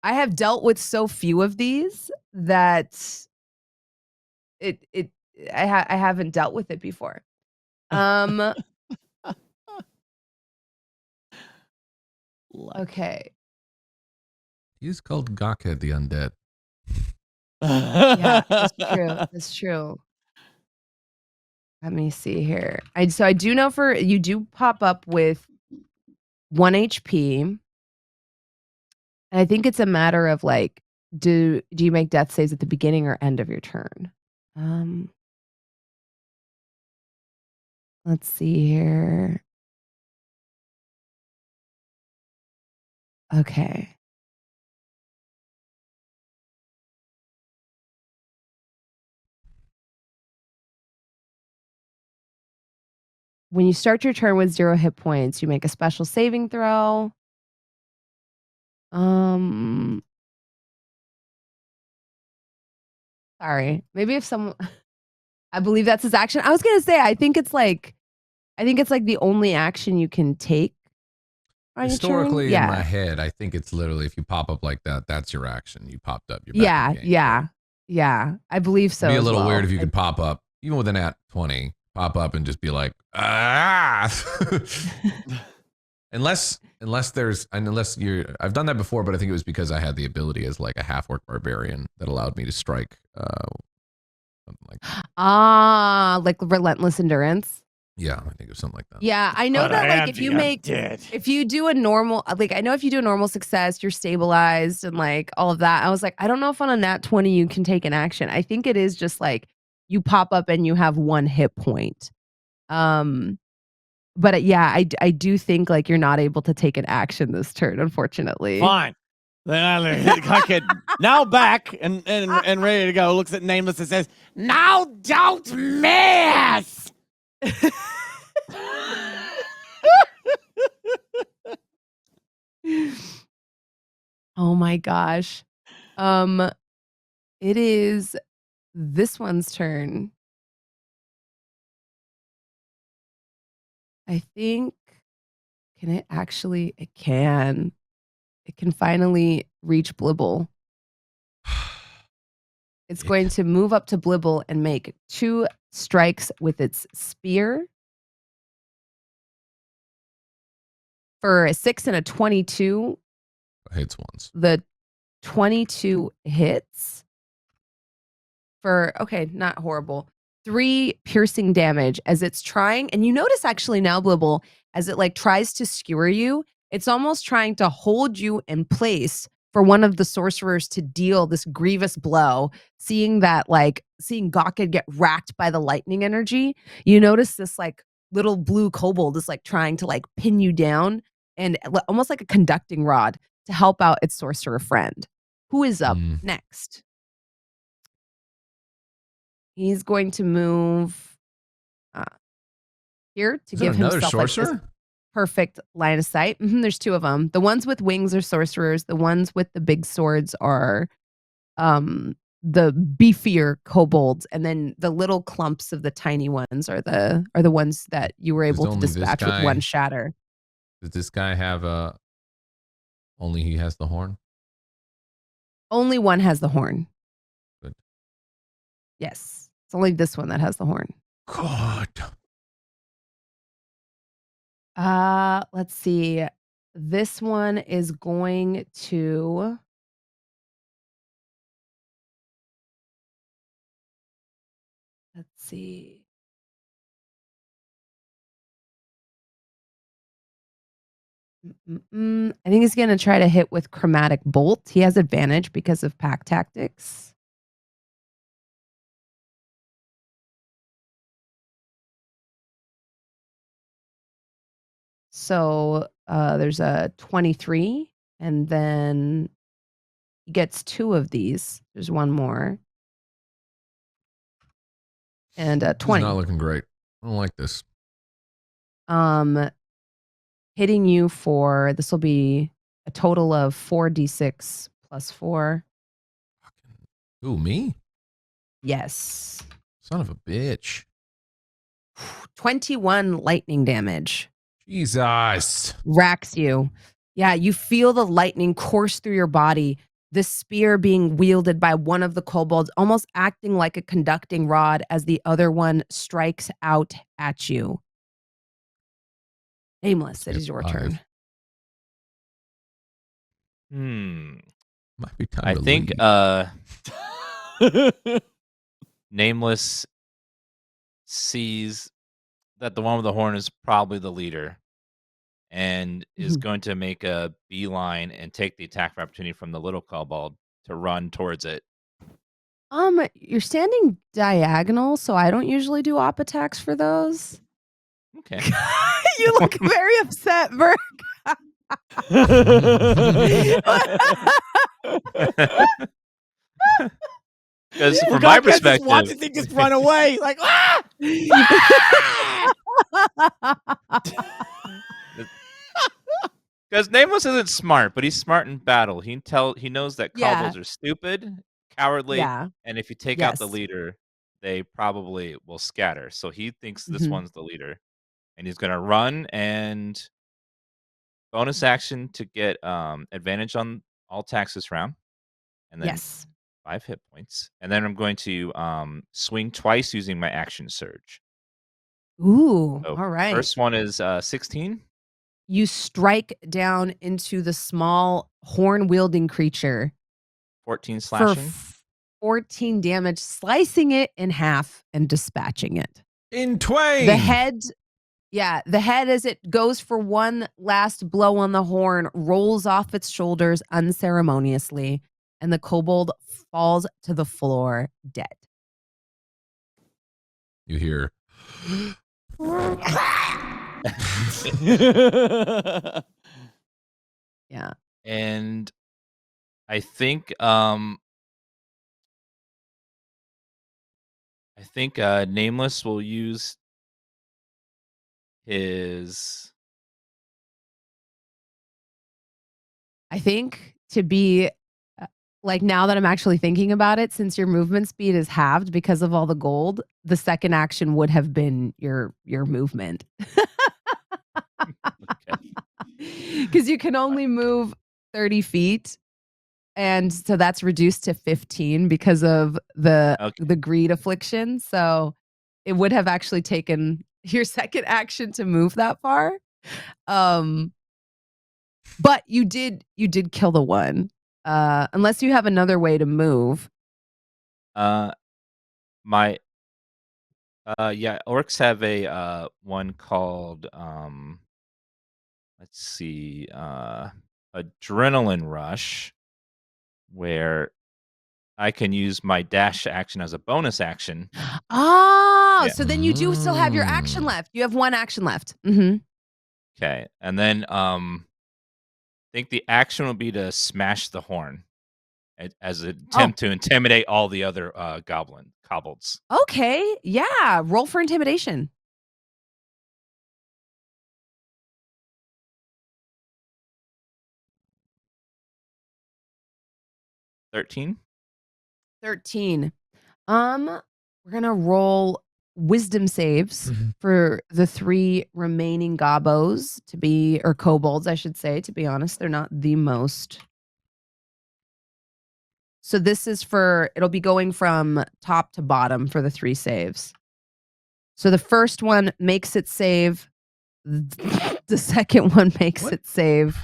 I have dealt with so few of these that I haven't dealt with it before. Okay. He's called Gawked the Undead. Yeah, that's true. That's true. Let me see here. I do know you do pop up with 1 HP. And I think it's a matter of like, do you make death saves at the beginning or end of your turn? Let's see here. Okay. When you start your turn with 0 hit points, you make a special saving throw. Sorry. Maybe if someone I believe that's his action. I was gonna say I think it's like the only action you can take on your turn. Historically, in Yeah. my head, I think it's literally if you pop up like that, that's your action. You popped up. You're back Yeah, in the game. yeah. Yeah. I believe so. It'd be a as little well. weird if you could pop up, even with a nat 20, pop up and just be like, ah. unless you're, I've done that before, but I think it was because I had the ability as like a half-orc barbarian that allowed me to strike something like that. Like relentless endurance. Yeah, I think it was something like that. Yeah, I know But that I like am if you the make undead. if you do a normal like I know if you do a normal success, you're stabilized and like all of that. I was like, I don't know if on a nat 20 you can take an action. I think it is just like you pop up and you have 1 hit point. But yeah, I do think like you're not able to take an action this turn, unfortunately. Fine. Then I could now back and ready to go. Looks at Nameless and says, Now don't miss! Oh my gosh. It is this one's turn. I think can it actually it can. It can finally reach Blibble. It's going to move up to Blibble and make 2 strikes with its spear. For a 6 and a 22. Hits once. The 22 hits for, okay, not horrible. 3 piercing damage as it's trying. And you notice actually now, Blibble, as it like tries to skewer you, it's almost trying to hold you in place for one of the sorcerers to deal this grievous blow. Seeing Gawked get racked by the lightning energy, you notice this like little blue kobold is like trying to like pin you down and almost like a conducting rod to help out its sorcerer friend. Who is up next? He's going to move here to Is give there another himself like this sorcerer? perfect line of sight. There's 2 of them. The ones with wings are sorcerers. The ones with the big swords are the beefier kobolds, and then the little clumps of the tiny ones are the ones that you were able to only this dispatch with guy- 1 shatter. Does this guy have a? Only he has the horn. Only one has the horn. Good. Yes. It's only this one that has the horn. God. Let's see. This one is going to let's see. I think he's going to try to hit with Chromatic Bolt. He has advantage because of pack tactics. So there's a 23, and then he gets 2 of these. There's 1 more. And This is 20. not looking great. I don't like this. Hitting you for, this will be a total of 4d6 plus 4. Ooh, me? Yes. Son of a bitch. 21 lightning damage. Jesus. Racks you. Yeah, you feel the lightning course through your body. The spear being wielded by one of the kobolds, almost acting like a conducting rod as the other one strikes out at you. Nameless, it is your turn. Might be time I to think leave. Nameless sees that the one with the horn is probably the leader and is going to make a beeline and take the attack of opportunity from the little kobold to run towards it. You're standing diagonal, so I don't usually do op attacks for those. Okay. You look very upset, Burke. Because from God, my just perspective, watching him just run away. Like, ah! because Nameless isn't smart, but he's smart in battle. He knows that Yeah. kobolds are stupid, cowardly, Yeah. and if you take out the Yes. leader, they probably will scatter. So he thinks this Mhm. one's the leader, and he's gonna run and bonus action to get advantage on all attacks this round, and then Yes. 5 hit points, and then I'm going to swing twice using my action surge. Ooh, So all right. first one is 16. You strike down into the small horn-wielding creature 14 for slashing. 14 damage, slicing it in half and dispatching it. In twain. The head Yeah, the head, as it goes for one last blow on the horn, rolls off its shoulders unceremoniously, and the kobold falls to the floor dead. You hear. Yeah. And I think Nameless will use his I think to be like, now that I'm actually thinking about it, since your movement speed is halved because of all the gold, the second action would have been your movement. Because you can only move 30 feet. And so that's reduced to 15 because of the greed affliction. So it would have actually taken your second action to move that far. But you did kill the one. Unless you have another way to move. my orcs have a one called let's see, adrenaline rush, where I can use my dash action as a bonus action. Oh, Yeah. so then you do still have your action left. You have one action left. Mm-hmm. Okay, and then I think the action will be to smash the horn as an attempt to intimidate all the other kobolds. Okay, yeah. Roll for intimidation. 13. 13. We're gonna roll wisdom saves for the 3 remaining gobos or kobolds, I should say. To be honest, they're not the most. So this is it'll be going from top to bottom for the 3 saves. So the first one makes it save. The second one makes it save.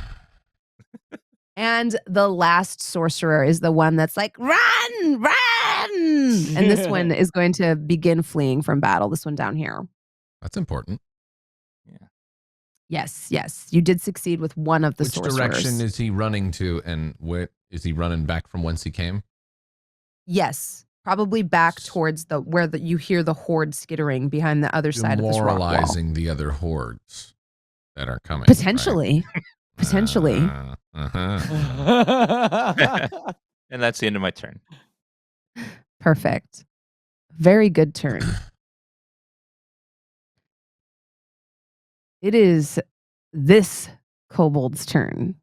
And the last sorcerer is the one that's like, run, run. And this one is going to begin fleeing from battle. This one down here. That's important. Yeah. Yes. You did succeed with one of the Which sorcerers. direction is he running to, and where is he running back from whence he came? Yes. Probably back towards where you hear the horde skittering behind the other side of this rock wall. Demoralizing the other hordes that are coming. Potentially. Right? Potentially. And that's the end of my turn. Perfect. Very good turn. It is this kobold's turn.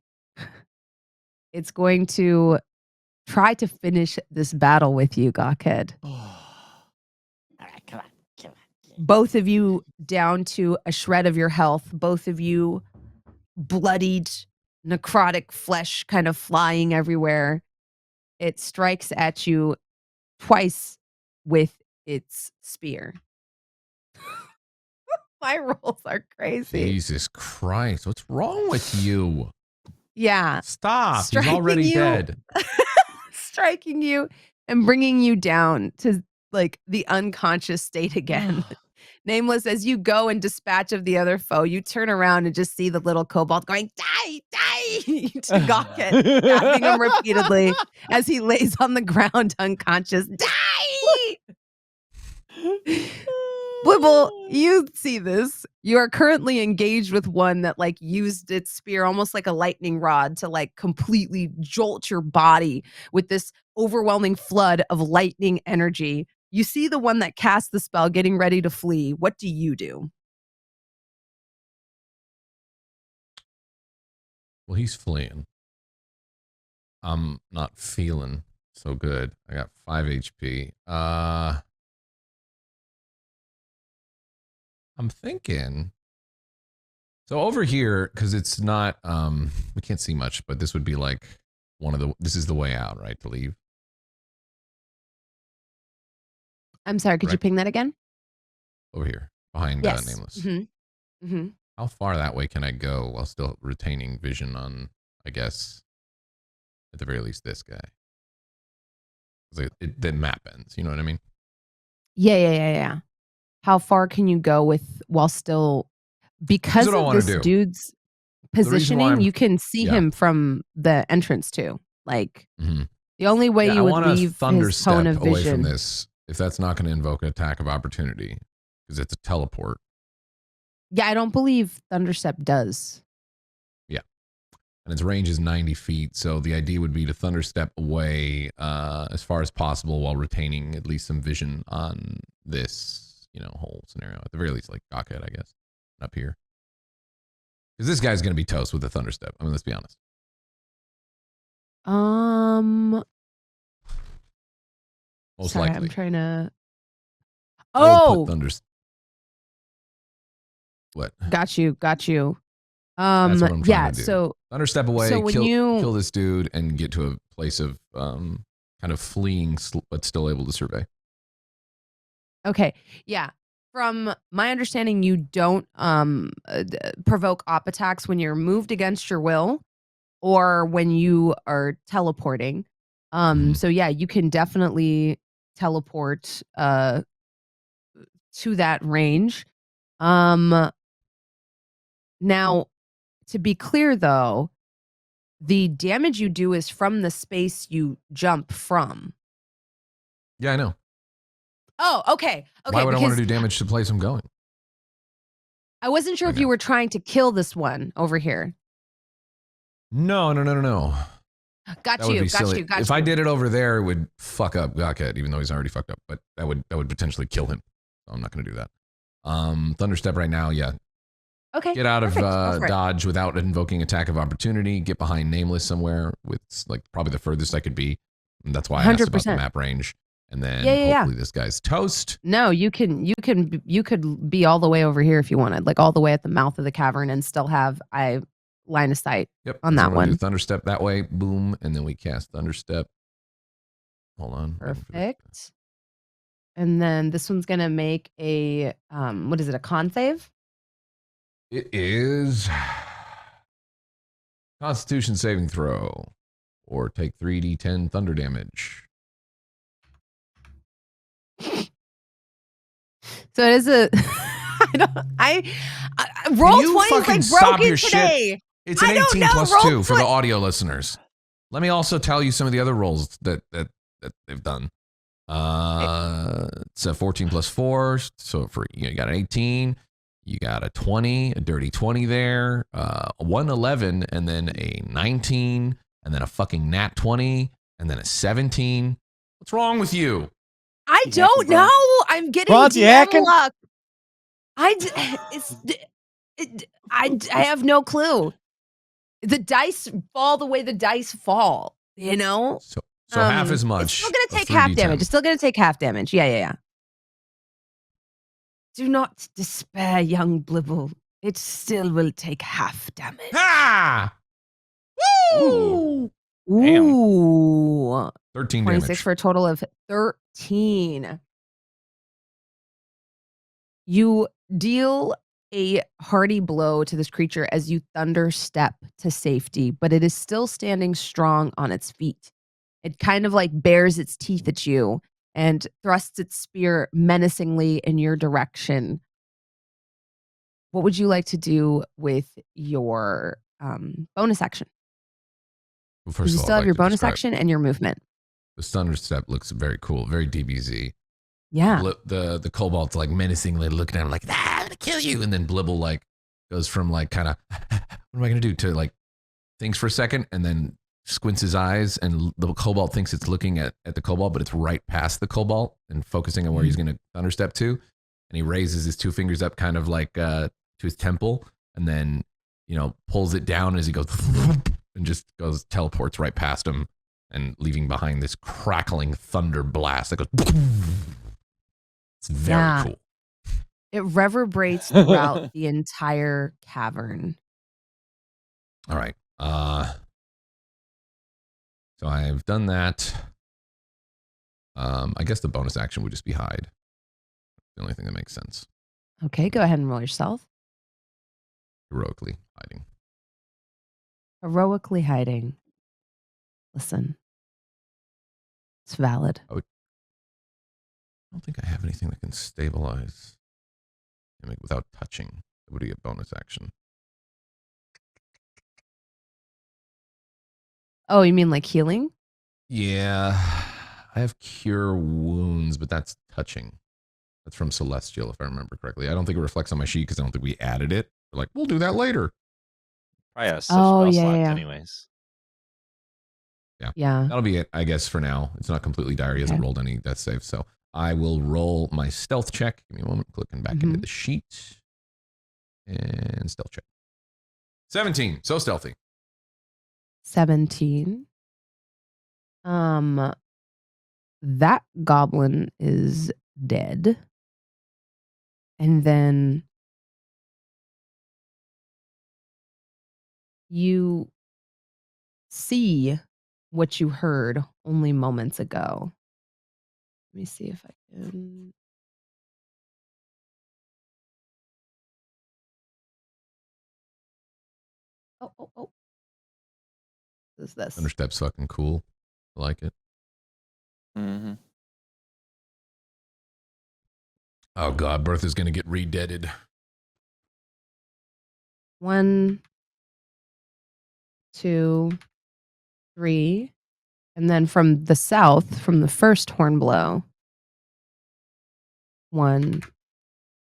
It's going to try to finish this battle with you, Gawkhead. All right, come on. Both of you down to a shred of your health. Both of you bloodied, necrotic flesh kind of flying everywhere. It strikes at you twice with its spear. My rolls are crazy. Jesus Christ. What's wrong with you? Yeah. Stop. He's Striking already you. dead. Striking you and bringing you down to like the unconscious state again. Nameless, as you go in dispatch of the other foe, you turn around and just see the little kobold going, die, die, to Gawkhead, stabbing him repeatedly as he lays on the ground unconscious. Die! Blibble, you see this. You are currently engaged with one that like used its spear almost like a lightning rod to like completely jolt your body with this overwhelming flood of lightning energy. You see the one that cast the spell getting ready to flee. What do you do? Well, he's fleeing. I'm not feeling so good. I got 5 HP. I'm thinking. So over here, because it's not, we can't see much, but this would be like this is the way out, right? To leave. I'm sorry, could you ping that again? Over here, behind Yes. Nameless. Mm-hmm. Mm-hmm. How far that way can I go while still retaining vision on, I guess, at the very least, this guy? The map ends, you know what I mean? Yeah. How far can you go while still? because what I of wanna this do. dude's The reason why positioning, I'm- you can see yeah. him from the entrance too. Like Mhm. the only way Yeah, you I would want to leave thunder his tone step of away from vision. this if that's not going to invoke an attack of opportunity because it's a teleport. Yeah, I don't believe Thunderstep does. And its range is 90 feet. So the idea would be to thunder step away as far as possible while retaining at least some vision on this, whole scenario. At the very least, like Gawkhead, I guess, up here. Because this guy's going to be toast with a thunder step. I mean, let's be honest. Most Sorry, likely. I'm trying to. I will Oh, put what? got you. That's what I'm trying Yeah. to do. So Thunder step away, so when kill this dude, and get to a place of kind of fleeing, but still able to survey. okay, yeah. From my understanding, you don't provoke op attacks when you're moved against your will or when you are teleporting. So yeah, you can definitely teleport to that range. Now, to be clear though, the damage you do is from the space you jump from. Yeah, I know. Oh, okay. Why would I want to Because do damage to the place I'm going? I wasn't sure if Okay. you were trying to kill this one over here. No. Got That would you. be Got silly. you. Got If you. I did it over there, it would fuck up Gawkhead, even though he's already fucked up. But that would potentially kill him. So I'm not going to do that. Thunderstep right now, yeah. Okay. Get out perfect. Go of for it. dodge without invoking attack of opportunity. Get behind Nameless somewhere with like probably the furthest I could be. And that's why I asked about the 100%. map range. And then Yeah. hopefully this guy's toast. No, you could be all the way over here if you wanted, like all the way at the mouth of the cavern and still have line of sight. Yep. On that's that what I'm gonna one. do. Thunderstep that way. Boom. And then we cast Thunderstep. Hold on. waiting for this. Perfect. And then this one's gonna make a what is it, a con save? It is Constitution saving throw, or take 3d10 thunder damage. So it is a roll you 20 fucking is stop like broken your shit? today. It's an I don't 18 know, plus roll 2 for the 20. audio listeners. Let me also tell you some of the other rolls that they've done. It's a 14 plus 4. So for you got an 18, you got a 20, a dirty 20 there, a 111, and then a 19, and then a fucking nat 20, and then a 17. What's wrong with you? I You don't hacking, bro? know. I'm getting Bronze, you DM hacking? luck. I have no clue. The dice fall the way the dice fall, you know? So half as much. It's still going to of take half 3d10. damage. It's still going to take half damage. Yeah. Do not despair, young Blibble. It still will take half damage. Ah! Woo! Damn. Ooh. 13 26 damage. for a total of 13. You deal a hearty blow to this creature as you thunder step to safety, but it is still standing strong on its feet. It kind of like bares its teeth at you and thrusts its spear menacingly in your direction. What would you like to do with your bonus action? Well, Because first you of all, still I'd have your like to bonus describe action and your movement. the thunder step looks very cool, very DBZ. Yeah. The kobold's like menacingly looking at him like, I'm gonna kill you, and then Blibble like goes from like kind of what am I gonna do to like thinks for a second and then squints his eyes, and the kobold thinks it's looking at the kobold, but it's right past the kobold and focusing on where he's gonna thunder step to, and he raises his 2 fingers up kind of like to his temple, and then pulls it down as he goes and just teleports right past him and leaving behind this crackling thunder blast that goes. It's very cool. It reverberates throughout the entire cavern. All right. So I've done that. I guess the bonus action would just be hide. The only thing that makes sense. Okay, go ahead and roll yourself. Heroically hiding. Heroically hiding. Listen. It's valid. I don't think I have anything that can stabilize him without touching. It would be a bonus action. Oh, you mean like healing? Yeah, I have cure wounds, but that's touching. That's from Celestial, if I remember correctly. I don't think it reflects on my sheet because I don't think we added it. We're like, we'll do that later. Probably has Oh, spell yeah, slots yeah. anyways. Yeah. That'll be it, I guess, for now. It's not completely dire. He hasn't Okay. rolled any death saves. So I will roll my stealth check. Give me a moment. Clicking back into the sheet. And stealth check. 17. So stealthy. 17. That goblin is dead. And then you see what you heard only moments ago. Let me see if I can. Oh. What is this? Understep's fucking cool. I like it. Mm-hmm. Oh, God. Bertha's going to get re-deaded. 1, 2, 3. And then from the south, from the first horn blow, 1,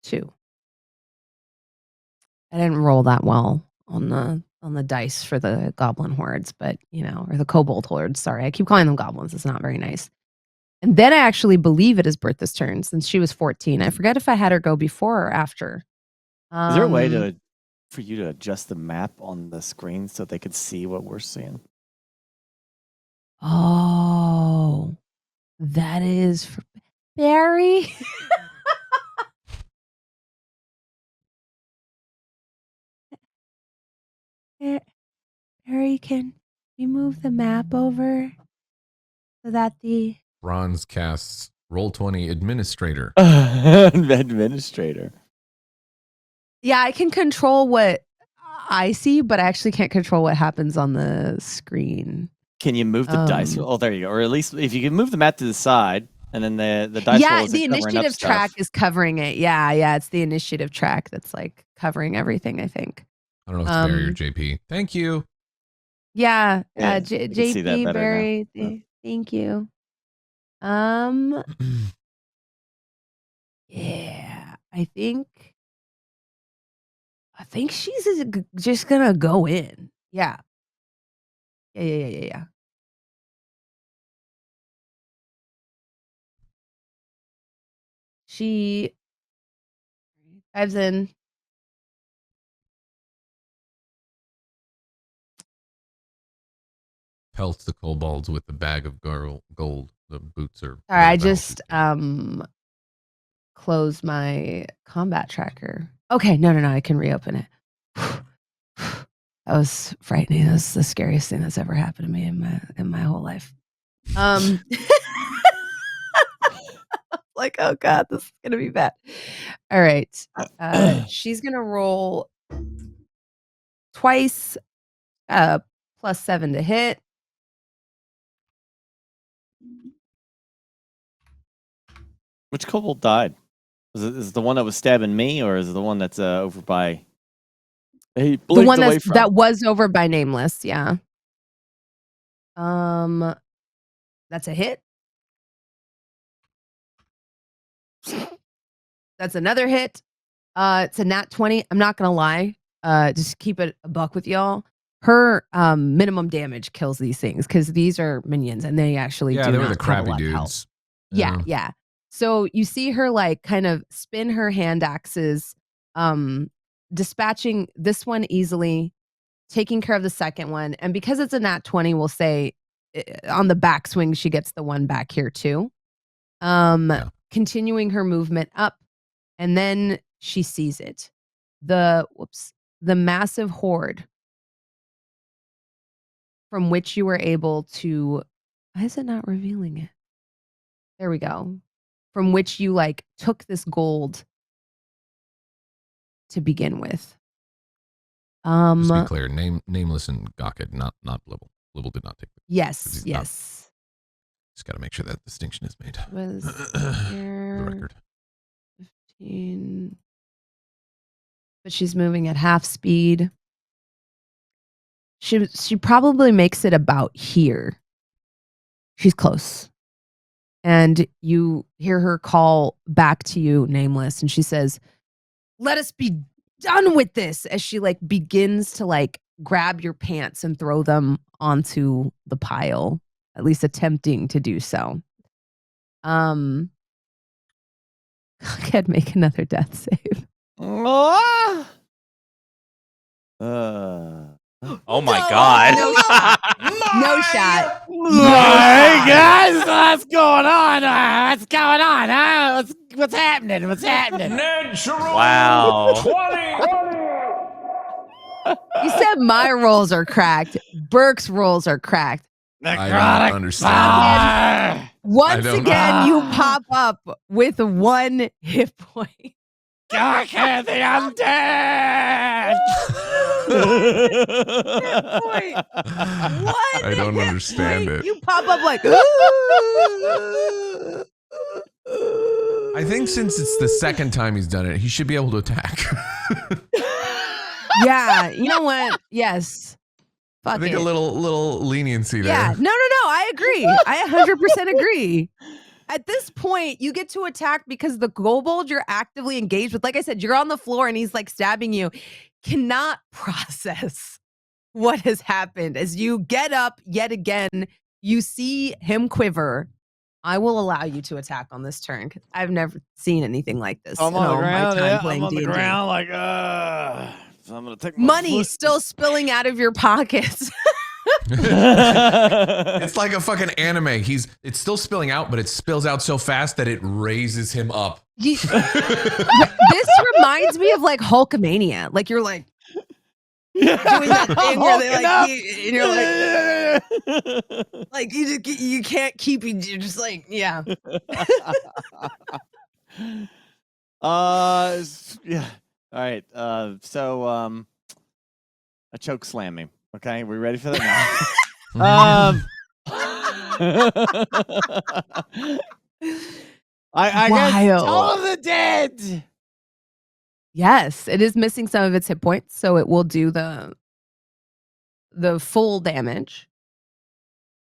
2. I didn't roll that well on the dice for the goblin hordes, but or the kobold hordes. Sorry, I keep calling them goblins. It's not very nice. And then I actually believe it is Bertha's turn since she was 14. I forget if I had her go before or after. Is there a way for you to adjust the map on the screen so they could see what we're seeing? Oh, that is for Barry. Barry, can we move the map over so that the Bronze casts Roll20 Administrator. Administrator. Yeah, I can control what I see, but I actually can't control what happens on the screen. Can you move the dice? Oh, there you go. Or at least if you can move the map to the side, and then the dice roll the isn't covering up initiative stuff. track is covering it. Yeah, it's the initiative track that's like covering everything, I think. I don't know if it's Barry or JP. Thank you. Yeah, Yeah, you can see that JP, better Barry, now. thank you. Yeah, I think she's just gonna go in. Yeah. Yeah. She dives in. Pelts the kobolds with the bag of gold. The boots are. Sorry, I just closed my combat tracker. Okay, no, I can reopen it. That was frightening. That's the scariest thing that's ever happened to me in my whole life. Like, oh God, this is gonna be bad. All right. She's gonna roll twice, +7 to hit. Which kobold died? Is it the one that was stabbing me, or is it the one that's over by? He The one away from. that was over by Nameless, yeah. That's a hit. That's another hit. It's a nat 20. I'm not gonna lie. Just keep it a buck with y'all. Her minimum damage kills these things because these are minions and they actually do they were not the crappy have a lot of health. dudes. Yeah. So you see her like kind of spin her hand axes, dispatching this one easily, taking care of the second one, and because it's a nat 20, we'll say on the backswing she gets the one back here too. Continuing her movement up, and then she sees it. The massive horde from which you were able to. Why is it not revealing it? There we go. From which you like took this gold to begin with. Just to be clear, Nameless and Gawked, not Blibble. Blibble did not take it. Yes. Just got to make sure that distinction is made. Was the record. 15. but she's moving at half speed. She probably makes it about here. She's close. And you hear her call back to you, Nameless, and she says, "Let us be done with this," as she like begins to like grab your pants and throw them onto the pile, at least attempting to do so. Go ahead, make another death save. Ah! Oh my god. No shot. No shot. Hey guys, what's going on? What's going on? What's happening? What's happening? Wow. You said my rolls are cracked. Burke's rolls are cracked. I don't understand. Once don't- again, you pop up with 1 hit point. God, Kathy, I'm dead. What? I don't understand it. You pop up like. I think since it's the second time he's done it, he should be able to attack. Yeah, you know what? Yes. Fuck I think it. a little leniency there. Yeah, no, I agree. I 100% agree. At this point, you get to attack because the kobold you're actively engaged with, like I said, you're on the floor and he's like stabbing you, cannot process what has happened. As you get up yet again, you see him quiver. I will allow you to attack on this turn. I've never seen anything like this. I'm on the ground. My time Yeah, playing I'm on the D&D. ground like, so I'm gonna take my Money foot. still spilling out of your pockets. It's like a fucking anime. It's still spilling out, but it spills out so fast that it raises him up. This reminds me of like Hulkamania. Like you're like doing that thing where they like and you're like you can't keep it. You're just like yeah. Yeah. All right. So a choke slam me. Okay, we ready for that now? I guess Toll of the Dead. Yes, it is missing some of its hit points, so it will do the full damage.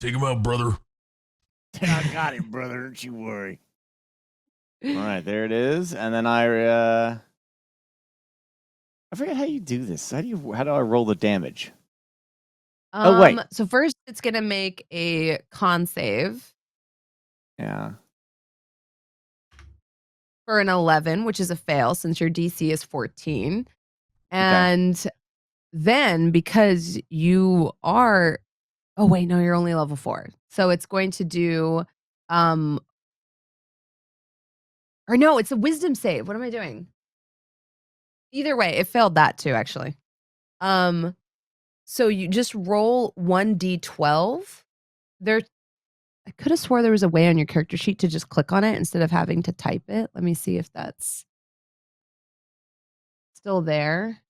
Take him out, brother. I got him, brother. Don't you worry. All right, there it is, and then I forget how you do this. How do I roll the damage? Oh, wait. So first it's gonna make a con save Yeah. for an 11, which is a fail since your DC is 14. And then because you are oh wait, no, you're only level 4. So it's going to do or no, it's a wisdom save. What am I doing? Either way, it failed that too, actually. So you just roll 1d12. I could have swore there was a way on your character sheet to just click on it instead of having to type it. Let me see if that's still there.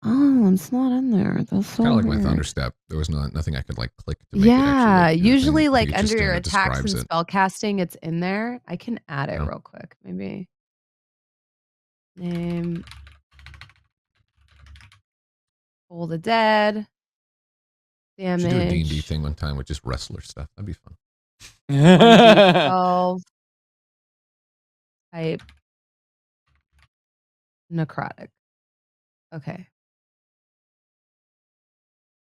Oh, it's not in there. That's so Kind of like my weird. Thunderstep. There was nothing I could like click to make it Yeah, actually do the usually thing. like You just under your it attacks and describes it. spell casting, it's in there. I can add it Yeah. real quick. Maybe name Toll the Dead. Should do a D&D Damage. thing one time with just wrestler stuff. That'd be fun. 1d12 type necrotic. Okay.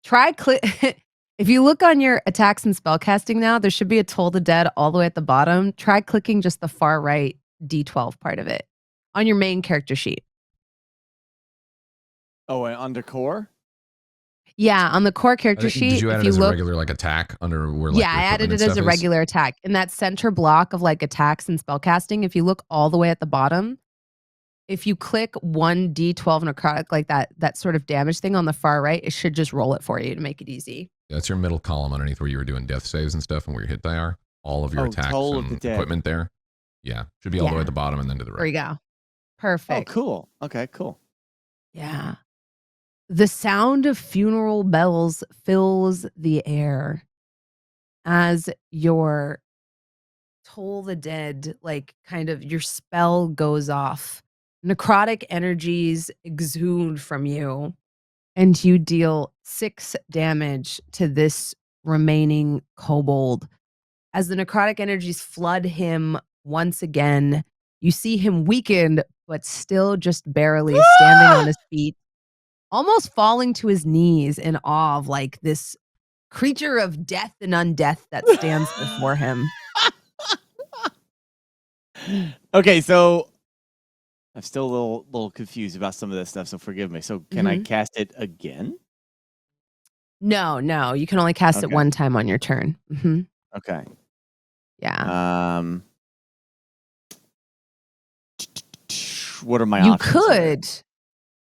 Try click. If you look on your attacks and spellcasting now, there should be a Toll the Dead all the way at the bottom. Try clicking just the far right D12 part of it on your main character sheet. Oh, and under core? Yeah, on the core character sheet. Did you add if it you as look, a regular like attack under where like yeah, your I added equipment it and as a stuff is? regular attack. In that center block of like attacks and spellcasting, if you look all the way at the bottom, if you click 1d12 necrotic, like that sort of damage thing on the far right, it should just roll it for you to make it easy. That's your middle column underneath where you were doing death saves and stuff and where your hit die are. All of your attacks Toll of the and Dead. equipment there. Yeah. Should be all the way Yeah. at the bottom and then to the There you right. go. Perfect. Oh, cool. Okay, cool. Yeah. The sound of funeral bells fills the air as your Toll the Dead, like kind of your spell goes off necrotic energies exude from you, and you deal 6 damage to this remaining kobold. As the necrotic energies flood him once again, you see him weakened, but still just barely standing on his feet, almost falling to his knees in awe of like this creature of death and undeath that stands before him. Okay, so I'm still a little confused about some of this stuff, so forgive me. So can I Mhm. cast it again? No, you can only cast it Okay. one time on your turn. Okay. Yeah. What are my You options here? could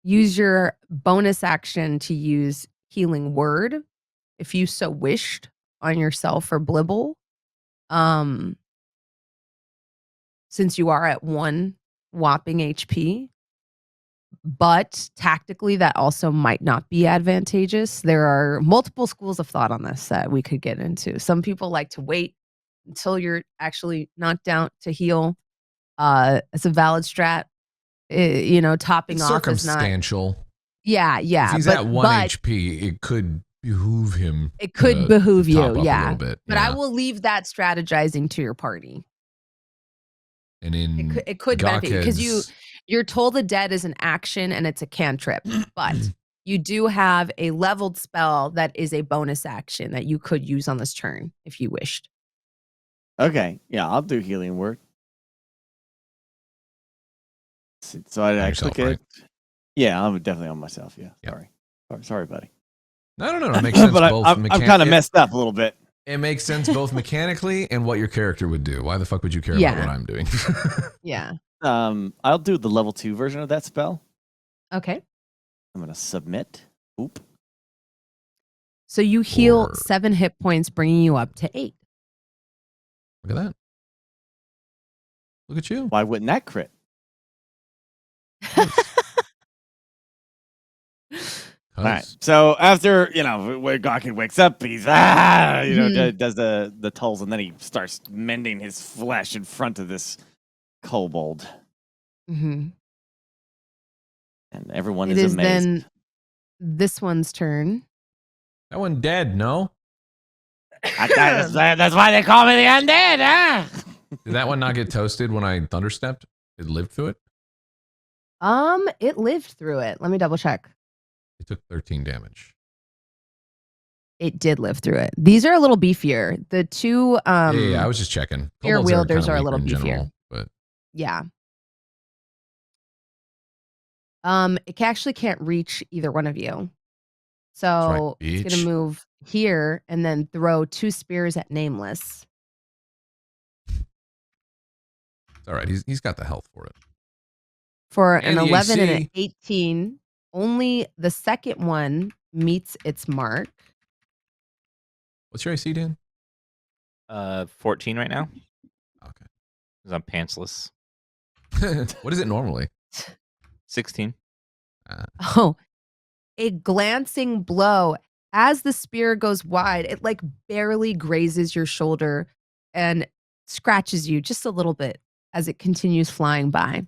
use your bonus action to use healing word if you so wished on yourself or Blibble. Since you are at 1 whopping HP. But tactically, that also might not be advantageous. There are multiple schools of thought on this that we could get into. Some people like to wait until you're actually knocked down to heal. It's a valid strat. Topping It's off is not. circumstantial. Yeah, If he's but at 1 HP, it could behoove him. it could to behoove top you, up yeah. a little bit. But I will leave that strategizing to your party. And in It could benefit you because Gawked's- you're told the dead is an action and it's a cantrip, but you do have a leveled spell that is a bonus action that you could use on this turn if you wished. Okay, yeah, I'll do healing word. So I yourself, click it. right? Yeah, I'm definitely on myself. Yeah, Yep. sorry, buddy. No, it makes sense. But both I'm kind of messed up a little bit. It makes sense both mechanically and what your character would do. Why the fuck would you care about what I'm doing? Yeah. I'll do the level 2 version of that spell. Okay. I'm gonna submit. Oop. So you heal 7 hit points, bringing you up to 8. Look at that. Look at you. Why wouldn't that crit? All right. So after when Gawked wakes up, he's does the tolls, and then he starts mending his flesh in front of this kobold, Mm-hmm. and everyone It is is amazed. then this one's turn. That one dead, no? That's why they call me the undead, huh? Did that one not get toasted when I thunderstepped? It lived through it? It lived through it. Let me double check. It took 13 damage. It did live through it. These are a little beefier. The two Yeah, I was just checking. Spear Kobolds wielders kinda are a weaker little in beefier. general, but Yeah. It actually can't reach either one of you. So it's bitch. gonna move here and then throw 2 spears at Nameless. it's all right. He's got the health for it. For And an the 11 and an AC. 18, only the second one meets its mark. What's your AC, Dan? 14 right now. Okay. Because I'm pantsless. What is it normally? 16. Oh, a glancing blow. As the spear goes wide, it like barely grazes your shoulder and scratches you just a little bit as it continues flying by.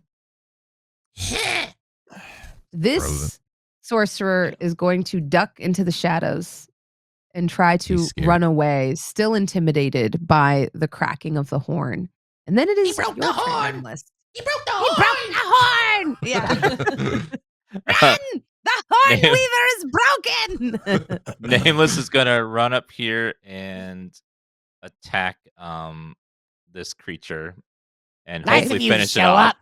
This Frozen. sorcerer is going to duck into the shadows and try to He's scared. run away, still intimidated by the cracking of the horn. And then it is broke your the turn, horn! Nameless. He broke the He horn! broke the horn! Yeah. Run! The horn weaver is broken! Nameless is gonna run up here and attack this creature and Nice hopefully of you to finish it show off.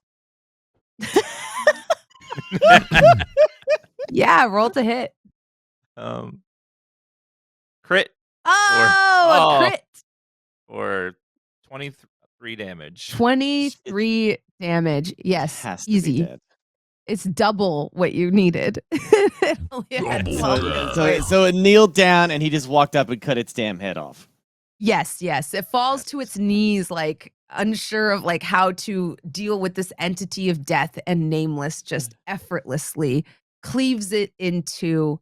Yeah, roll to hit. Crit Oh, a crit. or 23 damage. 23 damage. Yes, Has to be easy. dead. It's double what you needed. It only had Double 12 that. hit So, points. so it kneeled down, and he just walked up and cut its damn head off. Yes. It falls to its knees, like unsure of like how to deal with this entity of death, and Nameless just effortlessly cleaves it into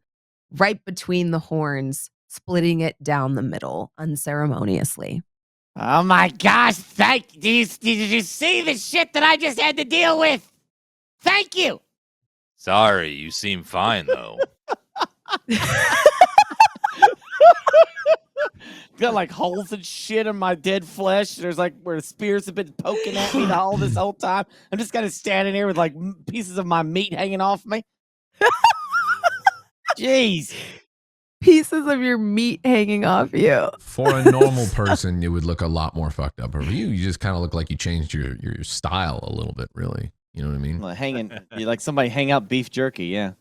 right between the horns, splitting it down the middle unceremoniously. Oh my gosh, did you see the shit that I just had to deal with? Thank you. Sorry, you seem fine though. Got like holes and shit in my dead flesh. There's like where spears have been poking at me this whole time. I'm just kind of standing here with like pieces of my meat hanging off me. Jeez. Pieces of your meat hanging off you. For a normal person, you would look a lot more fucked up. But for you, you just kind of look like you changed your style a little bit, really. You know what I mean? Like you like somebody hang out beef jerky, yeah.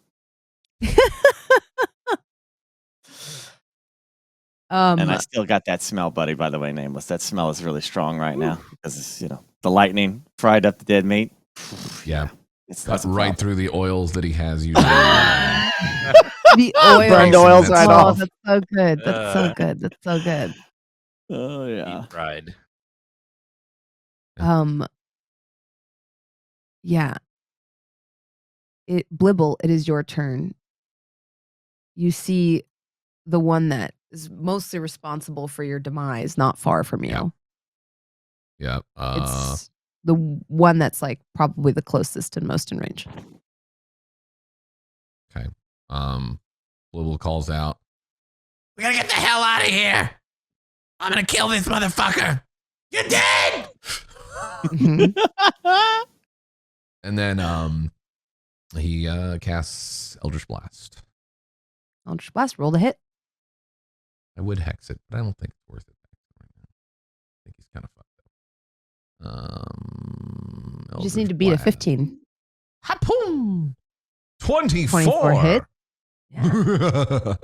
And I still got that smell, buddy, by the way, Nameless. That smell is really strong right now because it's, the lightning fried up the dead meat. Yeah. It's cut right through the oils that he has usually. The oils. Burned oils right off. That's so good. That's so good. That's so good. Oh, yeah. Deep fried. Yeah. Blibble, it is your turn. You see the one that is mostly responsible for your demise not far from you. Yeah. It's the one that's like probably the closest and most in range. Okay. Blibble calls out, "We gotta get the hell out of here! I'm gonna kill this motherfucker! You're dead!" And then he casts Eldritch Blast. Eldritch Blast, roll the hit. I would hex it, but I don't think it's worth it right now. I think he's kind of fucked up. You just need to beat a 15. Hapoom! 24. 24 hit. Yeah.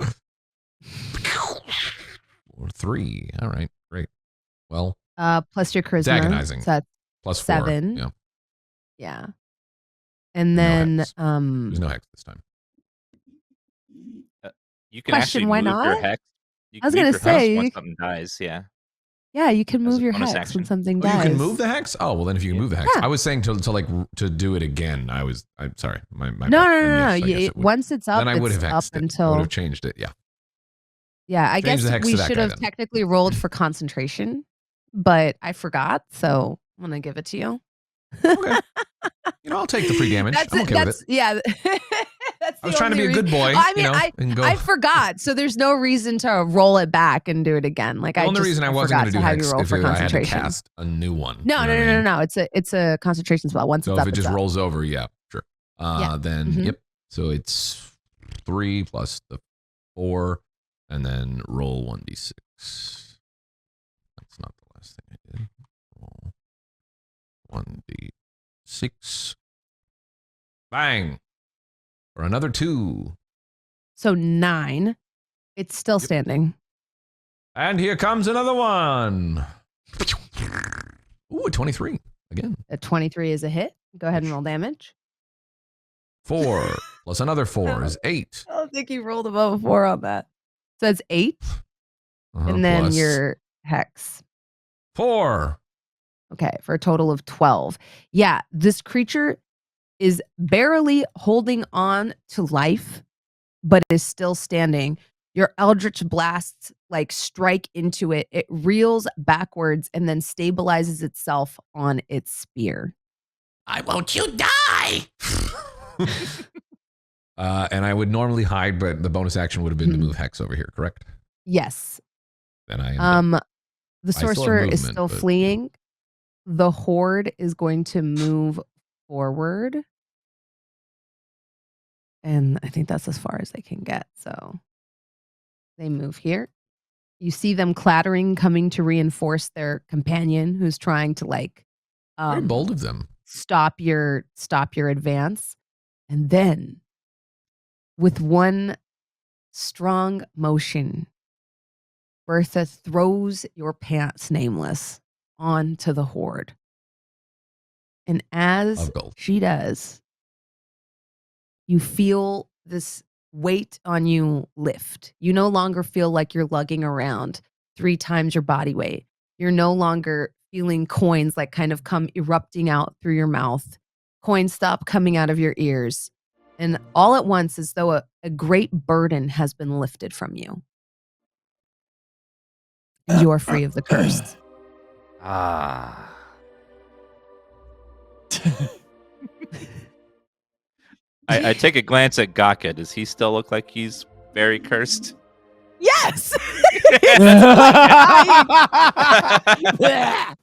Or 3. All right, great. Well, plus your charisma. it's agonizing. So that's Plus 4. 7. Yeah. Yeah. And No then hex. There's no hex this time. You can Question, actually why move your not? hex. You I was can gonna move your hex say, once something dies. Yeah. Yeah, you can As move a your bonus hex action. when something Oh, dies. you can move the hex? Oh, well then if you can move the hex. Yeah. I was saying to do it again. I'm sorry. My No, bad. no, Then no, yes, no. I guess it would. Once it's up, Then I would it's have up hexed it. I until. would have changed it. Yeah. Yeah, I Change guess the hex we to that should guy have then. technically rolled for concentration, but I forgot, so I'm gonna give it to you. Okay. I'll take the free damage. I'm okay with it. Yeah. That's I was trying to be a good boy. I mean, and go. I forgot, so there's no reason to roll it back and do it again. Like The only reason I wasn't going to do hex if I had to cast a new one. No. It's a concentration spell. Once So it's if up, it just it's up. rolls over, yeah, sure. Then Mhm. yep. So it's 3 plus the 4, and then roll 1d6. That's not the last thing I did. Roll 1d6. Bang! For another 2. So 9. It's still standing. And here comes another one. Ooh, 23 again. A 23 is a hit. Go ahead and roll damage. 4 plus another 4 is 8. I don't think you rolled above a 4 on that. So it's 8, and then Plus your hex. 4. Okay, for a total of 12. Yeah, this creature is barely holding on to life, but is still standing. Your eldritch blasts strike into it. It reels backwards and then stabilizes itself on its spear. I won't you die? And I would normally hide, but the bonus action would have been to move hex over here, correct? Yes. Then I am the still have sorcerer is movement, still but, fleeing. The horde is going to move forward. And I think that's as far as they can get. So they move here. You see them clattering, coming to reinforce their companion who's trying to very bold of them. stop your advance. And then with one strong motion, Bertha throws your pants, Nameless, onto the horde. And as Of gold. she does, you feel this weight on you lift. You no longer feel like you're lugging around 3 times your body weight. You're no longer feeling coins kind of come erupting out through your mouth. Coins stop coming out of your ears. And all at once, as though a great burden has been lifted from you. And you are free of the curse. Ah. I take a glance at Gaka. Does he still look like he's very cursed? Yes. Yeah.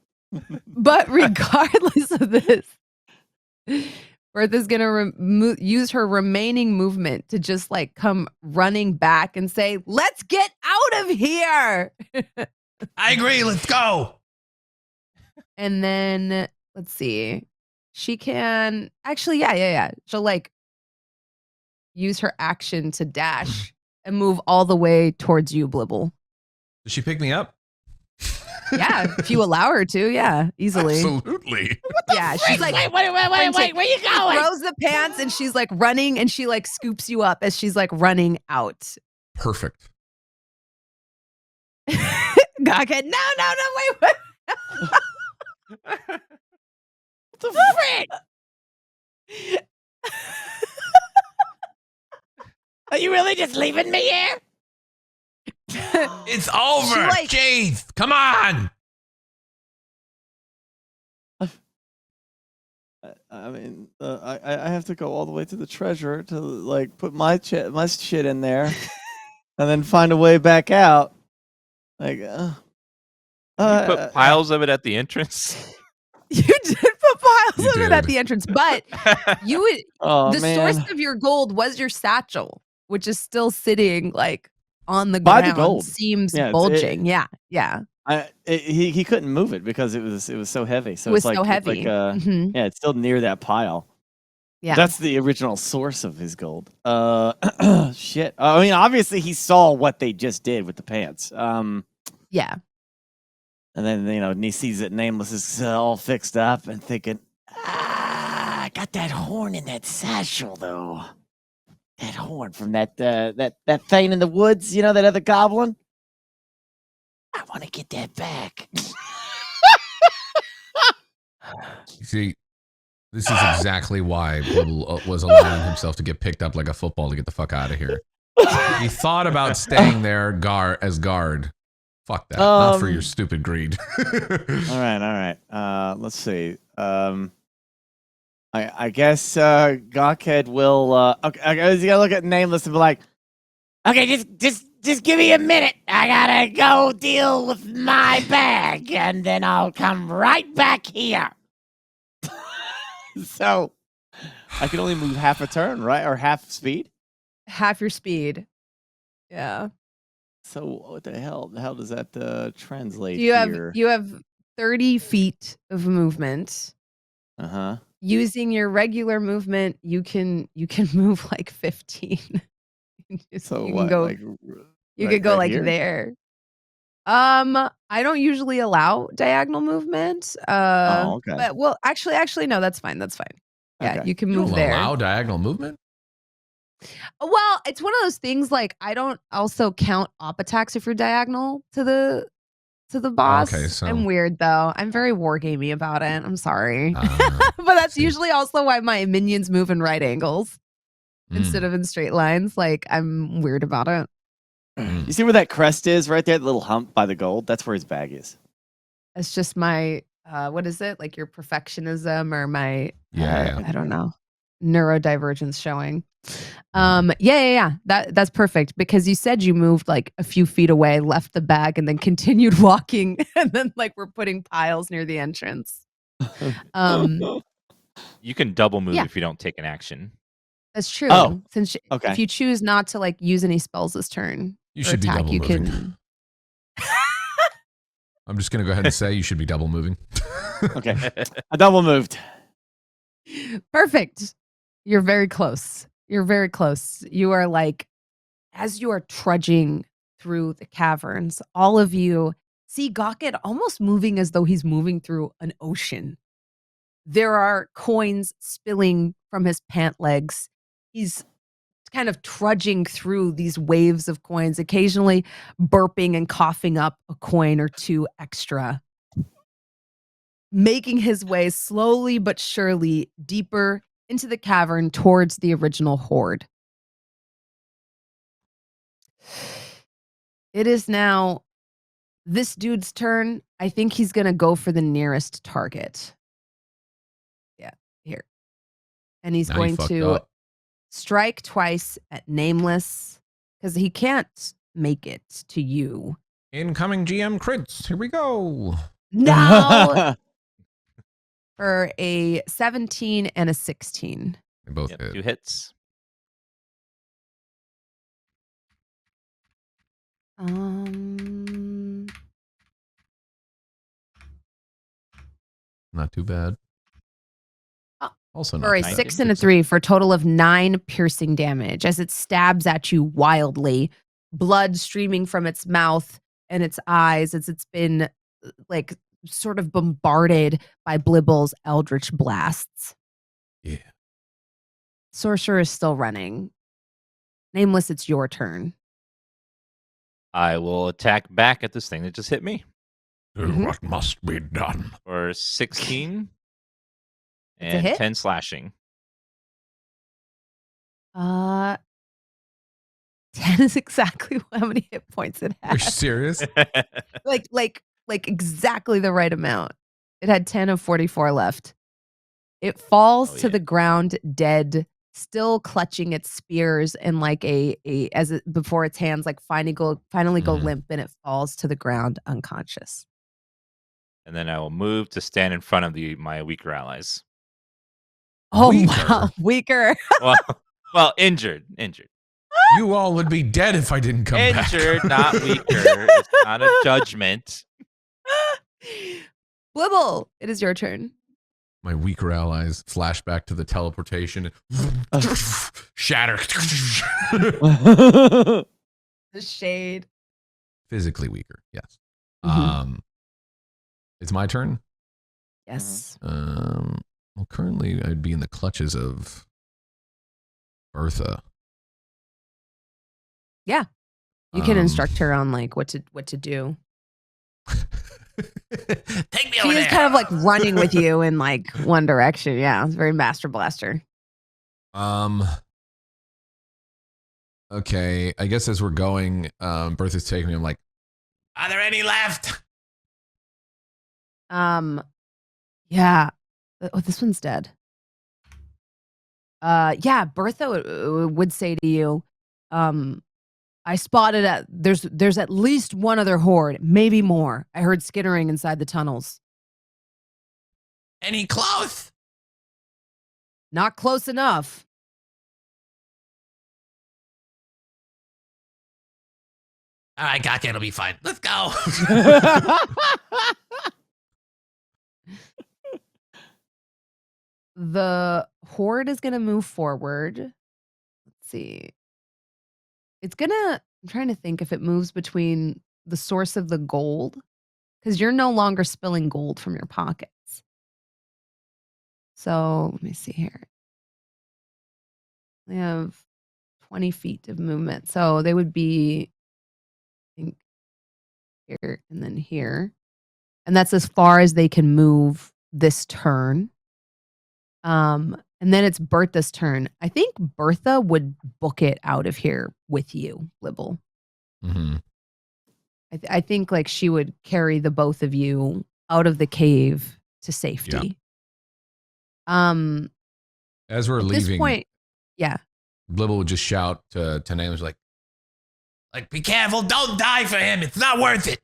But regardless of this, Bertha's gonna use her remaining movement to just like come running back and say, "Let's get out of here." I agree. Let's go. And then let's see, she can actually, yeah. She'll like use her action to dash and move all the way towards you, Blibble. Does she pick me up? Yeah, if you allow her to, yeah, easily. Absolutely. Yeah, she's like, wait, where you she going? throws the pants and she's like running and she like scoops you up as she's like running out. Perfect. Okay, no, wait. What the frick? Are you really just leaving me here? It's over. She, like- Jeez, come on. I mean, I have to go all the way to the treasure to like put my shit in there, and then find a way back out. Like, You put piles of it at the entrance. You did put piles You of it did. at the entrance, but you would oh the man, source of your gold was your satchel, which is still sitting like on the By the ground. gold. Seems Yeah, bulging. Yeah. He couldn't move it because it was so heavy. So It was it's like, so it's heavy. like, Mhm. yeah, it's still near that pile. Yeah. That's the original source of his gold. Shit. I mean, obviously he saw what they just did with the pants. Yeah. And then, he sees that Nameless is all fixed up and thinking, I got that horn in that satchel, though. That horn from that thing in the woods, that other goblin. I want to get that back. You see, this is exactly why Blibble was allowing himself to get picked up like a football to get the fuck out of here. He thought about staying there as guard. Fuck that. Not for your stupid greed. all right. Let's see. I guess Gawkhead will. Okay, he's gonna look at Nameless and be like, Okay, just give me a minute. I gotta go deal with my bag, and then I'll come right back here. so I can only move half a turn, right, or half speed. Half your speed. Yeah. So what the hell? The hell does that translate You here? have 30 feet of movement. Uh-huh. Using your regular movement, you can move like 15. So you what? can go like, you right- could go right like here? there. I don't usually allow diagonal movement. Oh, okay. But well, actually no, that's fine. Yeah, Okay. you can You move don't there. allow diagonal movement? Well, it's one of those things like I don't also count op attacks if you're diagonal to the boss. Okay, so- I'm weird though. I'm very wargamey about it. I'm sorry. Ah, But that's see. usually also why my minions move in right angles instead of in straight lines. Like I'm weird about it. You see where that crest is right there, the little hump by the gold? That's where his bag is. It's just my what is it? Like your perfectionism or my Yeah. I don't know. Neurodivergence showing. Yeah. That's perfect because you said you moved like a few feet away, left the bag, and then continued walking, and then like we're putting piles near the entrance. You can double move Yeah. if you don't take an action. That's true. Oh, Since okay. if you choose not to like use any spells this turn, You or should be attack, double you moving. can. I'm just going to go ahead and say you should be double moving. Okay. I double moved. Perfect. You're very close. You are like, as you are trudging through the caverns, all of you see Gawkhead almost moving as though he's moving through an ocean. There are coins spilling from his pant legs. He's kind of trudging through these waves of coins, occasionally burping and coughing up a coin or two extra, making his way slowly but surely deeper into the cavern towards the original hoard. It is now this dude's turn. I think he's going to go for the nearest target. Yeah, here. And he's Now you going fucked to up. strike twice at Nameless because he can't make it to you. Incoming GM crits. Here we go. Now for a 17 and a 16. They both Yep, hit. 2 hits. Not too bad. Oh, Also not for a too bad. 6 and a 3 for a total of 9 piercing damage as it stabs at you wildly, blood streaming from its mouth and its eyes as it's been like sort of bombarded by Blibble's eldritch blasts. Yeah. Sorcerer is still running. Nameless, it's your turn. I will attack back at this thing that just hit me Do Mhm. what must be done. for 16 It's a and hit? 10 slashing. 10 is exactly how many hit points it Are you has. serious? like exactly the right amount. It had 10 of 44 left. It falls Oh, to yeah. the ground dead, still clutching its spears and like before its hands like finally go Mhm. limp, and it falls to the ground unconscious. And then I will move to stand in front of my weaker allies. Oh Weaker? wow, weaker. Well, injured. You all would be dead if I didn't come back. Injured, not weaker. It's not a judgment. Blibble, it is your turn. My weaker allies flash back to the teleportation. Shatter. The shade. Physically weaker, yes. Mhm. It's my turn. Yes. Well, currently I'd be in the clutches of Bertha. Yeah. You can instruct her on like what to do. Take me She is kind of like running with you in like one direction. Yeah, it's very Master Blaster. Okay, I guess as we're going, Bertha's taking me. I'm like, are there any left? Yeah. Oh, this one's dead. Yeah, Bertha would say to you, I spotted there's at least one other horde, maybe more. I heard skittering inside the tunnels. Any close? Not close enough. All right, gotcha. It'll be fine. Let's go. The horde is going to move forward. Let's see. I'm trying to think if it moves between the source of the gold, because you're no longer spilling gold from your pockets. So let me see here. They have 20 feet of movement. So they would be, I think, here and then here. And that's as far as they can move this turn. And then it's Bertha's turn. I think Bertha would book it out of here with you, Libble. Mm-hmm. I think like she would carry the both of you out of the cave to safety. As we're At leaving, this point, yeah. Blibble would just shout to Nameless like, be careful, don't die for him. It's not worth it.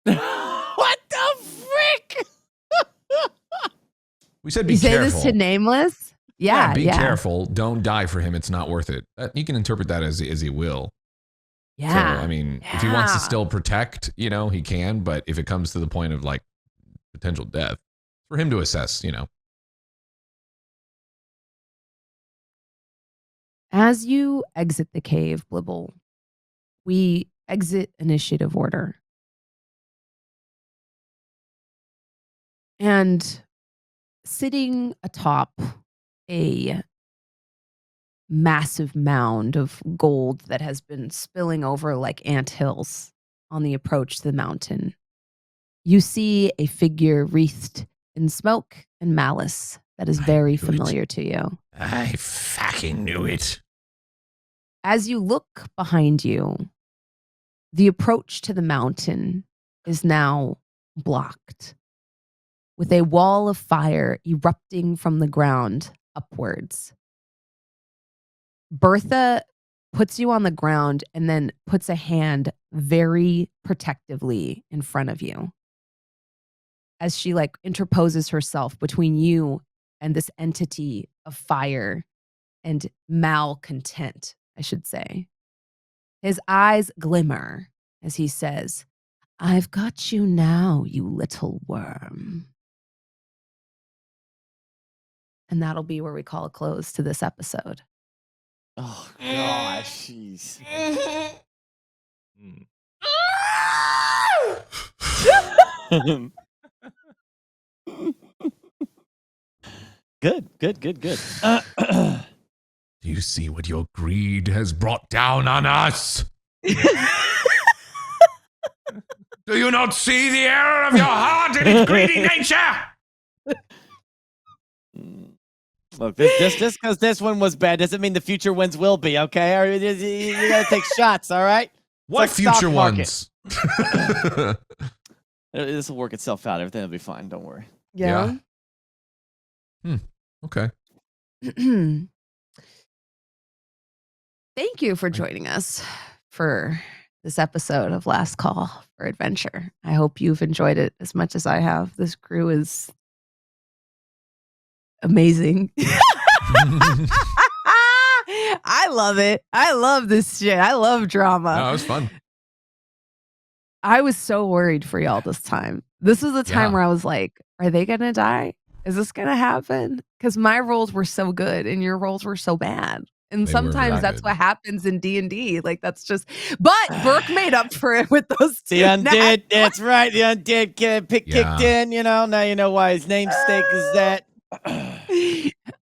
What the frick? We said be You say careful. this to Nameless? Yeah, be careful. Don't die for him. It's not worth it. You can interpret that as he will. Yeah. So, I mean, if he wants to still protect, he can. But if it comes to the point of like potential death, for him to assess, As you exit the cave, Blibble, we exit initiative order. And sitting atop a massive mound of gold that has been spilling over like anthills on the approach to the mountain, you see a figure wreathed in smoke and malice that is very familiar to you. I fucking knew it. As you look behind you, the approach to the mountain is now blocked, with a wall of fire erupting from the ground upwards. Bertha puts you on the ground and then puts a hand very protectively in front of you as she like interposes herself between you and this entity of fire and malcontent, I should say. His eyes glimmer as he says, "I've got you now, you little worm." And that'll be where we call a close to this episode. Oh gosh, jeez. Good. Do you see what your greed has brought down on us? Do you not see the error of your heart and its greedy nature? Look, just because this one was bad doesn't mean the future ones will be, okay? Or you gotta take shots, all right? What like stock future market. ones? This will work itself out. Everything will be fine. Don't worry. Yeah. Okay. Thank you for joining us for this episode of Last Call for Adventure. I hope you've enjoyed it as much as I have. This crew is amazing. I love it. I love this shit. I love drama. No, it was fun. I was so worried for y'all this time. This was the time Yeah. where I was like, are they going to die? Is this going to happen? Because my rolls were so good and your rolls were so bad. And They were sometimes very that's good. what happens in D&D. Like that's just, but Burke made up for it with those two. The undead, that's right. The undead kicked Yeah. in, Now you know why his namesake is that.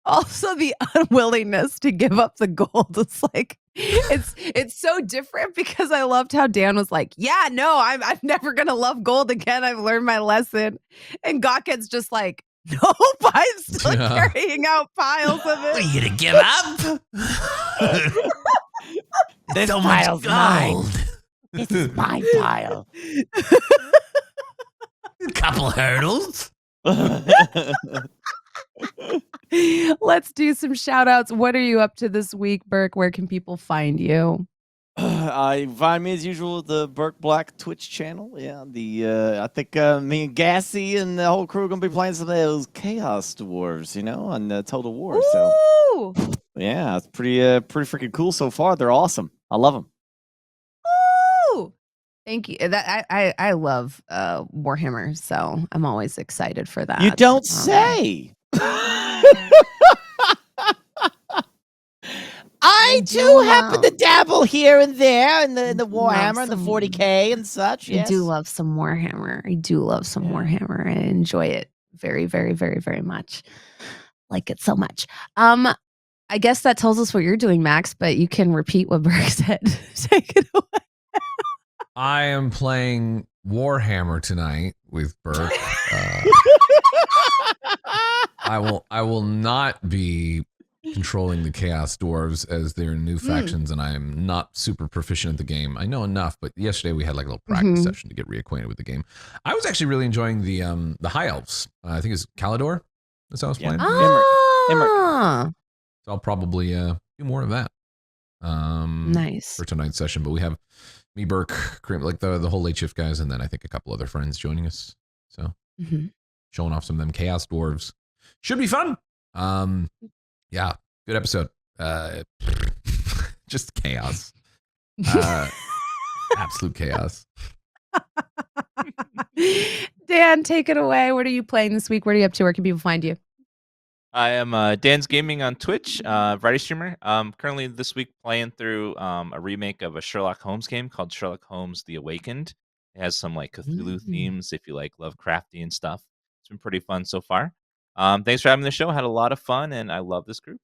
Also, the unwillingness to give up the gold. It's like it's so different because I loved how Dan was like, "Yeah, no, I'm never gonna love gold again. I've learned my lesson." And Gawked's just like, "Nope, I'm still Yeah. carrying out piles of it." Are you gonna give up? This So pile's much mine. gold. This is my pile. Couple hurdles. Let's do some shout outs. What are you up to this week, Burke? Where can people find you? Find me as usual the Burke Black Twitch channel. Yeah, I think me and Gassy and the whole crew are gonna be playing some of those Chaos Dwarves, on Total War. So Ooh. yeah, it's pretty freaking cool so far. They're awesome. I love them. Ooh. Thank you. That I love Warhammer, so I'm always excited for that. You don't say. I too happen to dabble here and there in the Warhammer and the 40K and such. Yes. I do love some Warhammer. Warhammer. I enjoy it very, very, very, very much. Like it so much. I guess that tells us what you're doing, Max, but you can repeat what Burke said. Take it away. I am playing Warhammer tonight with Burke. I will not be controlling the Chaos Dwarves as they're new factions, and I am not super proficient at the game. I know enough, but yesterday we had like a little practice session to get reacquainted with the game. I was actually really enjoying the High Elves. I think it's Calidor. That's how I was playing. Ah, So I'll probably do more of that. nice. For tonight's session, but we have me, Burke, like the whole late shift guys, and then I think a couple other friends joining us. So showing off some of them Chaos Dwarves. Should be fun. Yeah, good episode. Just chaos. Absolute chaos. Dan, take it away. What are you playing this week? What are you up to? Where can people find you? I am Dan's Gaming on Twitch, variety streamer. Currently this week playing through a remake of a Sherlock Holmes game called Sherlock Holmes: The Awakened. It has some like Cthulhu themes if you like Lovecraftian stuff. It's been pretty fun so far. Thanks for having the show. Had a lot of fun, and I love this group.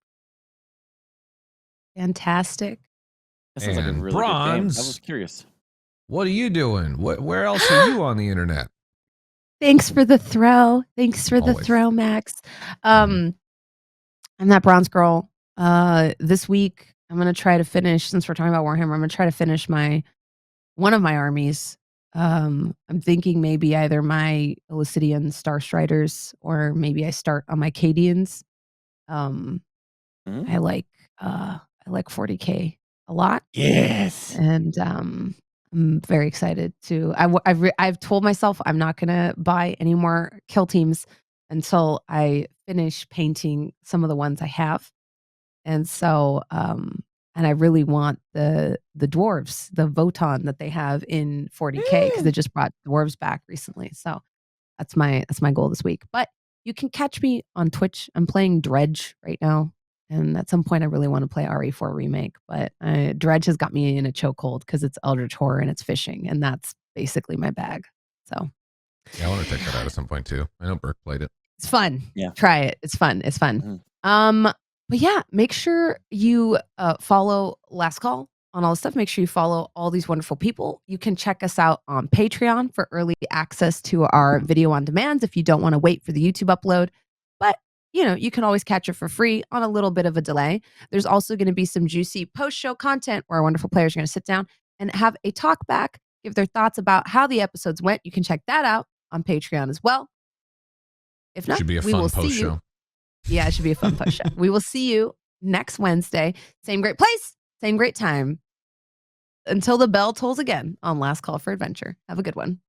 Fantastic. That sounds like a And really good game. I Bronze. was curious. What are you doing? Where else are you on the internet? Thanks for the throw. Thanks for the Always. throw, Max. I'm that bronze girl. This week I'm gonna try to finish, since we're talking about Warhammer, I'm gonna try to finish one of my armies. I'm thinking maybe either my Elysidian Star Striders or maybe I start on my Cadians. I like I like 40K a lot. Yes. And I'm very excited to. I've told myself I'm not gonna buy any more kill teams until I finish painting some of the ones I have. And so, and I really want the dwarves, the Voton that they have in 40K because they just brought dwarves back recently. So that's my goal this week. But you can catch me on Twitch. I'm playing Dredge right now. And at some point, I really want to play RE4 Remake. But Dredge has got me in a chokehold because it's Eldritch Horror and it's fishing. And that's basically my bag. So Yeah, I want to check that out at some point too. I know Burke played it. it's fun. Yeah. Try it. It's fun. It's fun. Mhm. But yeah, make sure you follow Last Call on all this stuff. Make sure you follow all these wonderful people. You can check us out on Patreon for early access to our video on demands if you don't want to wait for the YouTube upload. But you can always catch it for free on a little bit of a delay. There's also going to be some juicy post-show content where our wonderful players are going to sit down and have a talk back, give their thoughts about how the episodes went. You can check that out on Patreon as well. If not, Should be a we fun will see post you. show. Yeah, it should be a fun post show. We will see you next Wednesday. Same great place, same great time. Until the bell tolls again on Last Call for Adventure. Have a good one.